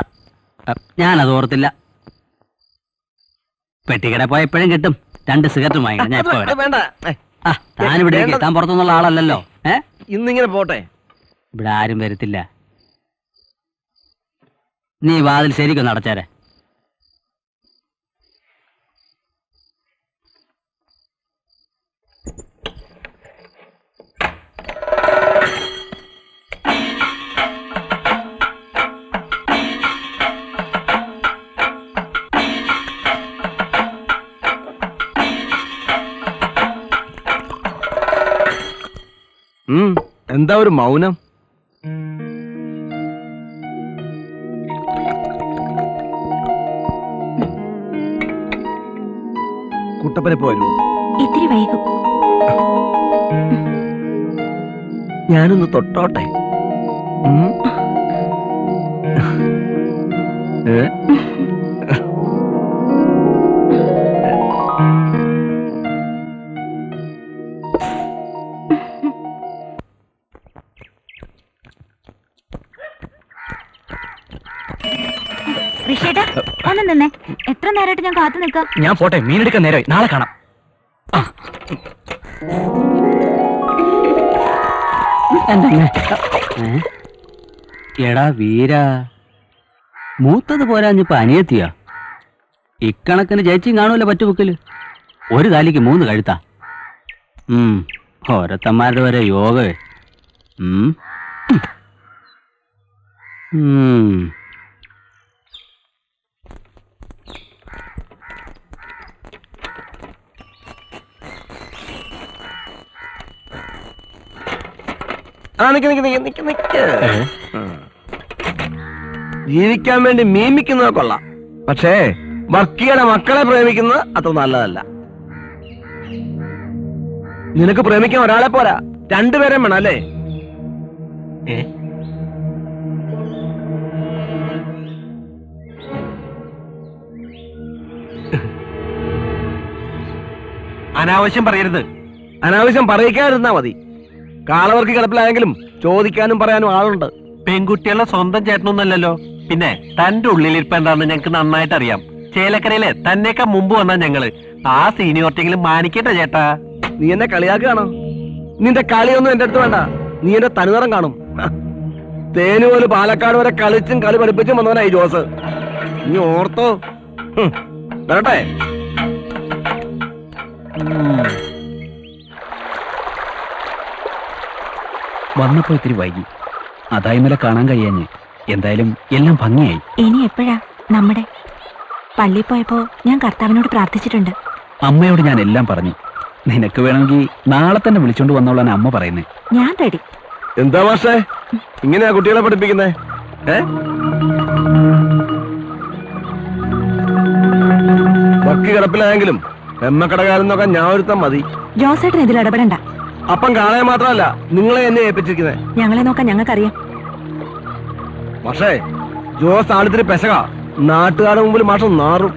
ഞാനത് ഓർത്തില്ല. പെട്ടിക്കട പോയപ്പോഴും കിട്ടും. 2 സിഗരറ്റ് വാങ്ങിക്കണം. ഞാൻ ഇപ്പൊ വേണ്ട. താനിവിടെ താൻ പുറത്തുനിന്നുള്ള ആളല്ലല്ലോ. ഇന്നിങ്ങനെ പോട്ടെ. ഇവിടെ ആരും വരത്തില്ല. നീ വാതിൽ ശരിക്കൊന്ന് അടച്ചേരെ. എന്താ ഒരു മൗനം? കുട്ടപ്പനെ പോരൂ. ഇത്തിരി വൈകും. ഞാനൊന്ന് തൊട്ടോട്ടെ. ഋഷിയേട്ടാ ഒന്ന് നിന്നേ. എത്ര നേരമായിട്ട് ഞാൻ കാത്തു നിൽക്കാം. ഞാൻ പോട്ടെ, മീനെടുക്കാൻ നേരമായി. നാളെ കാണാം. എടാ വീര, മൂത്തത് പോരാഞ്ഞിപ്പോ അനിയത്തിയാ. ഇക്കണക്കിന് ചേച്ചിയും കാണൂല പറ്റുബുക്കില്. ഒരു കാലിക്ക് 3 കഴുത്താ. ഓരോത്തന്മാരുടെ വരെ യോഗവേ. ജീവിക്കാൻ വേണ്ടി മീമിക്കുന്നത് കൊള്ളാം. പക്ഷേ വർക്കിയുടെ മക്കളെ പ്രേമിക്കുന്നത് അത്ര നല്ലതല്ല. നിനക്ക് പ്രേമിക്കാൻ ഒരാളെ പോരാ, 2 പേരെ വേണം അല്ലേ? അനാവശ്യം പറയരുത്. അനാവശ്യം പറയിക്കാതിരുന്നാ മതി. കാളവർക്ക് കിടപ്പിലായെങ്കിലും ചോദിക്കാനും പറയാനും ആളുണ്ട്. പെൺകുട്ടികളുടെ സ്വന്തം ചേട്ടനൊന്നല്ലല്ലോ. പിന്നെ തന്റെ ഉള്ളിലിരിപ്പ് എന്താണെന്ന് ഞങ്ങൾക്ക് നന്നായിട്ട് അറിയാം. ചേലക്കരയിലെ തന്നേക്കാ മുമ്പ് വന്നാ ഞങ്ങള്. ആ സീനിയോറിറ്റിയെങ്കിലും മാനിക്കട്ടെ ചേട്ടാ. നീ എന്നെ കളിയാക്കുകയാണോ? നിന്റെ കളിയൊന്നും എന്റെ അടുത്ത് വേണ്ട. നീ എന്റെ തനിനിറം കാണും. തേനുപോലെ പാലക്കാട് വരെ കളിച്ചും കളി പഠിപ്പിച്ചും വന്നവനായി ജോസ്. ഇനി ഓർത്തോ. വരട്ടെ. വന്നപ്പോ ഇത്തിരി വൈകി, അതാ ഇന്നലെ കാണാൻ കഴിയാഞ്ഞ്. എന്തായാലും എല്ലാം ഭംഗിയായി. ഇനി എപ്പോഴാ നമ്മുടെ പള്ളിയിൽ പോയപ്പോ ഞാൻ കർത്താവിനോട് പ്രാർത്ഥിച്ചിട്ടുണ്ട്. അമ്മയോട് ഞാൻ എല്ലാം പറഞ്ഞു. നിനക്ക് വേണമെങ്കിൽ നാളെ തന്നെ വിളിച്ചോണ്ട് വന്നോളാൻ അമ്മ പറയുന്നേ. ഞാൻ റെഡി. എന്താ മാഷേ ഇങ്ങനെയാ കുട്ടികളെ പഠിപ്പിക്കുന്നേ? വക്കി കിടപ്പിലായെങ്കിലും എമ്മക്കടകാലം നോക്കാൻ ഞാൻ ഒരുത്താൻ മതി. ജോസേട്ടൻ ഇതിൽ ഇടപെടണ്ട. അപ്പം കാണാൻ മാത്രമല്ല നിങ്ങളെ എന്നെ ഏൽപ്പിച്ചിരിക്കുന്നേ. ഞങ്ങളെ നോക്കാൻ ഞങ്ങൾക്കറിയാം. പക്ഷേ ജോസ് ആളിത്തിരി പെശക. നാട്ടുകാരുടെ മുമ്പിൽ മാഷം നാറും.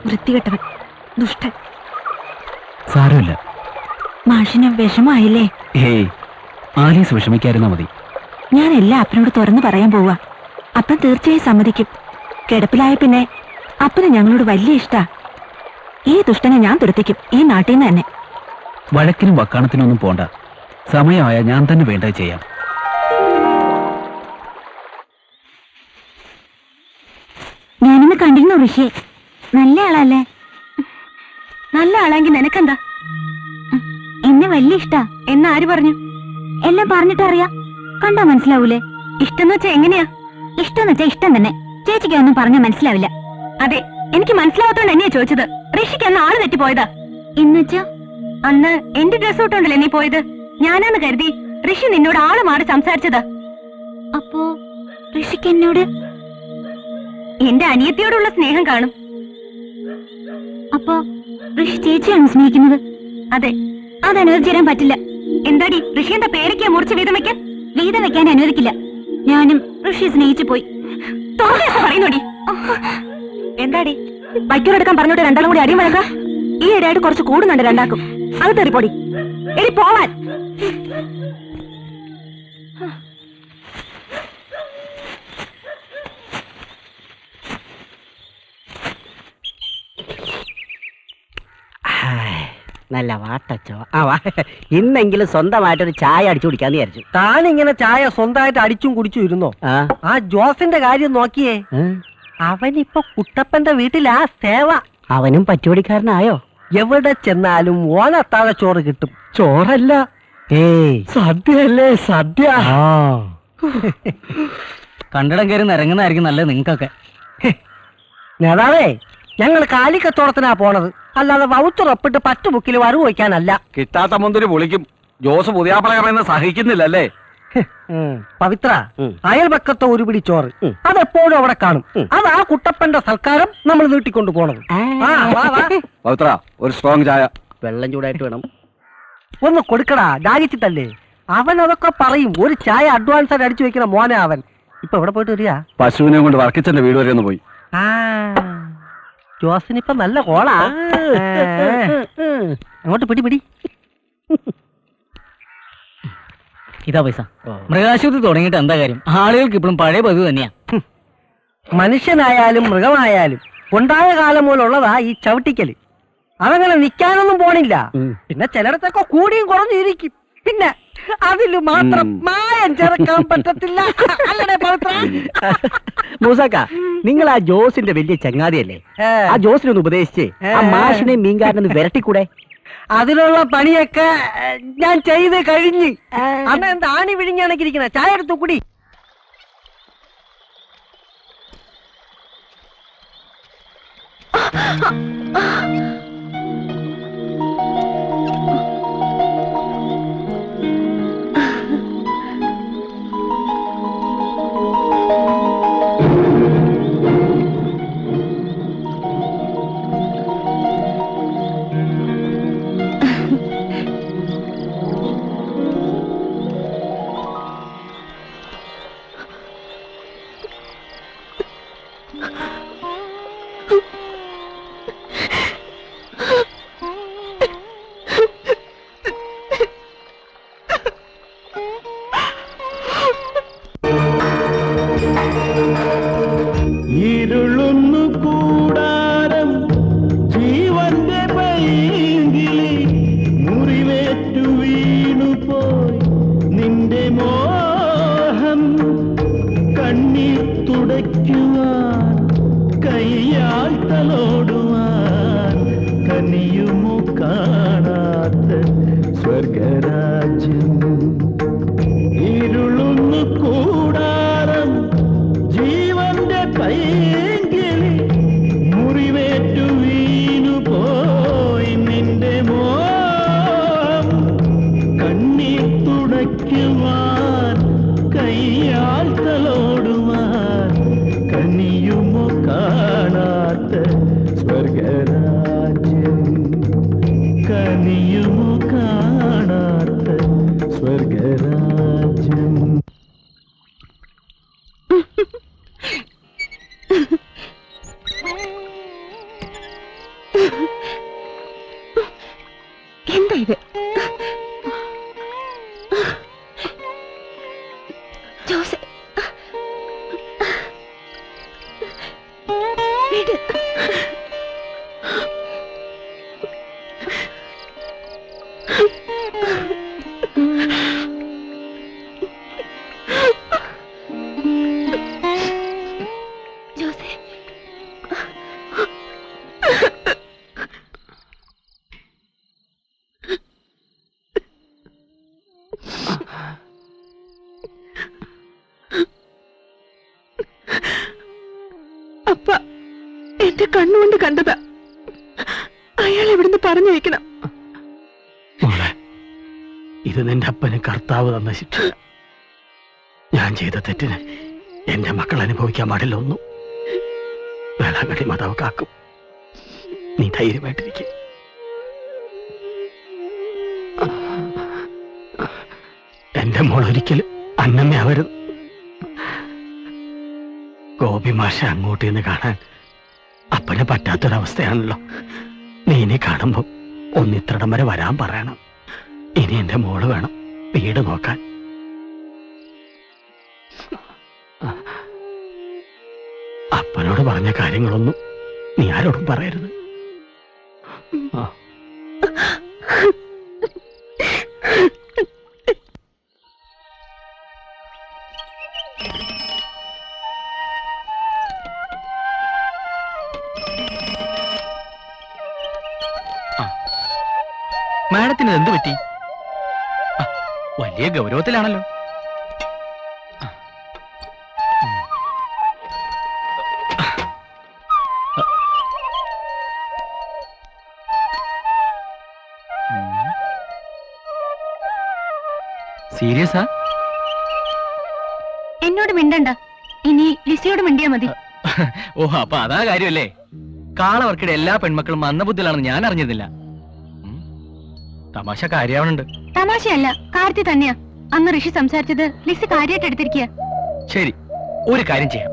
വൃത്തികെട്ടവൻ, ദുഷ്ടൻ. സാരമില്ല. മാഷിന് വിഷമായില്ലേ? ഏയ്, ആലീസ് വിഷമിക്കായിരുന്നാ മതി. ഞാൻ എല്ലാം അപ്പനോട് തുറന്നു പറയാൻ പോവാ. അപ്പൻ തീർച്ചയായും സമ്മതിക്കും. കിടപ്പിലായ പിന്നെ അപ്പന് ഞങ്ങളോട് വലിയ ഇഷ്ടാ. ഈ ദുഷ്ടനെ ഞാൻ തുരത്തിക്കും, ഈ നാട്ടിൽ നിന്ന് തന്നെ. വഴക്കിനും വക്കാണത്തിനും ഒന്നും പോണ്ട. സമയമായ ഞാൻ തന്നെ വേണ്ടത് ചെയ്യാം. ഞാനിന്ന് കണ്ടിരുന്നു ഋഷിയെ. നല്ല ആളല്ലേ? നല്ല ആളെങ്കിൽ നിനക്കെന്താ? എന്നെ വലിയ ഇഷ്ടാ. എന്നാര് പറഞ്ഞു? എല്ലാം പറഞ്ഞിട്ട് അറിയാം. കണ്ടാ മനസ്സിലാവൂലേ? ഇഷ്ടം വെച്ചാ എങ്ങനെയാ? ഇഷ്ടം വെച്ചാ ഇഷ്ടം തന്നെ. ചേച്ചിക്ക് ഒന്നും പറഞ്ഞാൽ മനസ്സിലാവില്ല. അതെ, എനിക്ക് മനസ്സിലാവാത്തോണ്ട് എന്നെയാ ചോദിച്ചത്. ഋഷിക്ക് അന്ന് ആള് തെറ്റിപ്പോയതാ. എന്നുവെച്ചാ അന്ന് എന്റെ ഡ്രസ് ഇട്ടോണ്ടല്ലേ നീ പോയത്? ഞാനാന്ന് കരുതി ഋഷി നിന്നോട് ആള് മാറി സംസാരിച്ചതാ. അപ്പോ ഋഷിക്ക് എന്നോട് എന്റെ അനിയത്തിയോടുള്ള സ്നേഹം കാണും. അപ്പോ ഋഷി ചേച്ചിയാണ് സ്നേഹിക്കുന്നത്? അതെ. അത് അനുവദിച്ചു തരാൻ പറ്റില്ല. എന്താടി, ഋഷി എന്താ പേരയ്ക്കാ മുറിച്ച് വീതം വെക്കാൻ? വീതം വെക്കാൻ അനുവദിക്കില്ല. ഞാനും ഋഷിയെ സ്നേഹിച്ചു പോയി. പറയുന്നോടി. എന്താടി, ബൈക്കോടെടുക്കാൻ പറഞ്ഞോട്ട് രണ്ടാളും കൂടി അടിയും വഴക്കാം. ഈ ഇടയായിട്ട് കുറച്ച് കൂടുന്നുണ്ട് രണ്ടാക്കും. അത് തെറിപ്പൊടി. എടി പോവാൻ. നല്ല വാട്ടച്ചോ. ഇന്നെങ്കിലും സ്വന്തമായിട്ടൊരു ചായ അടിച്ചു കുടിക്കാന്ന് വിചാരിച്ചു. താനിങ്ങനെ ചായ സ്വന്തമായിട്ട് അടിച്ചും കുടിച്ചും ഇരുന്നോ? ആ ജോസിന്റെ കാര്യം നോക്കിയേ. അവനിപ്പൊ കുട്ടപ്പന്റെ വീട്ടിലാ സേവ. അവനും പറ്റുപടിക്കാരനായോ? എവിടെ ചെന്നാലും ഓനത്താഴ ചോറ് കിട്ടും. ചോറല്ല, സദ്യയല്ലേ, സദ്യ. കണ്ടിടം കയറി നിരങ്ങുന്നതായിരിക്കും നല്ലത് നിങ്ങൾക്കൊക്കെ. നേതാവേ, ഞങ്ങൾ കാലിക്കത്തോളത്തിനാ പോണത്, അല്ലാതെ വൗത്തുറപ്പിട്ട് പറ്റുബുക്കിൽ വരവ് വയ്ക്കാനല്ല. കിട്ടാത്ത മുന്തിരി പൊളിക്കും. ജോസ് പുതിയാപ്പള പറയുന്നത് സഹിക്കുന്നില്ലല്ലേ? പവിത്ര, അയൽപക്കത്തെ ഒരു പിടി ചോറ് അതെപ്പോഴും അവിടെ കാണും. അത് ആ കുട്ടപ്പന്റെ സൽക്കാരം നമ്മൾ നീട്ടിക്കൊണ്ടു പോണത്. പവിത്ര, ഒരു സ്ട്രോങ് ചായ. വെള്ളം ചൂടായിട്ട് വേണം. ഒന്ന് കൊടുക്കടാ, ദാഹിച്ചിട്ടല്ലേ. അവൻ അതൊക്കെ പറയും. ഒരു ചായ അഡ്വാൻസ് ആയിട്ട് അടിച്ചു വെക്കണ മോനെ അവൻ. ഇപ്പൊ എവിടെ പോയിട്ട് വരിക? പശുവിനെ കൊണ്ട് വർക്കിച്ചന്റെ വീട് വരെ ഒന്ന് പോയി. ജോസിനിപ്പൊ നല്ല കോളാ. അങ്ങോട്ട് പിടി പിടി. ഇതാ പൈസ. മൃഗാശുപത്രി തുടങ്ങിയിട്ട് എന്താ കാര്യം? ആളുകൾക്ക് ഇപ്പോഴും പഴയ പതിവ് തന്നെയാ. മനുഷ്യനായാലും മൃഗമായാലും ഉണ്ടായ കാലം പോലുള്ളതാ ഈ ചവിട്ടിക്കല്. അതങ്ങനെ നിക്കാനൊന്നും പോണില്ല. പിന്നെ ചിലയിടത്തൊക്കെ കൂടിയും കുറഞ്ഞിരിക്കും. പിന്നെ അതില് മാത്രം മായം ചേർക്കാൻ പറ്റത്തില്ല. മൂസാക്ക, നിങ്ങൾ ആ ജോസിന്റെ വലിയ ചങ്ങാതിയല്ലേ? ആ ജോസിനൊന്ന് ഉപദേശിച്ച് ആ മാഷിനെയും മീൻകാരനൊന്ന് വിരട്ടിക്കൂടെ? അതിനുള്ള പണിയൊക്കെ ഞാൻ ചെയ്ത് കഴിഞ്ഞ്. അന്ന് എന്താ ആണി വിഴിഞ്ഞാണെങ്കിരിക്കണ? ചായ എടുത്തു കുടി. ആൽത്തലോടുവാൻ കനിയുമോ കാണാത്ത സ്വർഗരാജ്യം കനിയുമോ കാണാത്ത സ്വർഗരാജ്യം. എന്താ ഇത്? ജോസ് വിട്. ജോസേ അപ്പ എന്റെ കണ്ണുകൊണ്ട് കണ്ടതാ. അയാൾ എവിടുന്ന് പറഞ്ഞു വയ്ക്കണം. മോളെ, ഇത് നിന്റെ അപ്പന് കർത്താവ് തന്ന ശിക്ഷ. ഞാൻ ചെയ്ത തെറ്റിന് എന്റെ മക്കൾ അനുഭവിക്കാൻ പാടില്ല ഒന്നും. വേളാങ്കണ്ണി മാതാവ് കാക്കും. നീ ധൈര്യമായിട്ടിരിക്കും. എന്റെ മോൾ ഒരിക്കലും അന്നമ്മയാവരുത്. ഗോപി മാഷ അങ്ങോട്ട് നിന്ന് കാണാൻ അപ്പനെ പറ്റാത്തൊരവസ്ഥയാണല്ലോ. നീ ഇനി കാണുമ്പോ ഒന്നിത്രടം വരെ വരാൻ പറയണം. ഇനി എന്റെ മോള് വേണം വീട് നോക്കാൻ. അപ്പനോട് പറഞ്ഞ കാര്യങ്ങളൊന്നും നീ ആരോടും പറയരുത്. മാഡത്തിന് എന്ത് പറ്റി? വലിയ ഗൗരവത്തിലാണല്ലോ. സീരിയസാ? എന്നോട് മിണ്ടണ്ട. ഇനി ലിസിയോട് മിണ്ടിയാ മതി. ഓ, അപ്പൊ അതാ കാര്യമല്ലേ. കാളവർക്കിടെ എല്ലാ പെൺമക്കളും മന്ദബുദ്ധികളാണെന്ന് ഞാൻ അറിഞ്ഞിരുന്നില്ല. തമാശ കാര്യാവണുണ്ട്. തമാശയല്ല, കാര്യത്തിൽ തന്നെയാ. അന്ന് ഋഷി സംസാരിച്ചത് ലിസി കാര്യമായിട്ട് എടുത്തിരിക്കുക. ശരി, ഒരു കാര്യം ചെയ്യാം.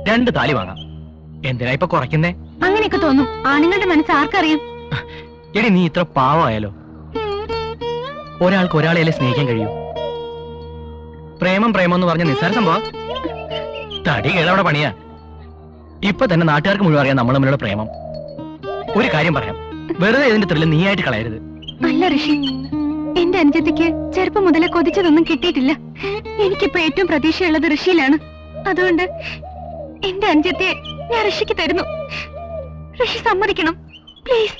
2 താലി വാങ്ങാം. എന്തിനാ ഇപ്പൊ കുറയ്ക്കുന്നേ? അങ്ങനെയൊക്കെ തോന്നും. ആണുങ്ങളുടെ മനസ്സ് ആർക്കറിയാം? എടി, നീ ഇത്ര പാവമായാലോ? ഒരാൾക്ക് ഒരാളെയല്ലേ സ്നേഹിക്കാൻ കഴിയൂ? പ്രേമം പ്രേമം എന്ന് പറഞ്ഞ നിസ്സാര സംഭവം. തടി കേളവിടെ പണിയാ. ഇപ്പൊ തന്നെ നാട്ടുകാർക്ക് മുഴുവൻ അറിയാം നമ്മൾ തമ്മിലുള്ള പ്രേമം. ഒരു കാര്യം പറയാം, വെറുതെ ഇതിന്റെ ത്രില്ല് നീയായിട്ട് കളയരുത്. അല്ല ഋഷി, എന്റെ അനുജത്തിക്ക് ചെറുപ്പം മുതലേ കൊതിച്ചതൊന്നും കിട്ടിയിട്ടില്ല. എനിക്കിപ്പോ ഏറ്റവും പ്രതീക്ഷയുള്ളത് ഋഷിയിലാണ്. അതുകൊണ്ട് എന്റെ അനുജത്തെ ഞാൻ ഋഷിക്ക് തരുന്നു. ഋഷി സമ്മതിക്കണം, പ്ലീസ്.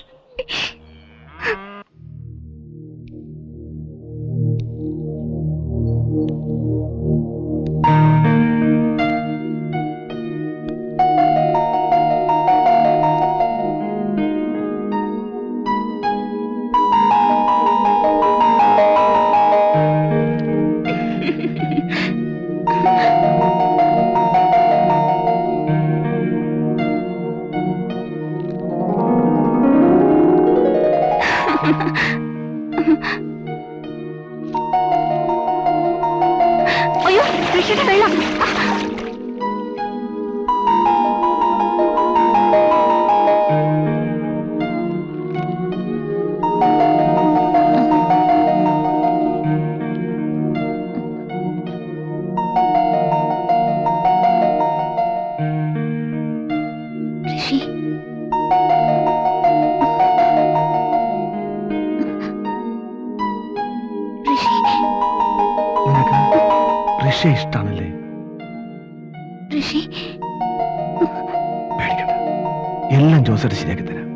അയ്യോ, ഋഷിയുടെ വെള്ളം. ഋഷി, ഋഷി ഇഷ്ടാണല്ലേ? ഋഷി, പേടിക്കണ്ട, എല്ലാം ജോസേട്ട് ശരിയാക്കി തരാം.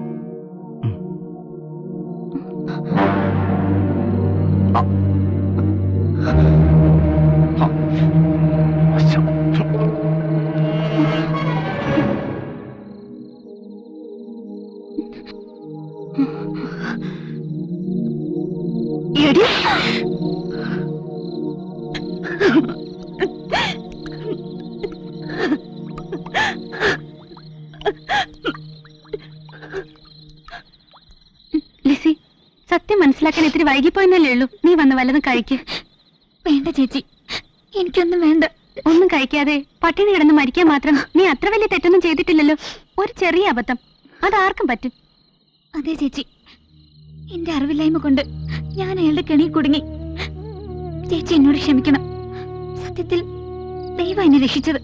എടി ഇത്തിരി വൈകിപ്പോയെന്നല്ലേ ഉള്ളൂ. നീ വന്ന് വല്ലതും കഴിക്ക്. വേണ്ട ചേച്ചി, എനിക്കൊന്നും വേണ്ട. ഒന്നും കഴിക്കാതെ പട്ടിണി കിടന്ന് മരിക്കാൻ മാത്രം നീ അത്ര വലിയ തെറ്റൊന്നും ചെയ്തിട്ടില്ലല്ലോ. ഒരു ചെറിയ അബദ്ധം, അതാർക്കും പറ്റും. അതെ ചേച്ചി, എന്റെ അറിവില്ലായ്മ കൊണ്ട് ഞാൻ അയാളുടെ കെണി കുടുങ്ങി. ചേച്ചി എന്നോട് ക്ഷമിക്കണം. സത്യത്തിൽ ദൈവം എന്നെ രക്ഷിച്ചത്.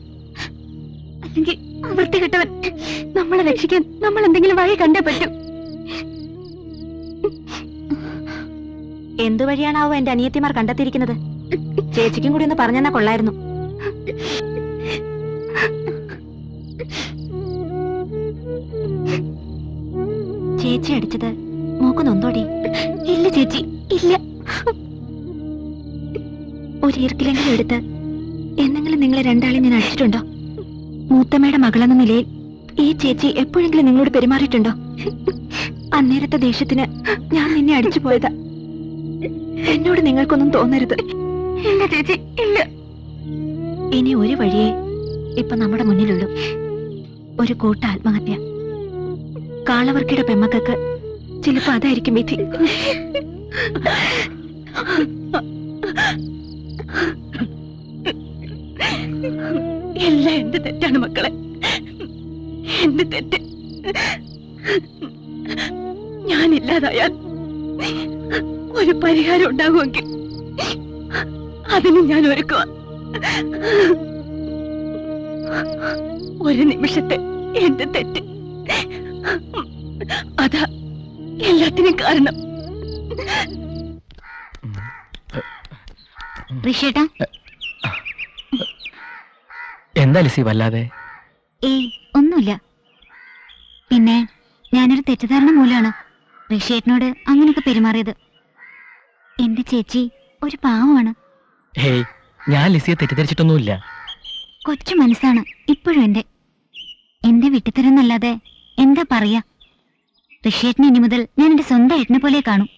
അല്ലെങ്കിൽ വൃത്തികെട്ടവൻ നമ്മളെ രക്ഷിക്കാൻ നമ്മൾ എന്തെങ്കിലും വഴി കണ്ടേ പറ്റൂ. എന്തു വഴിയാണാവോ എന്റെ അനിയത്തിമാർ കണ്ടെത്തിയിരിക്കുന്നത്? ചേച്ചിക്കും കൂടി ഒന്ന് പറഞ്ഞെന്നാ കൊള്ളായിരുന്നു. ചേച്ചി അടിച്ചത് മോക്ക് നൊന്തോടി? ഇല്ല ചേച്ചി, ഇല്ല. ഒരു ഈർക്കിലെങ്കിലും എടുത്ത് എന്നെങ്കിലും നിങ്ങളെ രണ്ടാളെ ഞാൻ അടിച്ചിട്ടുണ്ടോ? മൂത്തമ്മയുടെ മകളെന്ന നിലയിൽ ഈ ചേച്ചി എപ്പോഴെങ്കിലും നിങ്ങളോട് പെരുമാറിയിട്ടുണ്ടോ? അന്നേരത്തെ ദേഷ്യത്തിന് ഞാൻ നിന്നെ അടിച്ചു പോയതാ. എന്നോട് നിങ്ങൾക്കൊന്നും തോന്നരുത്. ഇല്ല ചേച്ചി, ഇല്ല. ഇനി ഒരു വഴിയേ ഇപ്പൊ നമ്മുടെ മുന്നിലുള്ളൂ. ഒരു കൂട്ട ആത്മഹത്യ. കാളവർക്കിയുടെ പെമ്മക്കൾക്ക് ചിലപ്പോ അതായിരിക്കും വിധി. എല്ലാം എന്റെ തെറ്റാണ് മക്കളെ, എന്റെ തെറ്റ്. ഞാനില്ലാതായാൽ ഒരു പരിഹാരം ഉണ്ടാകുമെങ്കിൽ അതിന് ഞാൻ ഒരുക്കുക. ഒരു നിമിഷത്തെ എന്റെ തെറ്റ്, അതാ എല്ലാത്തിനും കാരണം. ഋഷിയേട്ടാ, എന്താ ലിസി വല്ലാതെ? ഒന്നുമില്ല. പിന്നെ ഞാനൊരു തെറ്റിദ്ധാരണ മൂലമാണ് ഋഷിയേട്ടനോട് അങ്ങനെയൊക്കെ പെരുമാറിയത്. എന്റെ ചേച്ചി ഒരു പാവമാണ്. ഹേയ്, ഞാൻ ലിസിയെ തെറ്റിദ്ധരിച്ചിട്ടൊന്നുമില്ല. കൊച്ചു മനസ്സാണ് ഇപ്പോഴും എന്റെ വിട്ടിത്തരെന്നല്ലാതെ എന്താ പറയാ. ഋഷിയേട്ടനെ ഇനി മുതൽ ഞാൻ എന്റെ സ്വന്തം ഏട്ടനെ പോലെ കാണും.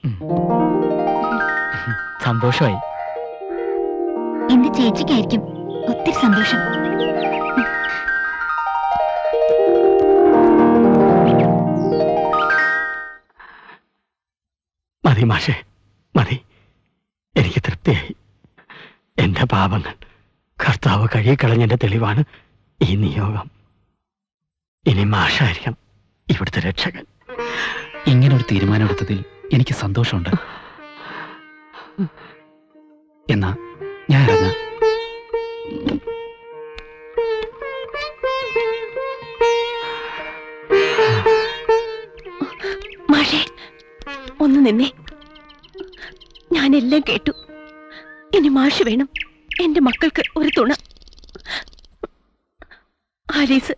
സന്തോഷമായി. എന്റെ ചേച്ചിക്കായിരിക്കും ഒത്തിരി സന്തോഷം. മതി മാഷേ, മതി. എനിക്ക് തൃപ്തിയായി. എന്റെ പാപങ്ങൾ കർത്താവ് കഴുകിക്കളഞ്ഞതിന്റെ തെളിവാണ് ഈ നിയോഗം. ഇനി മാഷായിരിക്കണം ഇവിടുത്തെ രക്ഷകൻ. ഇങ്ങനൊരു തീരുമാനമെടുത്തതിൽ എനിക്ക് സന്തോഷമുണ്ട്. എന്നാ ഞാൻ ഇറങ്ങാം. മാഷേ, ഒന്ന് നിന്നേ. ഞാനെല്ലാം കേട്ടു. ഇനി മാഷ് വേണം എന്റെ മക്കൾക്ക് ഒരു തുണ. ആലീസ്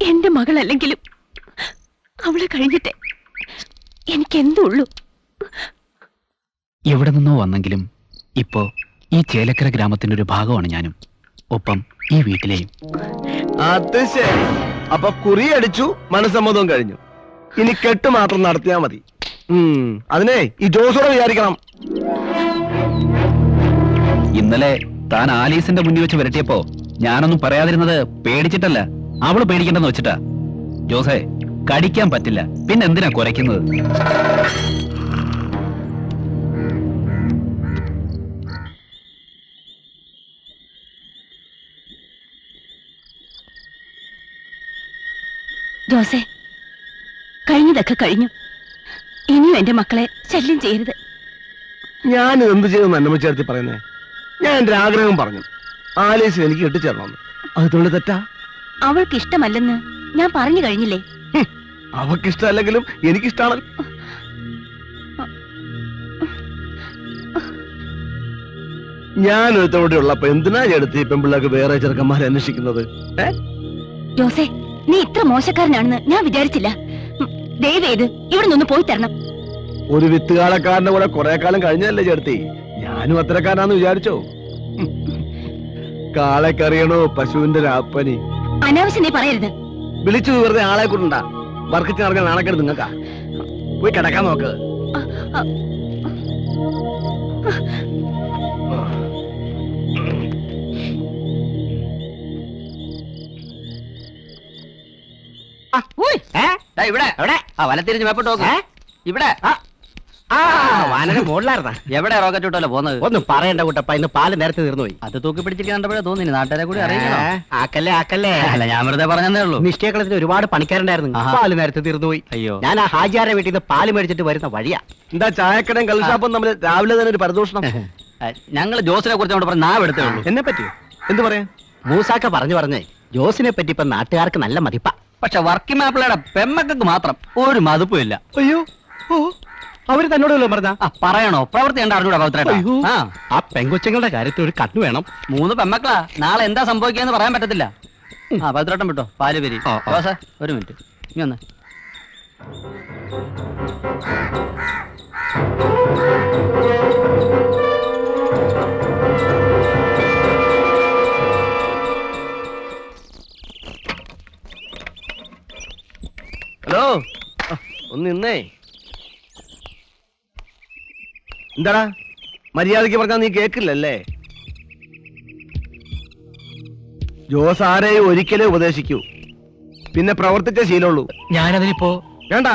എന്റെ മകളല്ലെങ്കിലും അവളെ കഴിഞ്ഞിട്ടേ എനിക്കെന്തുള്ളൂ. എവിടെ നിന്നോ വന്നെങ്കിലും ഇപ്പോ ഈ ചേലക്കര ഗ്രാമത്തിന്റെ ഒരു ഭാഗമാണ് ഞാനും, ഒപ്പം ഈ വീട്ടിലെയും. അത് ശരി. അപ്പൊ കുറിയടിച്ചു, മനസ്സമ്മതവും കഴിഞ്ഞു. ഇനി കെട്ട് മാത്രം നടത്തിയാ മതി. അതിനെ ഈ ജോസോടെ വിചാരിക്കണം. ഇന്നലെ താൻ ആലീസിന്റെ മുന്നിൽ വെച്ച് വരട്ടിയപ്പോ ഞാനൊന്നും പറയാതിരുന്നത് പേടിച്ചിട്ടല്ല, അവള് പേടിക്കണ്ടെന്ന് വെച്ചിട്ടാ. ജോസേ, കടിക്കാൻ പറ്റില്ല, പിന്നെ എന്തിനാ കുറയ്ക്കുന്നത്? ജോസേ, കഴിഞ്ഞതൊക്കെ കഴിഞ്ഞു. ഇനിയും എന്റെ മക്കളെ ശല്യം ചെയ്യരുത്. ഞാൻ എന്ത് ചെയ്തെന്ന് അന്നമ്മ ചേർത്തി പറയുന്നേ? ഞാൻ എന്റെ ആഗ്രഹം പറഞ്ഞു. ആലീസ് എനിക്ക് കെട്ടിച്ചേരണമെന്ന്. അത് തൊള്ളി തെറ്റാ? അവൾക്ക് ഇഷ്ടമല്ലെന്ന് ഞാൻ പറഞ്ഞു കഴിഞ്ഞില്ലേ? അവക്കിഷ്ടമല്ലെങ്കിലും എനിക്കിഷ്ടമാണ്. ഞാൻ ഒരുത്തോടെ ഉള്ളപ്പോ എന്തിനാ എടുത്ത് ഈ പെമ്പിള്ളേർക്ക് വേറെ ചെറുക്കന്മാരെ അന്വേഷിക്കുന്നത്? ജോസേ, നീ ഇത്ര മോശക്കാരനാണെന്ന് ഞാൻ വിചാരിച്ചില്ല. ദയവേത് ഇവിടെ നിന്ന് പോയി തരണം. ഒരു വിത്തുകാലക്കാരന്റെ കൂടെ കുറെ കാലം കഴിഞ്ഞല്ലേ ചേർത്തി? ഞാനും അത്രക്കാരനാന്ന് വിചാരിച്ചോ? കാളക്കറിയണോ പശുവിന്റെ രാപ്പനി? അനാവശ്യം നീ പറയരുത്. വിളിച്ചു വെറുതെ ആളെ കൊണ്ടാ വർക്കിച്ച് നടക്കാൻ നാണക്കേട് നിങ്ങൾക്കാ. പോയി കിടക്കാൻ നോക്ക്. ഇവിടെ എവിടെ? വലത്തിരിഞ്ഞ് മേപ്പോട്ട് നോക്ക്. ഇവിടെ ആ വാനര മുകളിലായിരുന്ന. എവിടെ റോക്കറ്റ് വിട്ടല്ലോ പോകുന്നത്? ഒന്നും പറയണ്ട കുട്ടപ്പ, ഇന്ന് പാല് നേരത്തെ തീർന്നുപോയി. അത് തൂക്കി പിടിച്ചിരിക്കാണ്ടപ്പോഴേ തോന്നി നാട്ടുകാരെ കൂടി അറിയിക്കണോ? ആക്കല്ലേ. അല്ല, ഞാൻ വെറുതെ പറഞ്ഞതേ ഉള്ളൂ. നിശ്ചയക്കളത്തിന് ഒരുപാട് പണിക്കാരുണ്ടായിരുന്നു. പാല് നേരത്തെ തീർന്നുപോയി. അയ്യോ, ഞാൻ ആ ഹാജിയാരെ വീട്ടിൽ നിന്ന് പാല് മേടിച്ചിട്ട് വരുന്ന വഴിയാ. എന്താ ചായക്കടയും കള്ളുഷാപ്പും തമ്മിൽ രാവിലെ തന്നെ ഒരു പരദൂഷണം? ഞങ്ങൾ ജോസിനെ കുറിച്ച് അങ്ങോട്ട് പറഞ്ഞ നാവ് എടുത്തേ ഉള്ളൂ. എന്നെ പറ്റി എന്ത് പറയാ? മൂസാക്ക പറഞ്ഞേ ജോസിനെ പറ്റി ഇപ്പൊ നാട്ടുകാർക്ക് നല്ല മതിപ്പാ. പക്ഷെ വർക്കിംഗ് മാപ്പിളയുടെ പെമ്മക്കൾക്ക് മാത്രം ഒരു മതിപ്പും ഇല്ല. അയ്യോ, അവര് തന്നോടല്ലോ പറഞ്ഞ. പറയണോ? പ്രവൃത്തി കണ്ട അറിഞ്ഞൂടാ പൗത്രേട്ടാ. ആ പെങ്കൊച്ചങ്ങളുടെ കാര്യത്തിൽ ഒരു കണ്ണു വേണം. 3 പെമ്മക്കളാ. നാളെ എന്താ സംഭവിക്കാന്ന് പറയാൻ പറ്റത്തില്ല. പൗത്രേട്ടൻ വിട്ടോ, പാല് വരി. ജോസേ, ഒരു മിനിറ്റ് ഇനി വന്നേ. ഹലോ, ഒന്ന് നിന്നേ. എന്താടാ മര്യാദക്ക് പറഞ്ഞാൽ നീ കേക്കില്ലല്ലേ? ജോസ് ആരെയും ഒരിക്കലേ ഉപദേശിക്കൂ, പിന്നെ പ്രവർത്തിച്ച ശീലമുള്ളൂ. ഞാനതിനിപ്പോ വേണ്ട,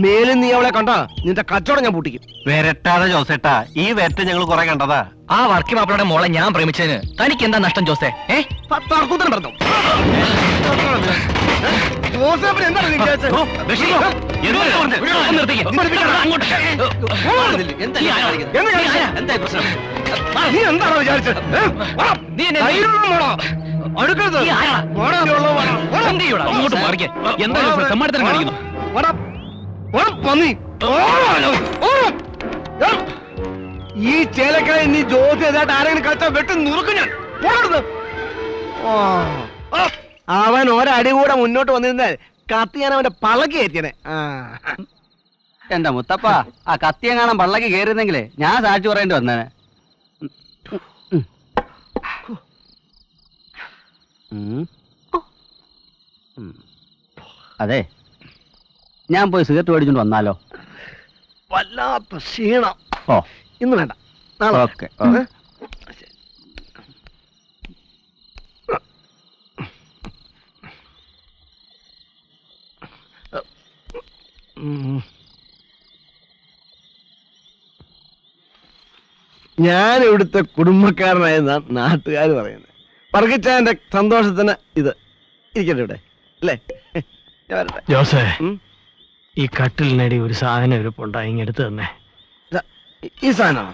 മേലിൽ നീ അവളെ കണ്ടാ നിന്റെ കച്ചവടം ഞാൻ പൂട്ടിക്കും. വരട്ടാതെ ജോസേട്ടാ, ഈ വേറ്റ ഞങ്ങൾ കുറെ കണ്ടതാ. ആ വർക്കി മാപ്പിളയുടെ മോളെ ഞാൻ പ്രേമിച്ചതിന് തനിക്ക് എന്താ നഷ്ടം ജോസേ? തർക്കൂത്തരം പറഞ്ഞു. ജോസഫിന് എന്താണ് നീ വിചാരിച്ചത്? നീ എന്താണോ വിചാരിച്ചത്? ഈ ചേലക്കായ നീ ജോലി ഏതായിട്ട് ആരെങ്കിലും കളിച്ചാ വെട്ടി നുറുക്കും ഞാൻ. അവൻ ഒരടി കൂടെ മുന്നോട്ട് വന്നിരുന്നാൽ കത്തി ഞാൻ അവന്റെ പള്ളക്ക് കയറ്റിയനെ. എന്റെ മുത്തപ്പ, ആ കത്തിയെങ്ങാണം പള്ളക്ക് കയറിയിരുന്നെങ്കിലേ ഞാൻ സാക്ഷി പറയേണ്ടി വന്നേനെ. അതെ, ഞാൻ പോയി സിഗരറ്റ് മേടിച്ചോണ്ട് വന്നാലോ? വല്ലാത്ത ക്ഷീണം. ഓ, ഇന്ന് വേണ്ട, നാളെ. ഓക്കെ. ഞാൻ ഇവിടുത്തെ കുടുംബക്കാരനായെന്നാ നാട്ടുകാർ പറയുന്നത്. പറക്കിച്ചാന്റെ സന്തോഷത്തിന് ഇത് ഇരിക്കട്ടെ ഇവിടെ അല്ലേ? ജോസേ, ഈ കട്ടിലിനടി ഒരു സാധനം ഇരിപ്പുണ്ടായി, ഇങ്ങെടുത്ത് തന്നെ. ഈ സാധനമാണോ?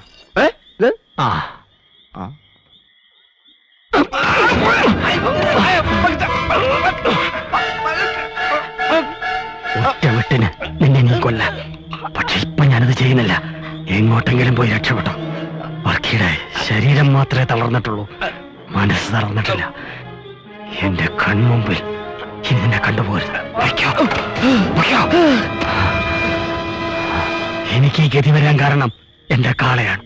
ഇത് ഒറ്റ വെട്ടിന് നിന്നെ നീ കൊല്ല. പക്ഷെ ഇപ്പൊ ഞാനത് ചെയ്യുന്നില്ല. എങ്ങോട്ടെങ്കിലും പോയി രക്ഷപ്പെട്ടോ. വർക്കിയുടെ ശരീരം മാത്രമേ തളർന്നിട്ടുള്ളൂ, മനസ്സ് തളർന്നിട്ടില്ല. എന്റെ കൺമുമ്പിൽ ഇനി നിന്നെ കണ്ടുപോകരുത്. എനിക്ക് ഈ ഗതി വരാൻ കാരണം എന്റെ കാളയാണ്.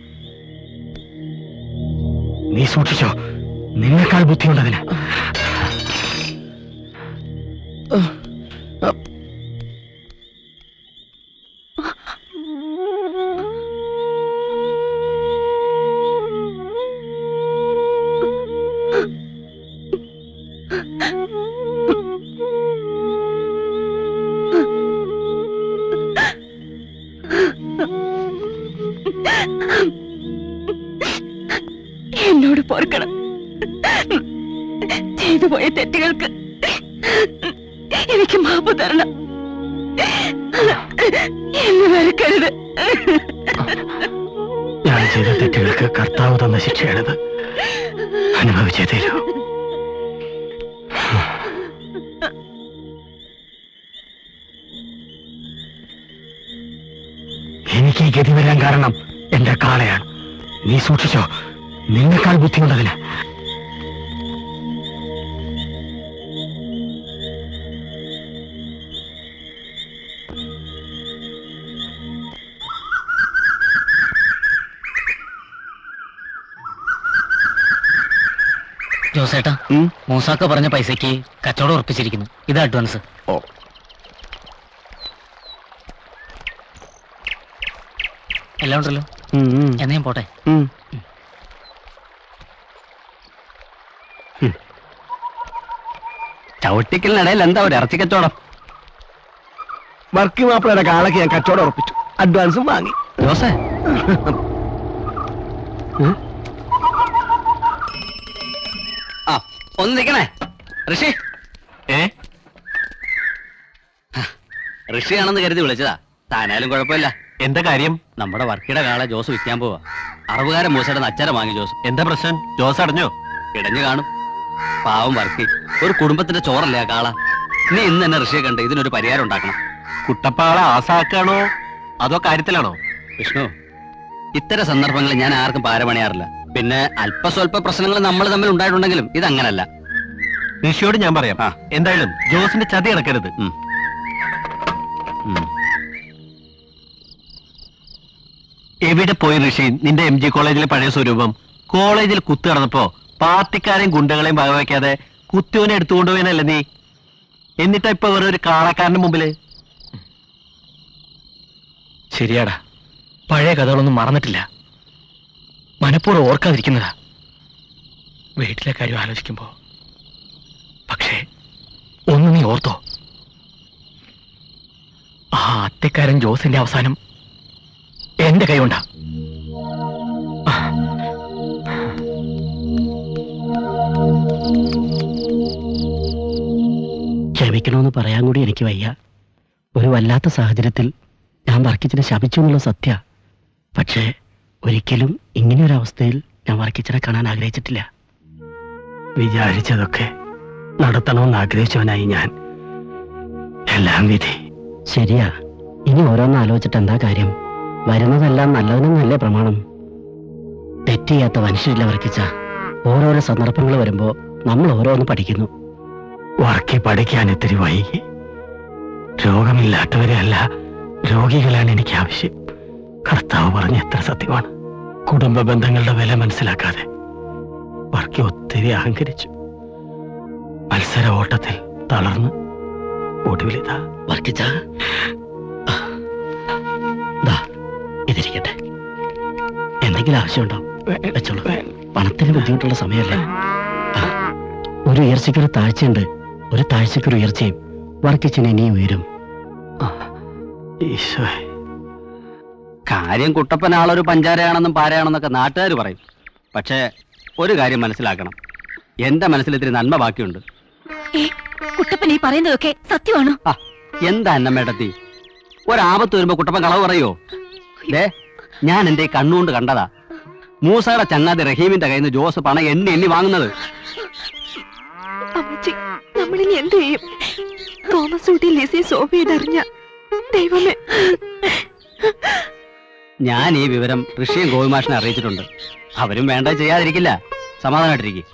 നീ സൂക്ഷിച്ചോ, നിന്നെക്കാൾ ബുദ്ധിയുണ്ടതിന്. എന്നോട് പൊറുക്കണം. ചെയ്തു പോയ തെറ്റുകൾക്ക് എനിക്ക് മാപ്പ് തരണം. എന്നെ വെറുക്കരുത്. ഞാൻ ചെയ്ത തെറ്റുകൾക്ക് കർത്താവ് തന്ന ശിക്ഷയാണിത്. അനുഭവിച്ചേ തീരൂ. എനിക്ക് ഈ ഗതി വരാൻ കാരണം എന്റെ കാളയാണ്. നീ സൂക്ഷിച്ചോ, നിന്നെക്കാൾ ബുദ്ധിയുണ്ടതിന്. ജോസേട്ടാ, മൂസാക്ക പറഞ്ഞ പൈസക്ക് കച്ചവടം ഉറപ്പിച്ചിരിക്കുന്നു. ഇത് അഡ്വാൻസ്. എല്ലാം ഉണ്ടല്ലോ. എന്നാ ഞാൻ പോട്ടെ. ചവിട്ടിക്കലിനിടയിൽ എന്താ ഒരു ഇറച്ചി കച്ചവടം? വർക്കി മാപ്പിളയുടെ കാളക്ക് ഞാൻ കച്ചവടം ഉറപ്പിച്ചു, അഡ്വാൻസും വാങ്ങി. ജോസേ ആ ഒന്ന് നിൽക്കണേ. ഋഷി ഋഷിയാണെന്ന് കരുതി വിളിച്ചതാ. താനായാലും കുഴപ്പമില്ല. എന്താ കാര്യം? നമ്മുടെ വർക്കിയുടെ കാളെ ജോസ് വിൽക്കാൻ പോവാ. അറുപതുകാരൻ മൂസയുടെ അച്ചാരം വാങ്ങി ജോസ്. എന്താ പ്രശ്നം? ജോസ് അടഞ്ഞോ? ഇടഞ്ഞു കാണും. പാവം വർക്കി. ഒരു കുടുംബത്തിന്റെ ചോറല്ലേ ആ കാള. നീ ഇന്ന് തന്നെ ഋഷിയെ കണ്ട് ഇതിനൊരു പരിഹാരം ഉണ്ടാക്കണം. കുട്ടപ്പാളെ ആസാക്കാണോ അതോ കാര്യത്തിലാണോ? വിഷ്ണു, ഇത്തരം സന്ദർഭങ്ങളിൽ ഞാൻ ആർക്കും പാരപണിയാറില്ല. പിന്നെ അല്പസ്വല്പ പ്രശ്നങ്ങൾ നമ്മൾ തമ്മിൽ ഉണ്ടായിട്ടുണ്ടെങ്കിലും ഇതങ്ങനല്ല. ഋഷിയോട് ഞാൻ പറയാം. എന്തായാലും ജോസിന്റെ ചതി നടക്കരുത്. എവിടെ പോയി ഋഷി നിന്റെ MG കോളേജിലെ പഴയ സ്വരൂപം? കോളേജിൽ കുത്തു നടന്നപ്പോ പാർട്ടിക്കാരെയും ഗുണ്ടകളെയും വകവയ്ക്കാതെ കുത്തിയോനെ എടുത്തുകൊണ്ടുപോയനല്ലേ നീ? എന്നിട്ടാ ഇപ്പൊ വേറെ ഒരു കാളക്കാരന്റെ മുമ്പില്? ശരിയാടാ, പഴയ കഥകളൊന്നും മറന്നിട്ടില്ല. മനഃപൂർവ്വം ഓർക്കാതിരിക്കുന്നതാ വീട്ടിലെ കാര്യം ആലോചിക്കുമ്പോ. പക്ഷേ ഒന്ന് നീ ഓർത്തോ, ആ അത്തിക്കാരൻ ജോസിന്റെ അവസാനം എന്റെ കൈകൊണ്ടാ. ക്ഷമിക്കണമെന്ന് പറയാൻ കൂടി എനിക്ക് വയ്യ. ഒരു വല്ലാത്ത സാഹചര്യത്തിൽ ഞാൻ വർക്കിച്ചിനെ ശപിച്ചു എന്നുള്ള സത്യ. പക്ഷേ ഒരിക്കലും ഇങ്ങനെയൊരവസ്ഥയിൽ ഞാൻ വർക്കിച്ചിനെ കാണാൻ ആഗ്രഹിച്ചിട്ടില്ല. വിചാരിച്ചതൊക്കെ നടത്തണമെന്ന് ആഗ്രഹിച്ചവനായി ഞാൻ. എല്ലാം വിധി. ശരിയാ. ഇനി ഓരോന്ന് ആലോചിച്ചിട്ട് എന്താ കാര്യം? വരുന്നതെല്ലാം നല്ലതിനല്ലേ പ്രമാണം. തെറ്റ് ചെയ്യാത്ത മനുഷ്യരില്ല വർക്കിച്ച. ഓരോരോ സന്ദർഭങ്ങൾ വരുമ്പോ നമ്മൾ ഓരോന്ന് പഠിക്കുന്നു. വർക്കി പഠിക്കാൻ ഇത്തിരി വൈകി. രോഗമില്ലാത്തവരെ അല്ല, രോഗികളാണ് എനിക്ക് ആവശ്യം. കർത്താവ് പറഞ്ഞ എത്ര സത്യമാണ്. കുടുംബ ബന്ധങ്ങളുടെ വില മനസ്സിലാക്കാതെ വർക്കി ഒത്തിരി അഹങ്കരിച്ചു. മത്സര ഓട്ടത്തിൽ തളർന്ന് ഒടുവിലിതാ. വർക്കിച്ച, ഇതിരിക്കട്ടെ. എന്തെങ്കിലും ആവശ്യമുണ്ടോ? വെച്ചോളൂ. പണത്തിന് ബുദ്ധിമുട്ടുള്ള സമയമല്ലേ. ഒരു ഉയർച്ചയ്ക്കൊരു താഴ്ചയുണ്ട്, ഒരു താഴ്ചയ്ക്കൊരു ഉയർച്ചയും. വർക്കിച്ചിന് ഇനിയും ഉയരും. കാര്യം കുട്ടപ്പൻ ആളൊരു പഞ്ചാരയാണെന്നും പാരയാണെന്നൊക്കെ നാട്ടുകാർ പറയും. പക്ഷേ ഒരു കാര്യം മനസ്സിലാക്കണം, എന്റെ മനസ്സിൽ ഇത്തിരി നന്മ ബാക്കിയുണ്ട്. കുട്ടപ്പൻ ഈ പറയുന്നതൊക്കെ സത്യമാണോ? എന്താ അന്നമ്മേടത്തി, ഒരാപത്ത് വരുമ്പോ കുട്ടപ്പൻ കളവ് പറയോ? ഞാൻ എന്റെ കണ്ണുകൊണ്ട് കണ്ടതാ. മൂസയുടെ ചങ്ങാതി റഹീമിന്റെ കയ്യിൽ നിന്ന് ജോസ് പണം എണ്ണി വാങ്ങുന്നത്. നമ്മളിനി എന്ത് ചെയ്യും? തോമസ് ഊട്ടി ലിസി സോഫിയതറിഞ്ഞ ദൈവമേ. ഞാൻ ഈ വിവരം ഋഷിയും ഗോപിമാഷിനെ അറിയിച്ചിട്ടുണ്ട്. അവരും വേണ്ട ചെയ്യാതിരിക്കില്ല. സമാധാനമായിട്ടിരിക്കും.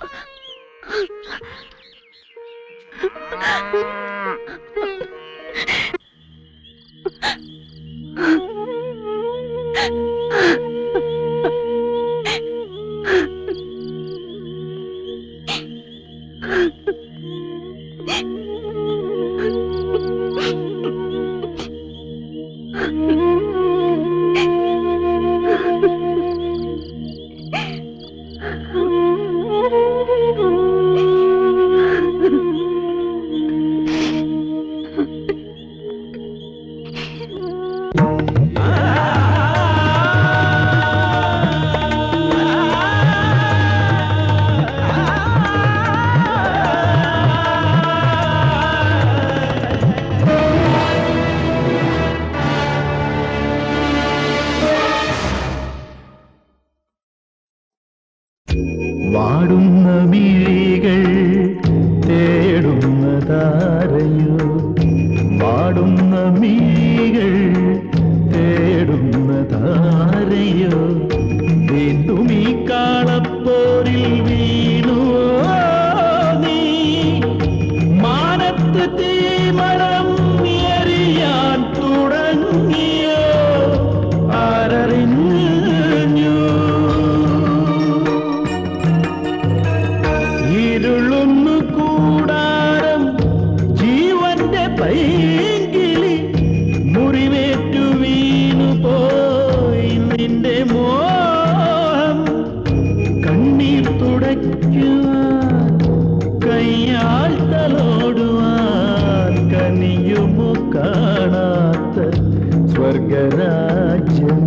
വാടുന്ന മിഴികൾ തേടുന്നതാരയോ, വാടുന്ന മിഴികൾ തേടുന്നതാരയോ, വീണ്ടും ഈ കാളപ്പോരിൽ വീണുവോ നീ? മാനത്ത് തീമരം എറിയാൻ തുടങ്ങിയോ? ആരറിഞ്ഞു? ഇരുളുന്നു കൂടാരം ജീവന്റെ പൈങ്കിളി, മുറിവേറ്റു വീണു പോയി നിന്റെ മോഹം. കണ്ണീർ തുടയ്ക്കുവാൻ കയ്യാൽ തലോടുവാൻ കനിയുമോ കാണാത്ത സ്വർഗരാജ്യം.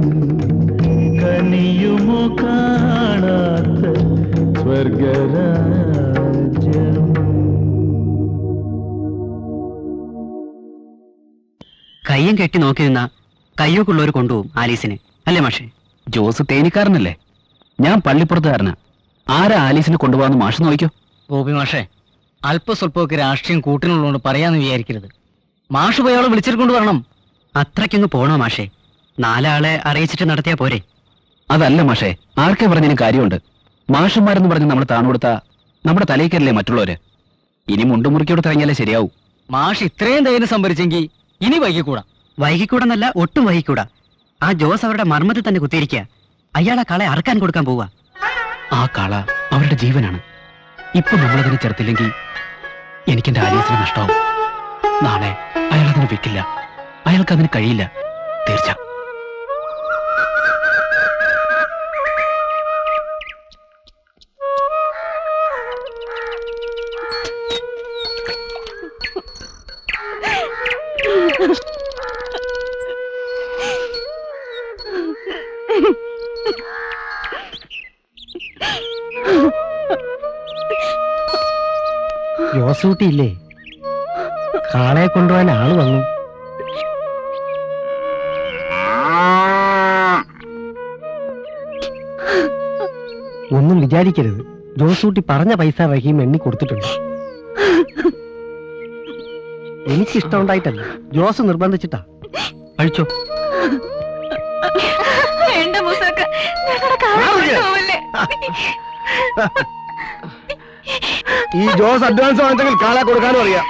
കയ്യും കെട്ടി നോക്കി നിന്ന കയ്യൊക്കെയുള്ളവർ കൊണ്ടുപോകും ആലീസിനെ, അല്ലേ മാഷെ? ജോസ് തേനിക്കാരനല്ലേ, ഞാൻ പള്ളിപ്പുറത്തുകാരനാ. ആരാ ആലീസിനെ കൊണ്ടുപോകാന്ന് മാഷ് നോക്കിയോ? ഗോപി മാഷെ, അല്പസ്വല്പമൊക്കെ രാഷ്ട്രീയം കൂട്ടിനുള്ളതുകൊണ്ട് പറയാന്ന് വിചാരിക്കരുത്. മാഷ് പോയി അവളെ വിളിച്ചിട്ട് കൊണ്ടുവരണം. അത്രയ്ക്കൊന്ന് പോണോ മാഷെ? 4 ആളെ അറിയിച്ചിട്ട് നടത്തിയാ പോരെ? അതല്ല മാഷേ, ആർക്കെ പറഞ്ഞതിന് കാര്യമുണ്ട്. മാഷന്മാരെന്ന് പറഞ്ഞ് നമ്മൾ താണുകൊടുത്താ നമ്മുടെ തലയിക്കല്ലേ മറ്റുള്ളവര്. ഇനി മുണ്ടുമുറിക്കോട് തിറങ്ങിയാലേ ശരിയാവും. മാഷ് ഇത്രയും ധൈര്യം സംഭരിച്ചെങ്കിൽ ഇനി വൈകിക്കൂടാ. വൈകിക്കൂടെന്നല്ല, ഒട്ടും വൈകിക്കൂടാ. ആ ജോസ് അവരുടെ മർമ്മത്തിൽ തന്നെ കുത്തിയിരിക്കുക. അയാളെ കളെ അറക്കാൻ കൊടുക്കാൻ പോവാ. ആ കാള അവരുടെ ജീവനാണ്. ഇപ്പൊ നമ്മളതിനെ ചെറുത്തില്ലെങ്കിൽ എനിക്കെന്റെ ആലീസിന് നഷ്ടമാവും. നാളെ അയാളതിന് വെക്കില്ല, അയാൾക്കതിന് കഴിയില്ല, തീർച്ച. ജോസൂട്ടിയില്ലേ, കാളയെ കൊണ്ടുപോകാൻ ആള് വന്നു. ഒന്നും വിചാരിക്കരുത്, ജോസൂട്ടി പറഞ്ഞ പൈസ റഹീം എണ്ണി കൊടുത്തിട്ടുണ്ട്. എനിക്കിഷ്ടമുണ്ടായിട്ടല്ല, ജോസ് നിർബന്ധിച്ചിട്ടാ. കഴിച്ചോ. ഈ ജോസ് അഡ്വാൻസ് വാങ്ങിച്ചെങ്കിൽ കാളെ കൊടുക്കാനും അറിയാം.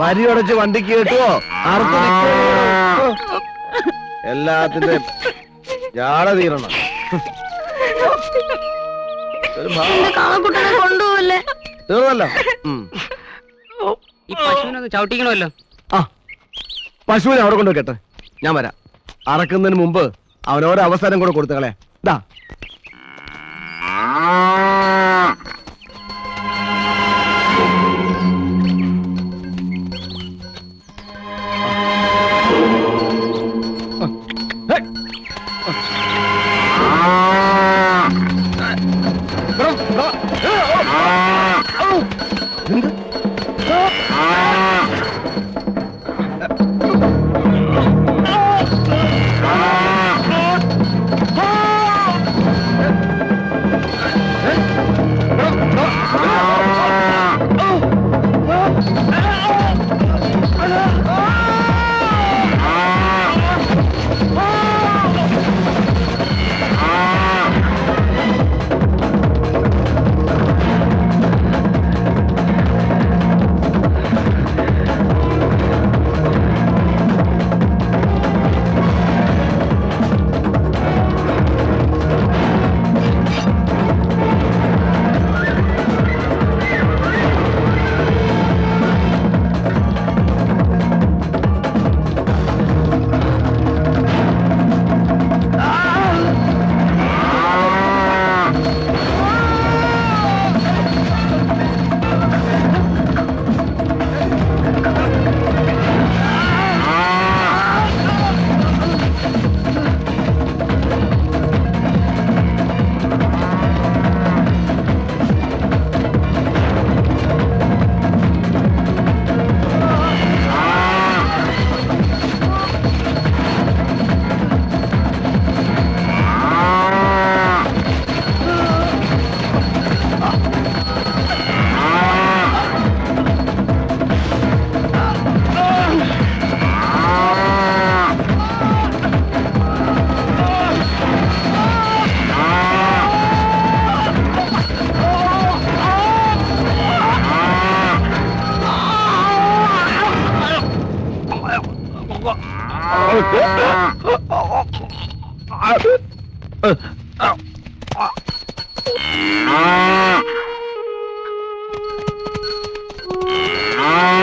വരി ഉടച്ച് വണ്ടിക്ക് കിട്ടുവോ, എല്ലാത്തിന്റെ ജാട തീരണം. തീർന്നല്ലോ. ഈ പശുവിനൊന്ന് ചവിട്ടിക്കണമല്ലോ. ആ, പശുവിനെ അവിടെ കൊണ്ട് വെക്കട്ടെ, ഞാൻ വരാം. അറക്കുന്നതിന് മുമ്പ് അവനോരോ അവസരം കൂടെ കൊടുത്തകളെ. ദാ Ah!